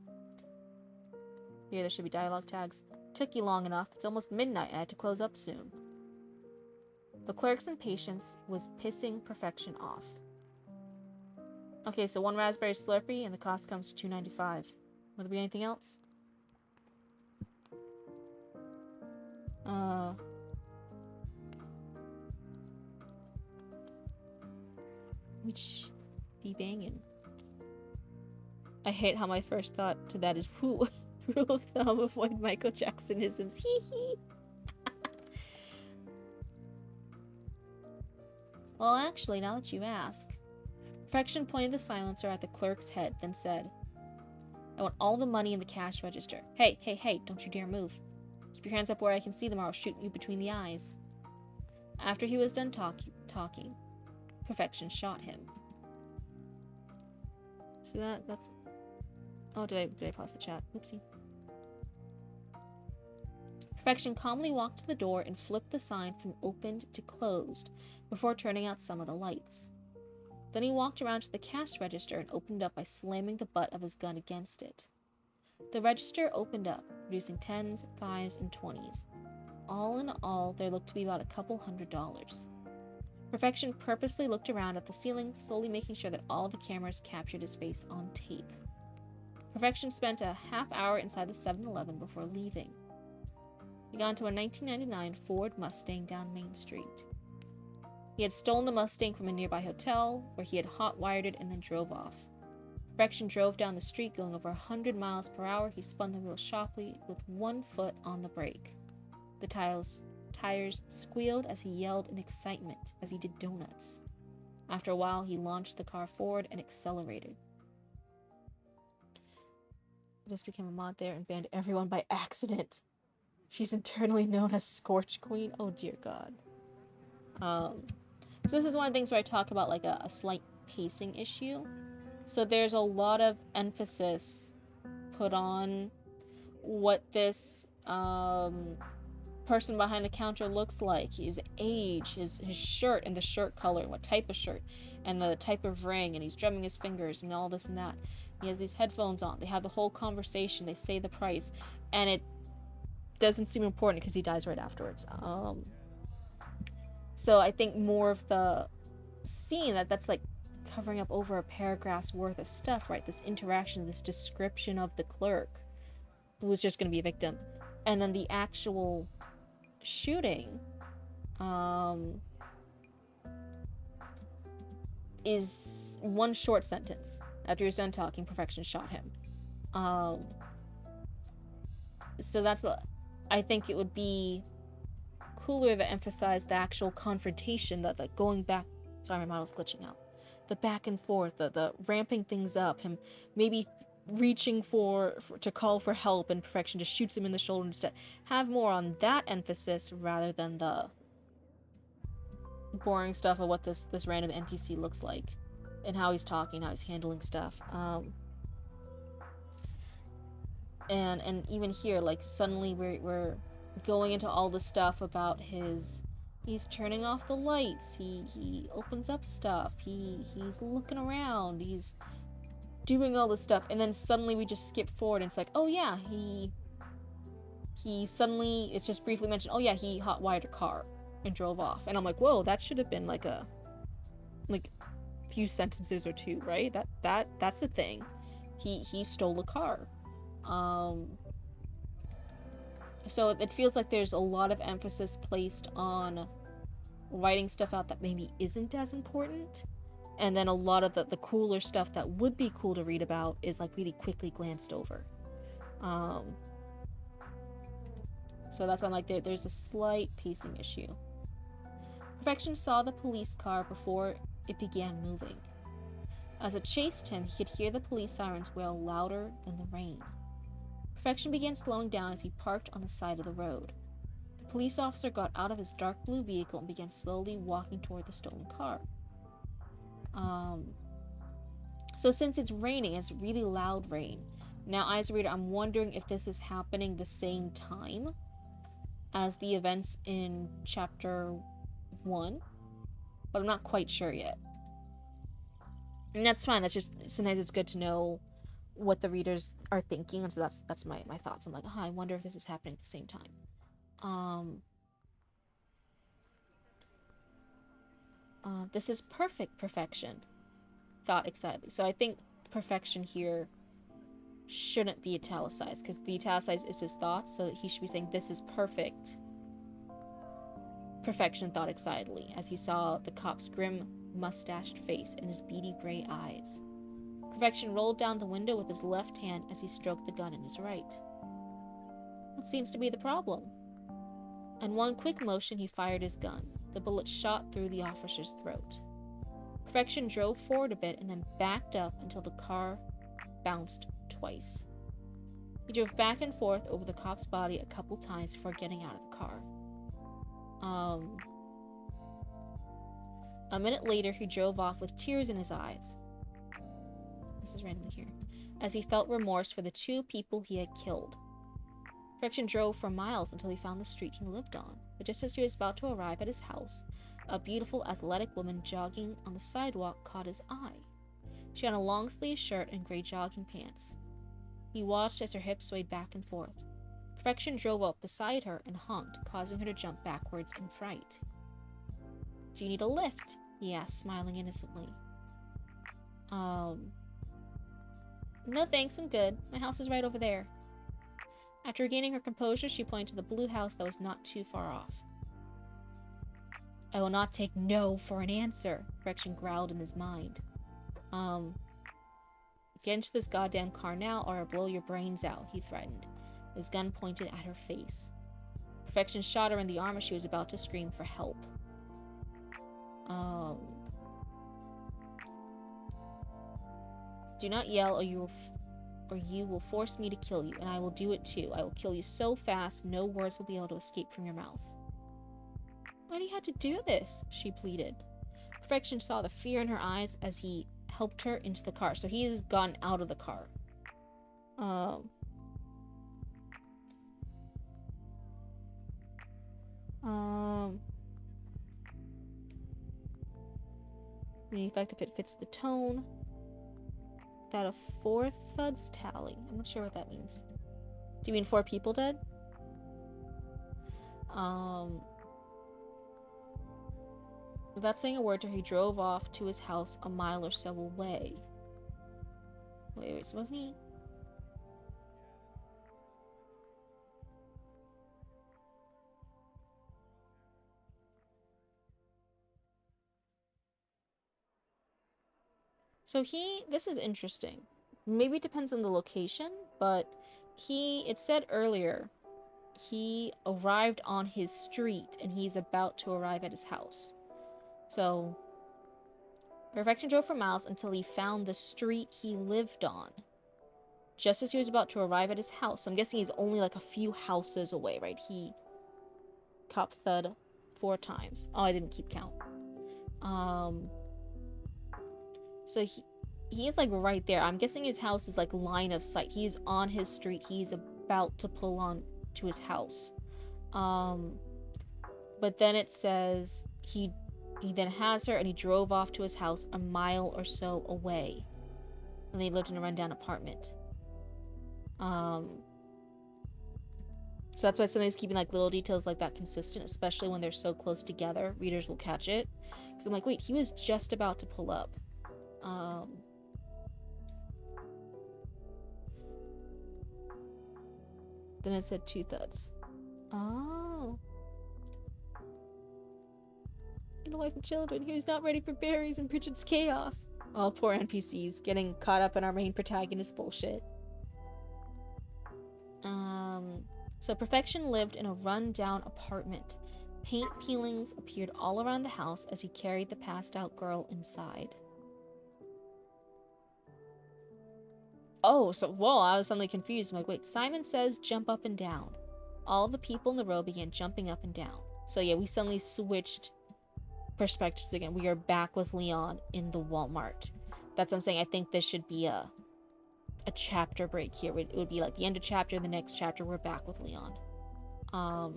Here, there should be dialogue tags. Took you long enough. It's almost midnight and I had to close up soon. The clerk's impatience was pissing Perfection off. Okay, so 1 raspberry Slurpee and the cost comes to $2.95. Will there be anything else? Which be banging. I hate how my first thought to that is rule of thumb, avoid Michael Jacksonisms. Hee hee. Well, actually, now that you ask. Perfection pointed the silencer at the clerk's head, then said, I want all the money in the cash register. Hey, don't you dare move. Keep your hands up where I can see them or I'll shoot you between the eyes. After he was done talking, Perfection shot him. See that? That's... Oh, did I pause the chat? Oopsie. Perfection calmly walked to the door and flipped the sign from opened to closed before turning out some of the lights. Then he walked around to the cash register and opened it up by slamming the butt of his gun against it. The register opened up, producing 10s, 5s, and 20s. All in all, there looked to be about a couple $100. Perfection purposely looked around at the ceiling, slowly making sure that all the cameras captured his face on tape. Perfection spent a half hour inside the 7-Eleven before leaving. He got into a 1999 Ford Mustang down Main Street. He had stolen the Mustang from a nearby hotel, where he had hot-wired it and then drove off. Perfection drove down the street going over 100 miles per hour. He spun the wheel sharply with one foot on the brake. The tires squealed as he yelled in excitement as he did donuts. After a while, he launched the car forward and accelerated. I just became a mod there and banned everyone by accident. She's internally known as Scorch Queen. Oh dear God. So this is one of the things where I talk about like a slight pacing issue. So there's a lot of emphasis put on what this person behind the counter looks like, his age, his shirt and the shirt color, what type of shirt, and the type of ring, and he's drumming his fingers and all this and that. He has these headphones on. They have the whole conversation. They say the price, and it doesn't seem important because he dies right afterwards. So I think more of the scene that's like covering up over a paragraph's worth of stuff, right? This interaction, this description of the clerk who was just going to be a victim, and then the actual shooting is one short sentence. After he was done talking, Perfection shot him. So that's I think it would be cooler to emphasize the actual confrontation, that the going back. Sorry, my model's glitching out. The back and forth, the ramping things up, him maybe reaching to call for help, and Perfection just shoots him in the shoulder instead. Have more on that emphasis rather than the boring stuff of what this random NPC looks like and how he's talking, how he's handling stuff. And even here, like, suddenly we're going into all the stuff about he's turning off the lights, he opens up stuff, he's looking around, he's doing all this stuff, and then suddenly we just skip forward and it's like, oh yeah, he suddenly, it's just briefly mentioned, oh yeah, he hot-wired a car and drove off. And I'm like, whoa, that should have been like a few sentences or two, right? That's a thing. He stole a car. So it feels like there's a lot of emphasis placed on writing stuff out that maybe isn't as important, and then a lot of the cooler stuff that would be cool to read about is like really quickly glanced over. So that's why I'm like, there's a slight pacing issue. Perfection saw the police car before it began moving. As it chased him, he could hear the police sirens wail louder than the rain. Perfection began slowing down as he parked on the side of the road. The police officer got out of his dark blue vehicle and began slowly walking toward the stolen car. So since it's raining, it's really loud rain. Now, as a reader, I'm wondering if this is happening the same time as the events in chapter 1, but I'm not quite sure yet. And that's fine. That's just, sometimes it's good to know what the readers are thinking, and so that's my thoughts. I'm like, I wonder if this is happening at the same time. This is perfection, thought excitedly. So I think perfection here shouldn't be italicized, because the italicized is his thoughts, so he should be saying, this is perfect. Perfection, thought excitedly, as he saw the cop's grim, mustached face and his beady gray eyes. Perfection rolled down the window with his left hand as he stroked the gun in his right. What seems to be the problem? In one quick motion, he fired his gun. The bullet shot through the officer's throat. Perfection drove forward a bit and then backed up until the car bounced twice. He drove back and forth over the cop's body a couple times before getting out of the car. A minute later, he drove off with tears in his eyes. This is randomly here. As he felt remorse for the 2 people he had killed. Perfection drove for miles until he found the street he lived on. But just as he was about to arrive at his house, a beautiful, athletic woman jogging on the sidewalk caught his eye. She had a long-sleeved shirt and gray jogging pants. He watched as her hips swayed back and forth. Perfection drove up beside her and honked, causing her to jump backwards in fright. Do you need a lift? He asked, smiling innocently. No thanks, I'm good. My house is right over there. After regaining her composure, she pointed to the blue house that was not too far off. I will not take no for an answer, Correction growled in his mind. Get into this goddamn car now or I'll blow your brains out, he threatened, his gun pointed at her face. Perfection shot her in the arm as she was about to scream for help. Do not yell or you will force me to kill you, and I will do it too. I will kill you so fast, no words will be able to escape from your mouth. Why do you have to do this? She pleaded. Perfection saw the fear in her eyes as he helped her into the car, so he has gotten out of the car. The effect if it fits the tone. That a 4 thuds tally. I'm not sure what that means. Do you mean 4 people dead? Without saying a word to her, he drove off to his house a mile or so away. Wait, so wasn't he? So this is interesting. Maybe it depends on the location, but it said earlier, he arrived on his street and he's about to arrive at his house. So, Perfection drove for miles until he found the street he lived on. Just as he was about to arrive at his house. So I'm guessing he's only like a few houses away, right? He cop thud 4 times. Oh, I didn't keep count. So he's like right there. I'm guessing his house is like line of sight. He's on his street. He's about to pull on to his house. But then it says he then has her and he drove off to his house a mile or so away. And they lived in a rundown apartment. So that's why somebody's keeping like little details like that consistent, especially when they're so close together. Readers will catch it. Because I'm like, wait, he was just about to pull up. Then it said 2 thuds. Oh. And a wife and children. He was not ready for berries and Bridget's chaos. Oh, poor NPCs getting caught up in our main protagonist bullshit. So Perfection lived in a run-down apartment. Paint peelings appeared all around the house as he carried the passed-out girl inside. Oh, so, whoa, I was suddenly confused. I'm like, wait, Simon says jump up and down. All the people in the row began jumping up and down. So yeah, we suddenly switched perspectives again. We are back with Leon in the Walmart. That's what I'm saying. I think this should be a chapter break here. It would be like the end of chapter, the next chapter, we're back with Leon. All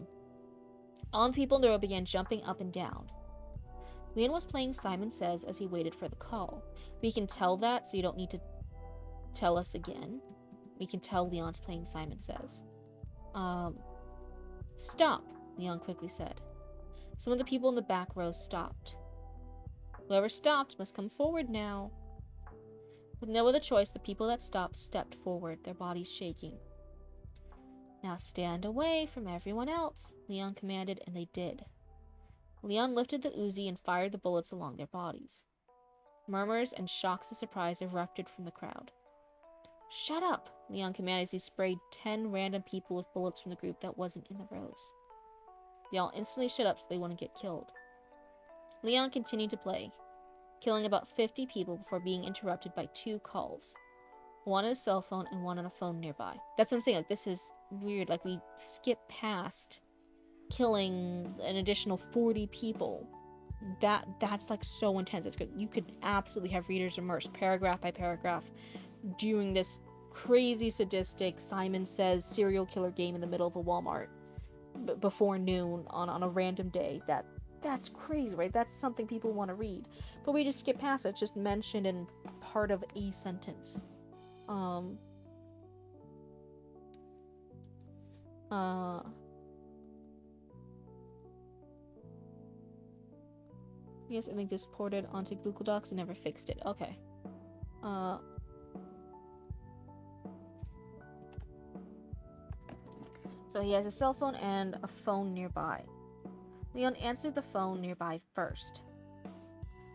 the people in the row began jumping up and down. Leon was playing Simon Says as he waited for the call. We can tell that, so you don't need to tell us again. We can tell Leon's playing Simon Says. Stop, Leon quickly said. Some of the people in the back row stopped. Whoever stopped must come forward now. With no other choice, the people that stopped stepped forward, their bodies shaking. Now stand away from everyone else, Leon commanded, and they did. Leon lifted the Uzi and fired the bullets along their bodies. Murmurs and shocks of surprise erupted from the crowd. Shut up, Leon commanded as he sprayed 10 random people with bullets from the group that wasn't in the rows. They all instantly shut up so they wouldn't get killed. Leon continued to play, killing about 50 people before being interrupted by 2 calls. One on his cell phone and one on a phone nearby. That's what I'm saying, like, this is weird. Like, we skip past killing an additional 40 people. That's like so intense. It's good. You could absolutely have readers immersed paragraph by paragraph doing this crazy sadistic Simon Says serial killer game in the middle of a Walmart before noon on a random day. That's crazy, right? That's something people want to read. But we just skip past it. It's just mentioned in part of a sentence. Yes, I think this ported onto Google Docs and never fixed it. Okay. So he has a cell phone and a phone nearby. Leon answered the phone nearby first.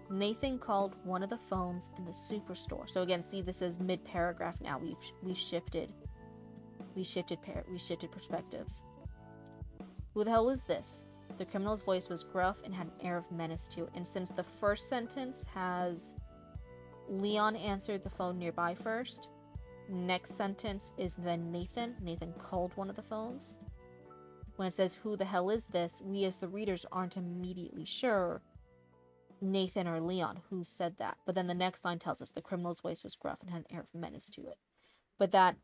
Nathan called one of the phones in the superstore. So again, see, this is mid-paragraph now. We've shifted perspectives. Who the hell is this? The criminal's voice was gruff and had an air of menace to it. And since the first sentence has Leon answered the phone nearby first, next sentence is then Nathan. Nathan called one of the phones. When it says, who the hell is this, we as the readers aren't immediately sure Nathan or Leon who said that. But then the next line tells us the criminal's voice was gruff and had an air of menace to it. But that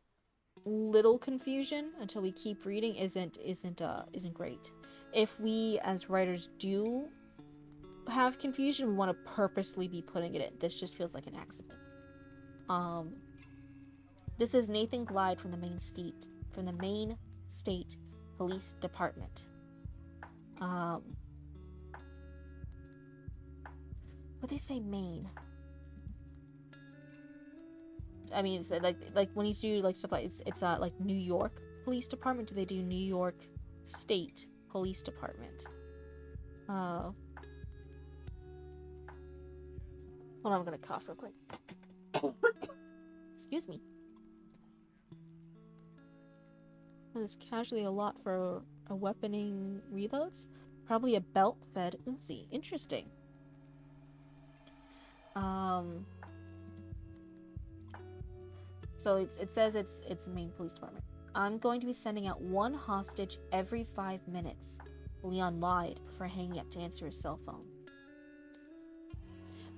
little confusion until we keep reading isn't great. If we as writers do have confusion, we want to purposely be putting it in. This just feels like an accident. This is Nathan Glide from the Maine State Police Department. What they say Maine? I mean, it's like when you do like stuff like it's like New York Police Department. Do they do New York State Police Department? Hold on, I'm gonna cough real quick. Excuse me. That is casually a lot for a weaponing reloads. Probably a belt-fed Uzi. Interesting. So it says it's the Maine Police Department. I'm going to be sending out one hostage every 5 minutes. Leon lied for hanging up to answer his cell phone.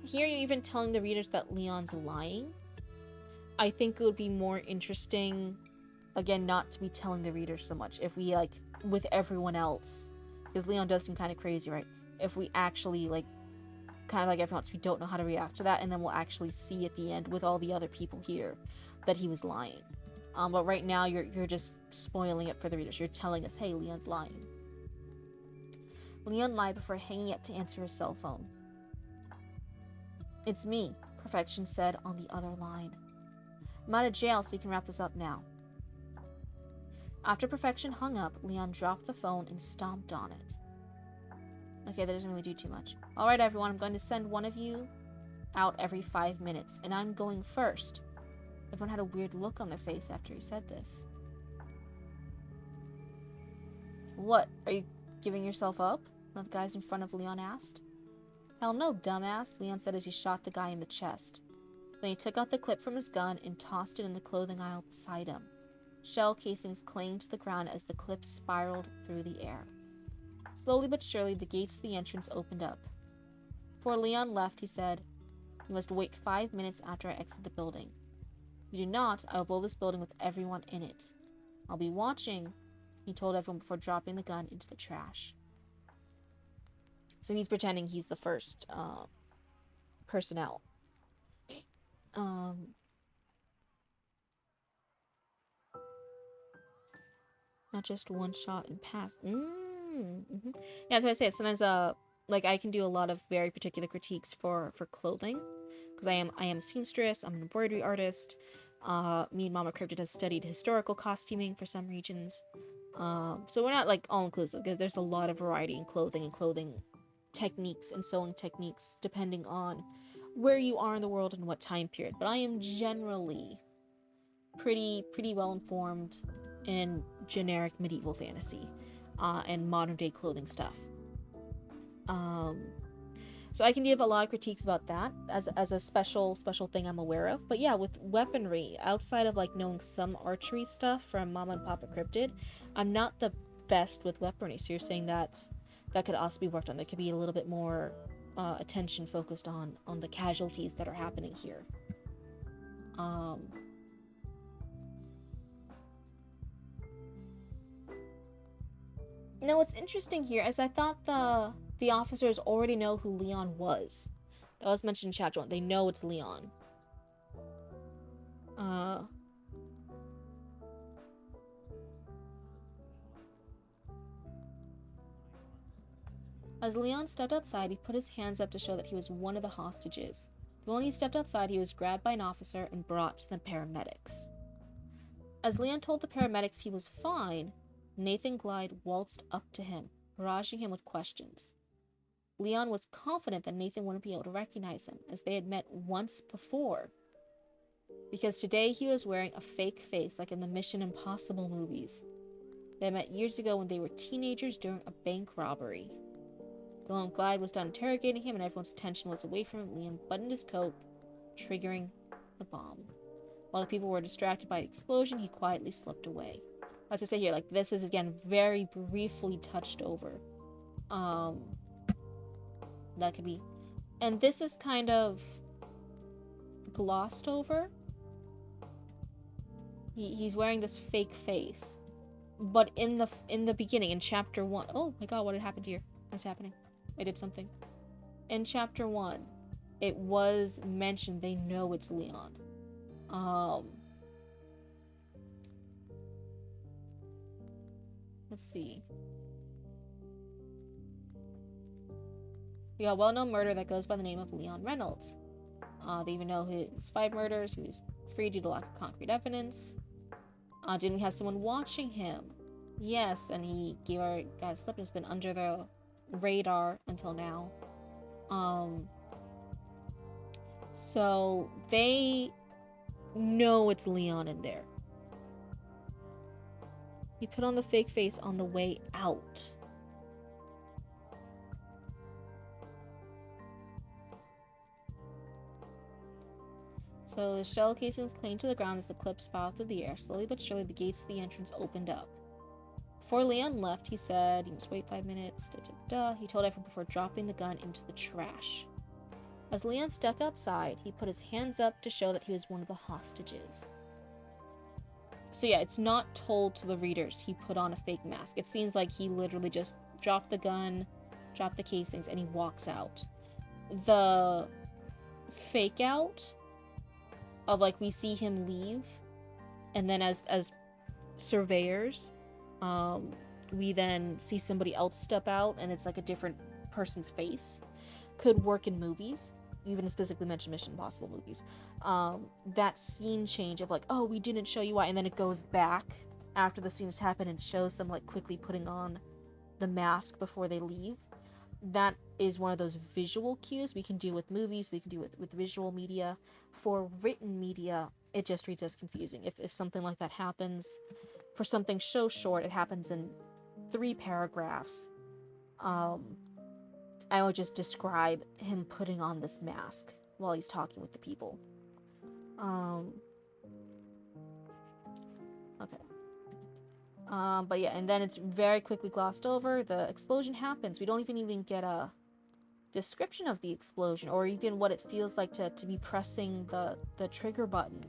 Here you're even telling the readers that Leon's lying. I think it would be more interesting, again, not to be telling the readers so much. If we, like, with everyone else, because Leon does seem kind of crazy, right? If we actually, like, kind of like everyone else, we don't know how to react to that, and then we'll actually see at the end with all the other people here that he was lying. But right now, you're just spoiling it for the readers. You're telling us, hey, Leon's lying. Leon lied before hanging up to answer his cell phone. It's me, Perfection said on the other line. I'm out of jail, so you can wrap this up now. After Perfection hung up, Leon dropped the phone and stomped on it. Okay, that doesn't really do too much. Alright, everyone, I'm going to send one of you out every 5 minutes, and I'm going first. Everyone had a weird look on their face after he said this. What? Are you giving yourself up? One of the guys in front of Leon asked. Hell no, dumbass, Leon said as he shot the guy in the chest. Then he took out the clip from his gun and tossed it in the clothing aisle beside him. Shell casings clanged to the ground as the clip spiraled through the air. Slowly but surely, the gates to the entrance opened up. Before Leon left, he said, You must wait 5 minutes after I exit the building. If you do not, I will blow this building with everyone in it. I'll be watching, he told everyone before dropping the gun into the trash. So he's pretending he's the first person out. Not just one shot and pass. Mm-hmm. Yeah, that's what I say. Sometimes like I can do a lot of very particular critiques for clothing. Because I am a seamstress, I'm an embroidery artist. Me and Mama Cryptid has studied historical costuming for some regions. So we're not like all inclusive. There's a lot of variety in clothing and clothing techniques and sewing techniques depending on where you are in the world and what time period. But I am generally pretty well informed in generic medieval fantasy and modern day clothing stuff. So I can give a lot of critiques about that as a special thing I'm aware of. But yeah, with weaponry, outside of like knowing some archery stuff from Mama and Papa Cryptid, I'm not the best with weaponry. So you're saying that could also be worked on. There could be a little bit more attention focused on the casualties that are happening here. You know what's interesting here is I thought the officers already know who Leon was. That was mentioned in chapter 1. They know it's Leon. As Leon stepped outside, he put his hands up to show that he was one of the hostages. The moment he stepped outside, he was grabbed by an officer and brought to the paramedics. As Leon told the paramedics he was fine, Nathan Glyde waltzed up to him, barraging him with questions. Leon was confident that Nathan wouldn't be able to recognize him, as they had met once before, because today he was wearing a fake face like in the Mission Impossible movies. They had met years ago when they were teenagers during a bank robbery. The moment Glyde was done interrogating him and everyone's attention was away from him, Leon buttoned his coat, triggering the bomb. While the people were distracted by the explosion, he quietly slipped away. As I say here, like, this is, again, very briefly touched over. That could be... And this is kind of glossed over. He's wearing this fake face. But in the beginning, in chapter 1... Oh my god, what had happened here? What's happening? I did something. In chapter 1, it was mentioned they know it's Leon. Let's see. We got a well-known murderer that goes by the name of Leon Reynolds. They even know his 5 murders. He was free due to lack of concrete evidence. Didn't we have someone watching him? Yes, and he gave our guy a slip and has been under the radar until now. So they know it's Leon in there. He put on the fake face on the way out. So the shell casings clinging to the ground as the clips bow through the air. Slowly but surely, the gates to the entrance opened up. Before Leon left, he said he must wait 5 minutes. He told everyone before dropping the gun into the trash. As Leon stepped outside, he put his hands up to show that he was one of the hostages. So yeah, it's not told to the readers he put on a fake mask. It seems like he literally just dropped the gun, dropped the casings, and he walks out. The fake out of, like, we see him leave, and then as surveyors, we then see somebody else step out, and it's like a different person's face. Could work in movies, even specifically mentioned Mission Impossible movies. That scene change of like, oh, we didn't show you why, and then it goes back after the scene has happened and shows them like quickly putting on the mask before they leave. That is one of those visual cues we can do with movies, we can do with visual media. For written media, it just reads as confusing. If something like that happens, for something so short, it happens in 3 paragraphs, I would just describe him putting on this mask while he's talking with the people. Okay. But yeah, and then it's very quickly glossed over. The explosion happens. We don't even get a description of the explosion, or even what it feels like to be pressing the trigger button.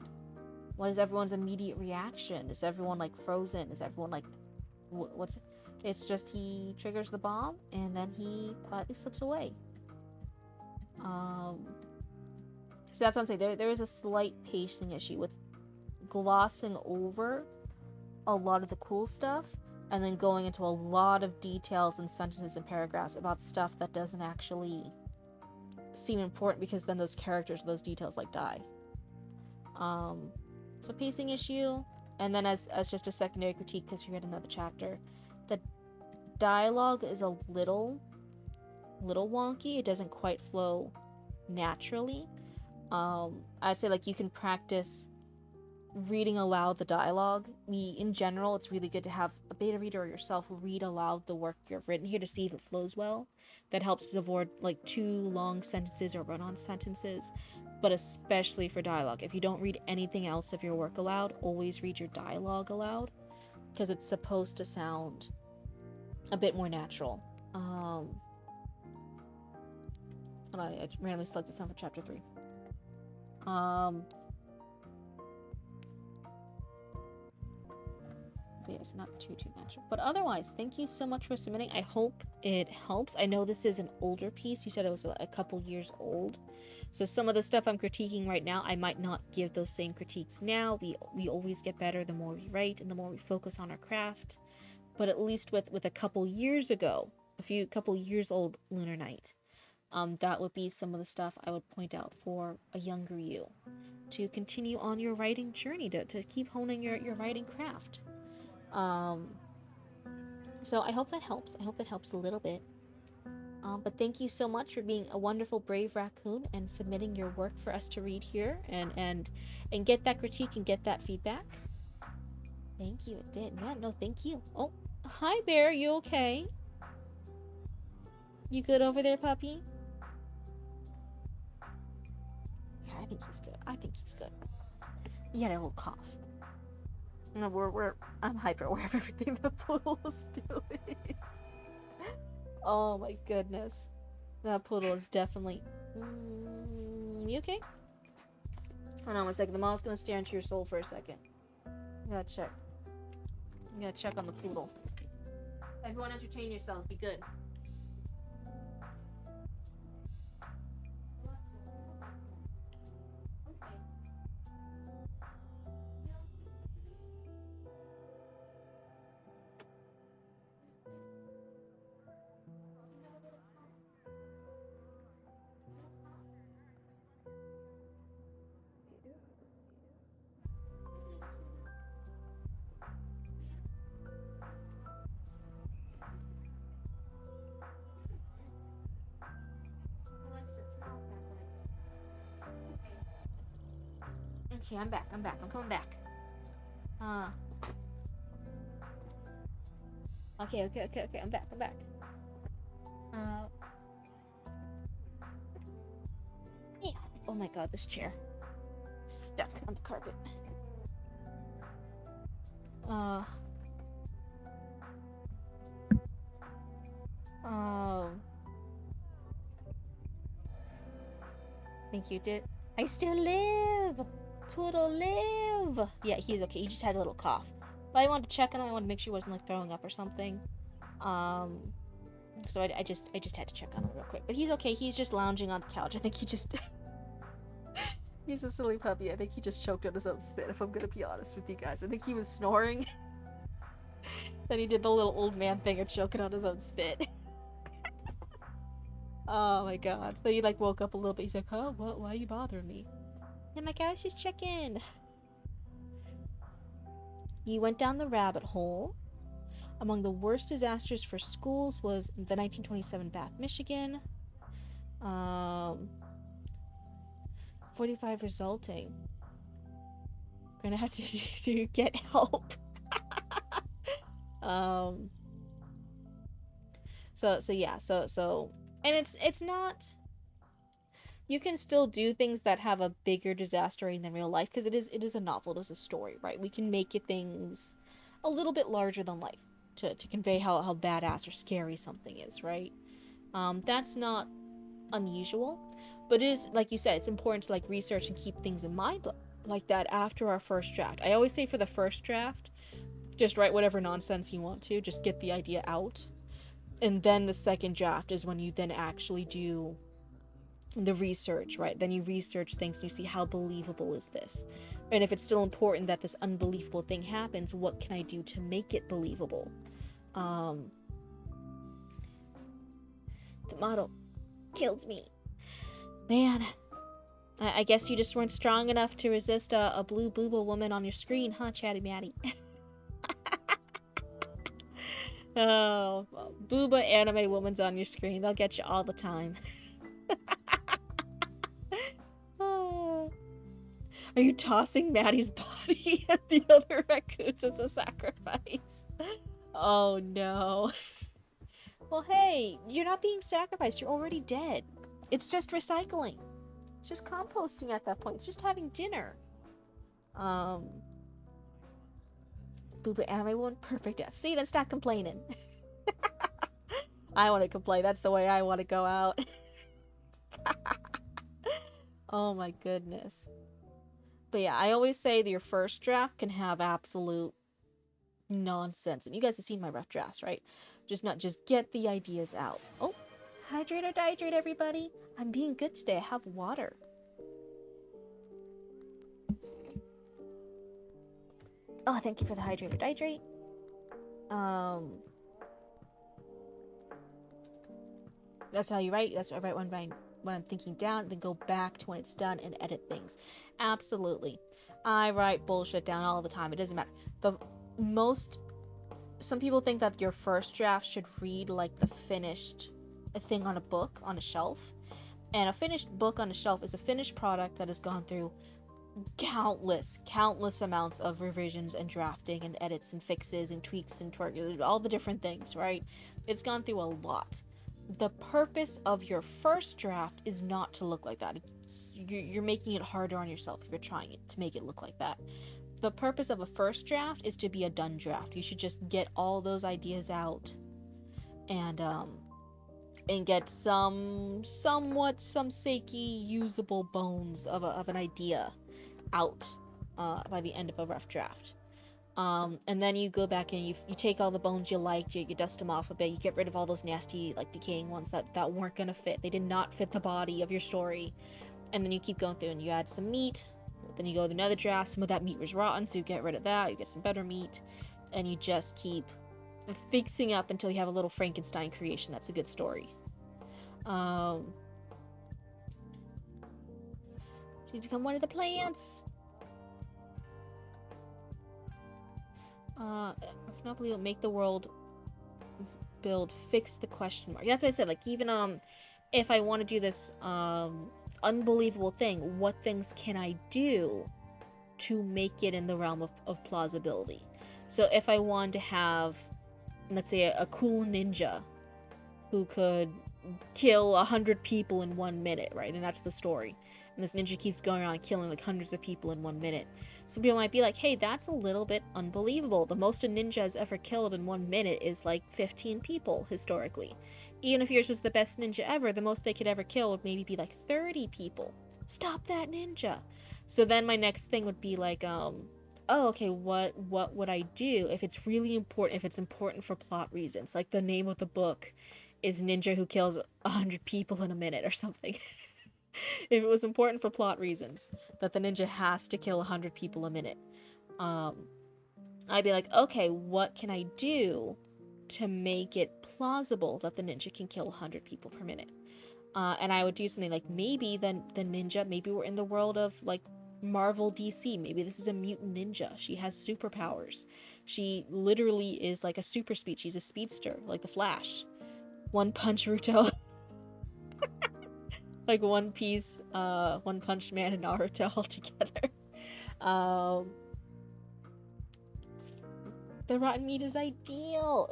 What is everyone's immediate reaction? Is everyone like frozen? Is everyone like, what's it? It's just he triggers the bomb and then he quietly slips away. So that's what I'm saying. There is a slight pacing issue with glossing over a lot of the cool stuff and then going into a lot of details and sentences and paragraphs about stuff that doesn't actually seem important, because then those characters, those details like die. So pacing issue, and then as just a secondary critique, because we read another chapter, the dialogue is a little wonky. It doesn't quite flow naturally. I'd say like you can practice reading aloud the dialogue. In general, it's really good to have a beta reader or yourself read aloud the work you've written here to see if it flows well. That helps to avoid like too long sentences or run-on sentences, but especially for dialogue. If you don't read anything else of your work aloud, always read your dialogue aloud, because it's supposed to sound a bit more natural. I randomly selected some for chapter 3. But yeah, it's not too natural. But otherwise, thank you so much for submitting. I hope it helps. I know this is an older piece. You said it was a couple years old. So some of the stuff I'm critiquing right now, I might not give those same critiques now. We always get better the more we write and the more we focus on our craft. But at least with a couple years ago, couple years old Lunar Night. That would be some of the stuff I would point out for a younger you to continue on your writing journey, to keep honing your writing craft. Um, so I hope that helps. I hope that helps a little bit. But thank you so much for being a wonderful, brave raccoon and submitting your work for us to read here and get that critique and get that feedback. Thank you. It did. Yeah, no, thank you. Oh, hi, Bear. You okay? You good over there, puppy? Yeah, I think he's good. I think he's good. He had a little cough. No, I'm hyper aware of everything the poodle is doing. Oh my goodness. That poodle is definitely. You okay? Hold on one second. The mom's gonna stare into your soul for a second. I gotta check. I gotta check on the poodle. Everyone entertain yourselves. Be good. Okay, I'm back. I'm coming back. Okay. I'm back. Uh. Yeah. Oh my god, this chair. Stuck on the carpet. Uh. Oh. Thank you, did. I still live! Poodle live! Yeah, he's okay. He just had a little cough. But I wanted to check on him. I wanted to make sure he wasn't like throwing up or something. So I just had to check on him real quick. But he's okay. He's just lounging on the couch. I think he just he's a silly puppy. I think he just choked on his own spit, if I'm gonna be honest with you guys. I think he was snoring. Then he did the little old man thing of choking on his own spit. Oh my god. So he like woke up a little bit. He's like, oh, what? Why are you bothering me? And my guys just check in. He went down the rabbit hole. Among the worst disasters for schools was the 1927 Bath, Michigan. 45 resulting. We're gonna have to get help. So and it's not. You can still do things that have a bigger disaster rating than real life because it is a novel, it is a story, right? We can make it things a little bit larger than life to convey how badass or scary something is, right? That's not unusual, but it is, like you said, it's important to like research and keep things in mind like that after our first draft. I always say for the first draft, just write whatever nonsense you want to, just get the idea out, and then the second draft is when you then actually do the research, right? Then you research things and you see how believable is this, and if it's still important that this unbelievable thing happens, what can I do to make it believable? The model killed me, man. I guess you just weren't strong enough to resist a blue booba woman on your screen, huh, Chatty Matty? Oh, booba anime woman's on your screen. They'll get you all the time. Are you tossing Maddie's body at the other raccoons as a sacrifice? Oh no. Well, hey, you're not being sacrificed. You're already dead. It's just recycling. It's just composting at that point. It's just having dinner. Booba anime woman, perfect death. See, then stop complaining. I want to complain. That's the way I want to go out. Oh my goodness. But yeah, I always say that your first draft can have absolute nonsense. And you guys have seen my rough drafts, right? Just get the ideas out. Oh, hydrate or dihydrate, everybody. I'm being good today. I have water. Oh, thank you for the hydrate or dihydrate. That's how you write. That's what I write when I'm thinking down, then go back to when it's done and edit things. Absolutely. I write bullshit down all the time. It doesn't matter. The most Some people think that your first draft should read like the finished thing on a book on a shelf. And a finished book on a shelf is a finished product that has gone through countless amounts of revisions and drafting and edits and fixes and tweaks and all the different things, right? It's gone through a lot. The purpose of your first draft is not to look like that. You're making it harder on yourself if you're trying to make it look like that. The purpose of a first draft is to be a done draft. You should just get all those ideas out and get some samey usable bones of an idea out by the end of a rough draft. And then you go back and you take all the bones you liked, you dust them off a bit, you get rid of all those nasty, like, decaying ones that weren't gonna fit. They did not fit the body of your story. And then you keep going through and you add some meat. Then you go to another draft. Some of that meat was rotten, so you get rid of that. You get some better meat. And you just keep fixing up until you have a little Frankenstein creation. That's a good story. To become one of the plants. If not believe it, make the world build, fix the question mark. That's what I said. Like, even if I want to do this unbelievable thing, what things can I do to make it in the realm of plausibility? So if I want to have, let's say, a cool ninja who could kill 100 people in 1 minute, right? And that's the story. And this ninja keeps going around killing like hundreds of people in 1 minute. Some people might be like, hey, that's a little bit unbelievable. The most a ninja has ever killed in 1 minute is like 15 people historically. Even if yours was the best ninja ever, the most they could ever kill would maybe be like 30 people. Stop that ninja. So then my next thing would be like, oh, okay, what would I do if it's really important, if it's important for plot reasons? Like the name of the book is Ninja Who Kills 100 People in a Minute or something. If it was important for plot reasons that the ninja has to kill 100 people a minute, I'd be like, okay, what can I do to make it plausible that the ninja can kill 100 people per minute? And I would do something like, maybe the ninja, maybe we're in the world of like Marvel DC. Maybe this is a mutant ninja. She has superpowers. She literally is like a super speed. She's a speedster, like the Flash. One Punch Naruto. Like One Piece, One Punch Man, and Naruto all together. The rotten meat is ideal.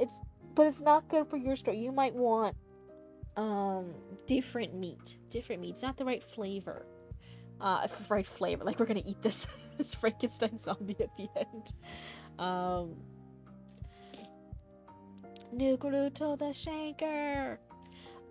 But it's not good for your story. You might want different meat. It's not the right flavor. Right flavor. Like we're gonna eat this Frankenstein zombie at the end. Naruto the Shanker.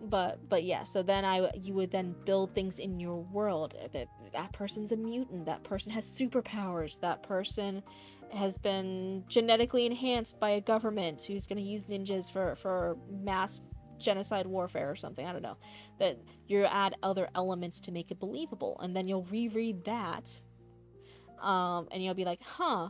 But yeah, so then you would then build things in your world. That person's a mutant. That person has superpowers. That person has been genetically enhanced by a government who's going to use ninjas for mass genocide warfare or something. I don't know. That you add other elements to make it believable, and then you'll reread that, and you'll be like, huh.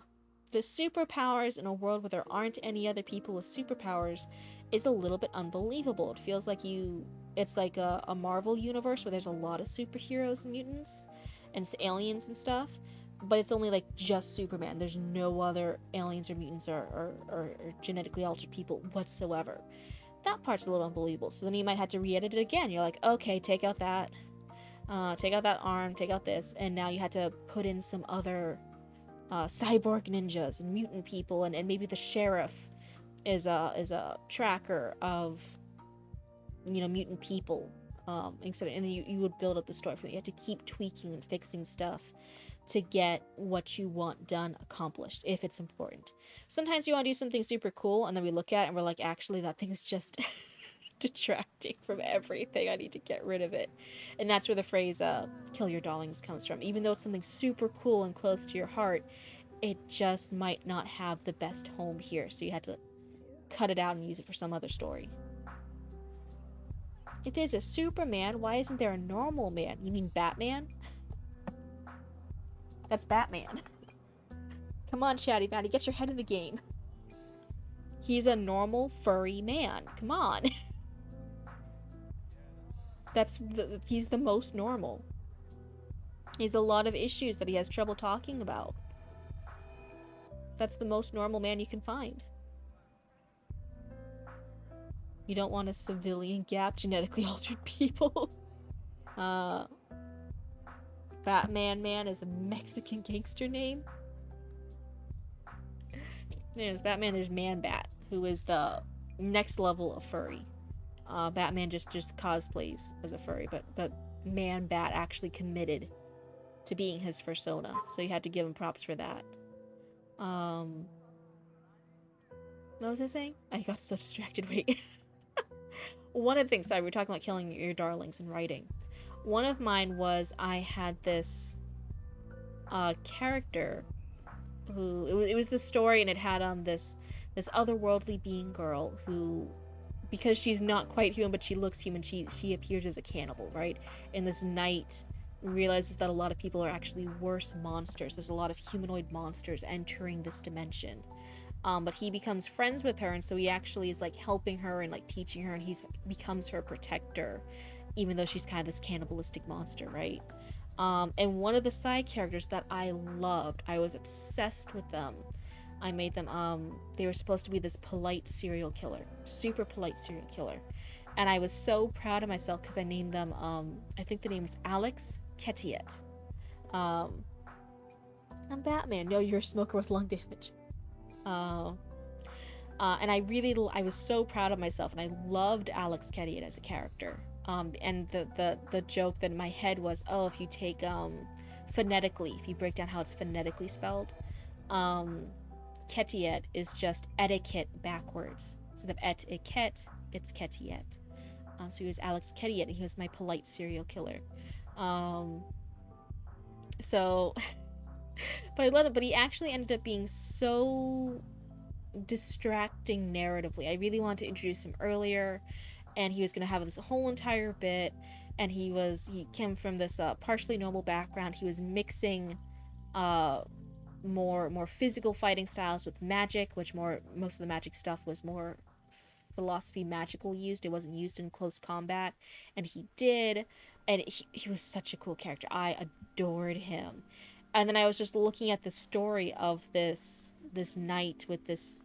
The superpowers in a world where there aren't any other people with superpowers is a little bit unbelievable. It feels like it's like a Marvel universe where there's a lot of superheroes and mutants and aliens and stuff, but it's only like just Superman. There's no other aliens or mutants or genetically altered people whatsoever. That part's a little unbelievable. So then you might have to re-edit it again. You're like, okay, take out that arm, take out this, and now you had to put in some other cyborg ninjas and mutant people, and maybe the sheriff is a tracker of, you know, mutant people, and then you would build up the story from it. You have to keep tweaking and fixing stuff to get what you want done accomplished, if it's important. Sometimes you want to do something super cool, and then we look at it and we're like, actually, that thing's just detracting from everything. I need to get rid of it. And that's where the phrase kill your darlings comes from. Even though it's something super cool and close to your heart, it just might not have the best home here, so you had to cut it out and use it for some other story. If there's a Superman, why isn't there a normal man? You mean Batman? That's Batman. Come on, Chatty Batty, get your head in the game. He's a normal furry man. Come on. He's the most normal. He has a lot of issues that he has trouble talking about. That's the most normal man you can find. You don't want a civilian gap genetically altered people. Batman Man is a Mexican gangster name. There's Batman, there's Man Bat, who is the next level of furry. Batman just cosplays as a furry, but Man Bat actually committed to being his persona, so you had to give him props for that. What was I saying? I got so distracted. Wait. One of the things, sorry, we were talking about killing your darlings and writing. One of mine was I had this character who it was the story, and it had this otherworldly being girl who, because she's not quite human but she looks human, she appears as a cannibal, right? And this knight realizes that a lot of people are actually worse monsters. There's a lot of humanoid monsters entering this dimension. But he becomes friends with her, and so he actually is like helping her and like teaching her, and he becomes her protector, even though she's kind of this cannibalistic monster, right? And one of the side characters that I loved, I was obsessed with them. I made them, they were supposed to be this polite serial killer, super polite serial killer. And I was so proud of myself because I named them, I think the name is Alex Ketiet. I'm Batman. No, you're a smoker with lung damage. And I was so proud of myself, and I loved Alex Ketiet as a character. And the joke that in my head was, oh, if you take phonetically, if you break down how it's phonetically spelled, Ketiet is just etiquette backwards. Instead of etiquette, it's Ketiet. So he was Alex Ketiet, and he was my polite serial killer. So, but I love it. But he actually ended up being so distracting narratively. I really wanted to introduce him earlier, and he was going to have this whole entire bit, and he came from this partially normal background. He was mixing more physical fighting styles with magic, which most of the magic stuff was more philosophy magical used. It wasn't used in close combat, and he did, and he was such a cool character. I adored him. And then I was just looking at the story of this knight with this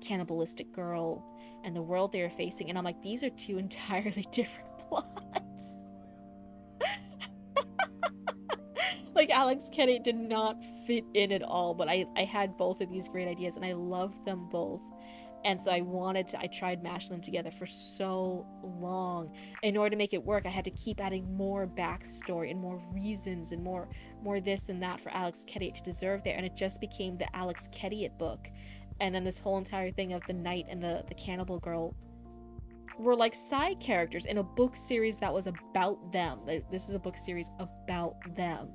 cannibalistic girl and the world they were facing, and I'm like, these are two entirely different plots. Like, Alex Kennedy did not fit in at all, but I had both of these great ideas, and I loved them both. And so I tried mashing them together for so long. In order to make it work, I had to keep adding more backstory and more reasons and more this and that for Alex Ketiet to deserve there. And it just became the Alex Ketiet book. And then this whole entire thing of the knight and the cannibal girl were like side characters in a book series that was about them. This was a book series about them.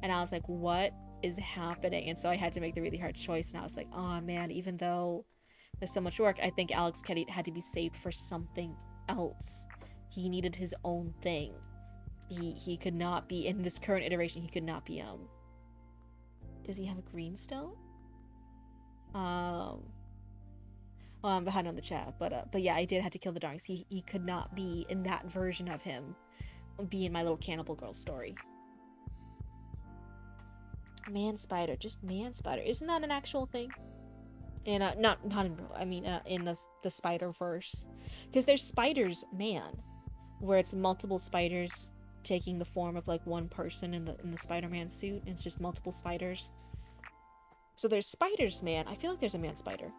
And I was like, what is happening? And so I had to make the really hard choice. And I was like, oh man, even though there's so much work, I think Alex Ketiet had to be saved for something else. He needed his own thing. He could not be, in this current iteration, he could not be, does he have a green stone? Well, I'm behind on the chat, but yeah, I did have to kill the darlings. He could not be in that version of him, be in my little cannibal girl story. Man spider, just man spider. Isn't that an actual thing? In not in real, I mean in the Spider Verse, because there's Spiders Man, where it's multiple spiders taking the form of like one person in the Spider-Man suit, and it's just multiple spiders. So there's Spiders Man. I feel like there's a man spider.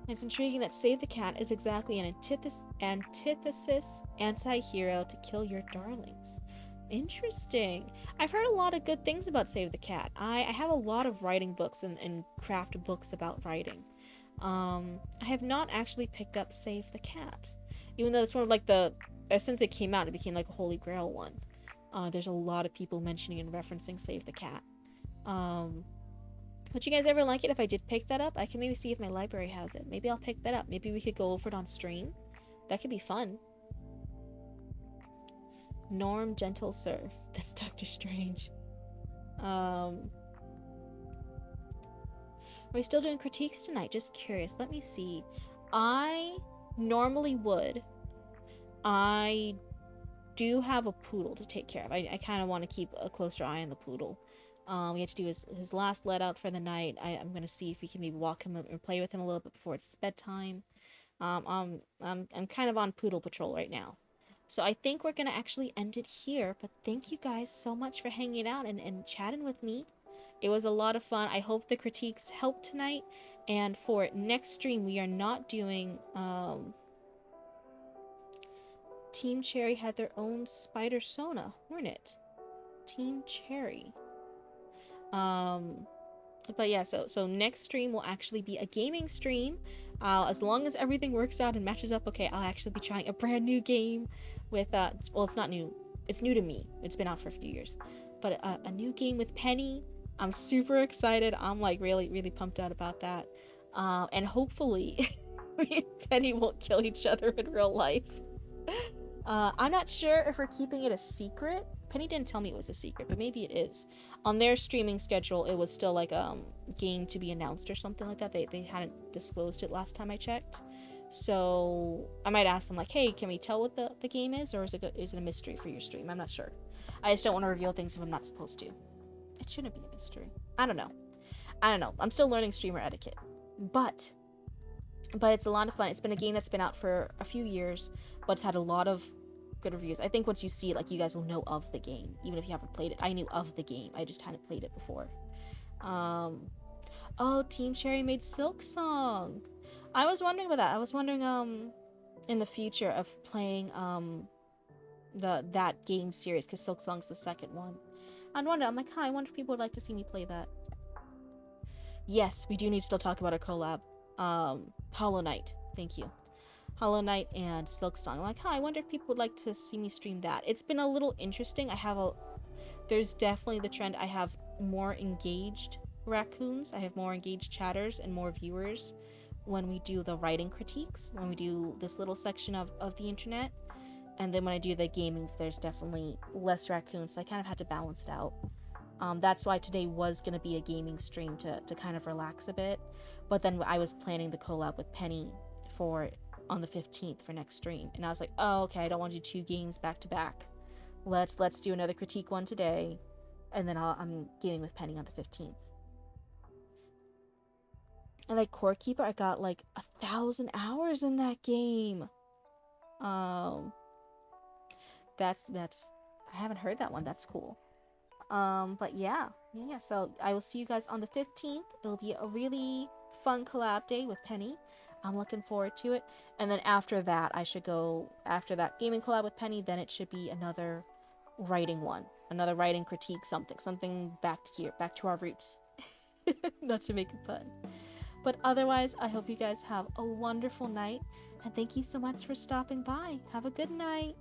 It's intriguing that Save the Cat is exactly an antithesis anti-hero to kill your darlings. Interesting. I've heard a lot of good things about Save the Cat. I have a lot of writing books and craft books about writing. I have not actually picked up Save the Cat, even though it's sort of like since it came out, it became like a holy grail one. There's a lot of people mentioning and referencing Save the Cat. Would you guys ever like it if I did pick that up? I can maybe see if my library has it. Maybe I'll pick that up. Maybe we could go over it on stream. That could be fun. Norm Gentle Sir. That's Doctor Strange. What we still doing critiques tonight? Just curious. Let me see. I normally would. I do have a poodle to take care of. I kind of want to keep a closer eye on the poodle. We have to do his last let out for the night. I'm gonna see if we can maybe walk him or play with him a little bit before it's bedtime. I'm kind of on poodle patrol right now. So I think we're gonna actually end it here. But thank you guys so much for hanging out and chatting with me. It was a lot of fun. I hope the critiques helped tonight. And for next stream, we are not doing Team Cherry had their own spider sona, weren't it? Team Cherry. But yeah, so next stream will actually be a gaming stream. As long as everything works out and matches up, okay, I'll actually be trying a brand new game with well, it's not new. It's new to me. It's been out for a few years. But a new game with Penny. I'm super excited. I'm like really, really pumped out about that. And hopefully me and Penny won't kill each other in real life. I'm not sure if we're keeping it a secret. Penny didn't tell me it was a secret, but maybe it is. On their streaming schedule, it was still like game to be announced or something like that. They hadn't disclosed it last time I checked. So I might ask them like, hey, can we tell what the game is, or is it a mystery for your stream? I'm not sure. I just don't want to reveal things if I'm not supposed to. It shouldn't be a mystery. I don't know. I'm still learning streamer etiquette. But it's a lot of fun. It's been a game that's been out for a few years, but it's had a lot of good reviews. I think once you see it, like, you guys will know of the game, even if you haven't played it. I knew of the game, I just hadn't played it before. Oh, Team Cherry made Silk Song. I was wondering about that. I was wondering in the future of playing that game series, because Silk Song's the second one. I'm like, hi, I wonder if people would like to see me play that. Yes, we do need to still talk about our collab. Hollow Knight. Thank you. Hollow Knight and Silksong. I'm like, hi, I wonder if people would like to see me stream that. It's been a little interesting. There's definitely the trend. I have more engaged raccoons. I have more engaged chatters and more viewers when we do the writing critiques, when we do this little section of the internet. And then when I do the gamings, there's definitely less raccoons. So I kind of had to balance it out. That's why today was going to be a gaming stream to kind of relax a bit. But then I was planning the collab with Penny on the 15th for next stream. And I was like, oh, okay, I don't want to do 2 games back to back. Let's do another critique one today. And then I'm gaming with Penny on the 15th. And like Core Keeper, I got like 1,000 hours in that game. That's I haven't heard that one. That's cool. But yeah. So I will see you guys on the 15th. It'll be a really fun collab day with Penny. I'm looking forward to it. And then after that, after that gaming collab with Penny, then it should be another writing one. Another writing critique, something back to our roots. Not to make it fun. But otherwise, I hope you guys have a wonderful night. And thank you so much for stopping by. Have a good night.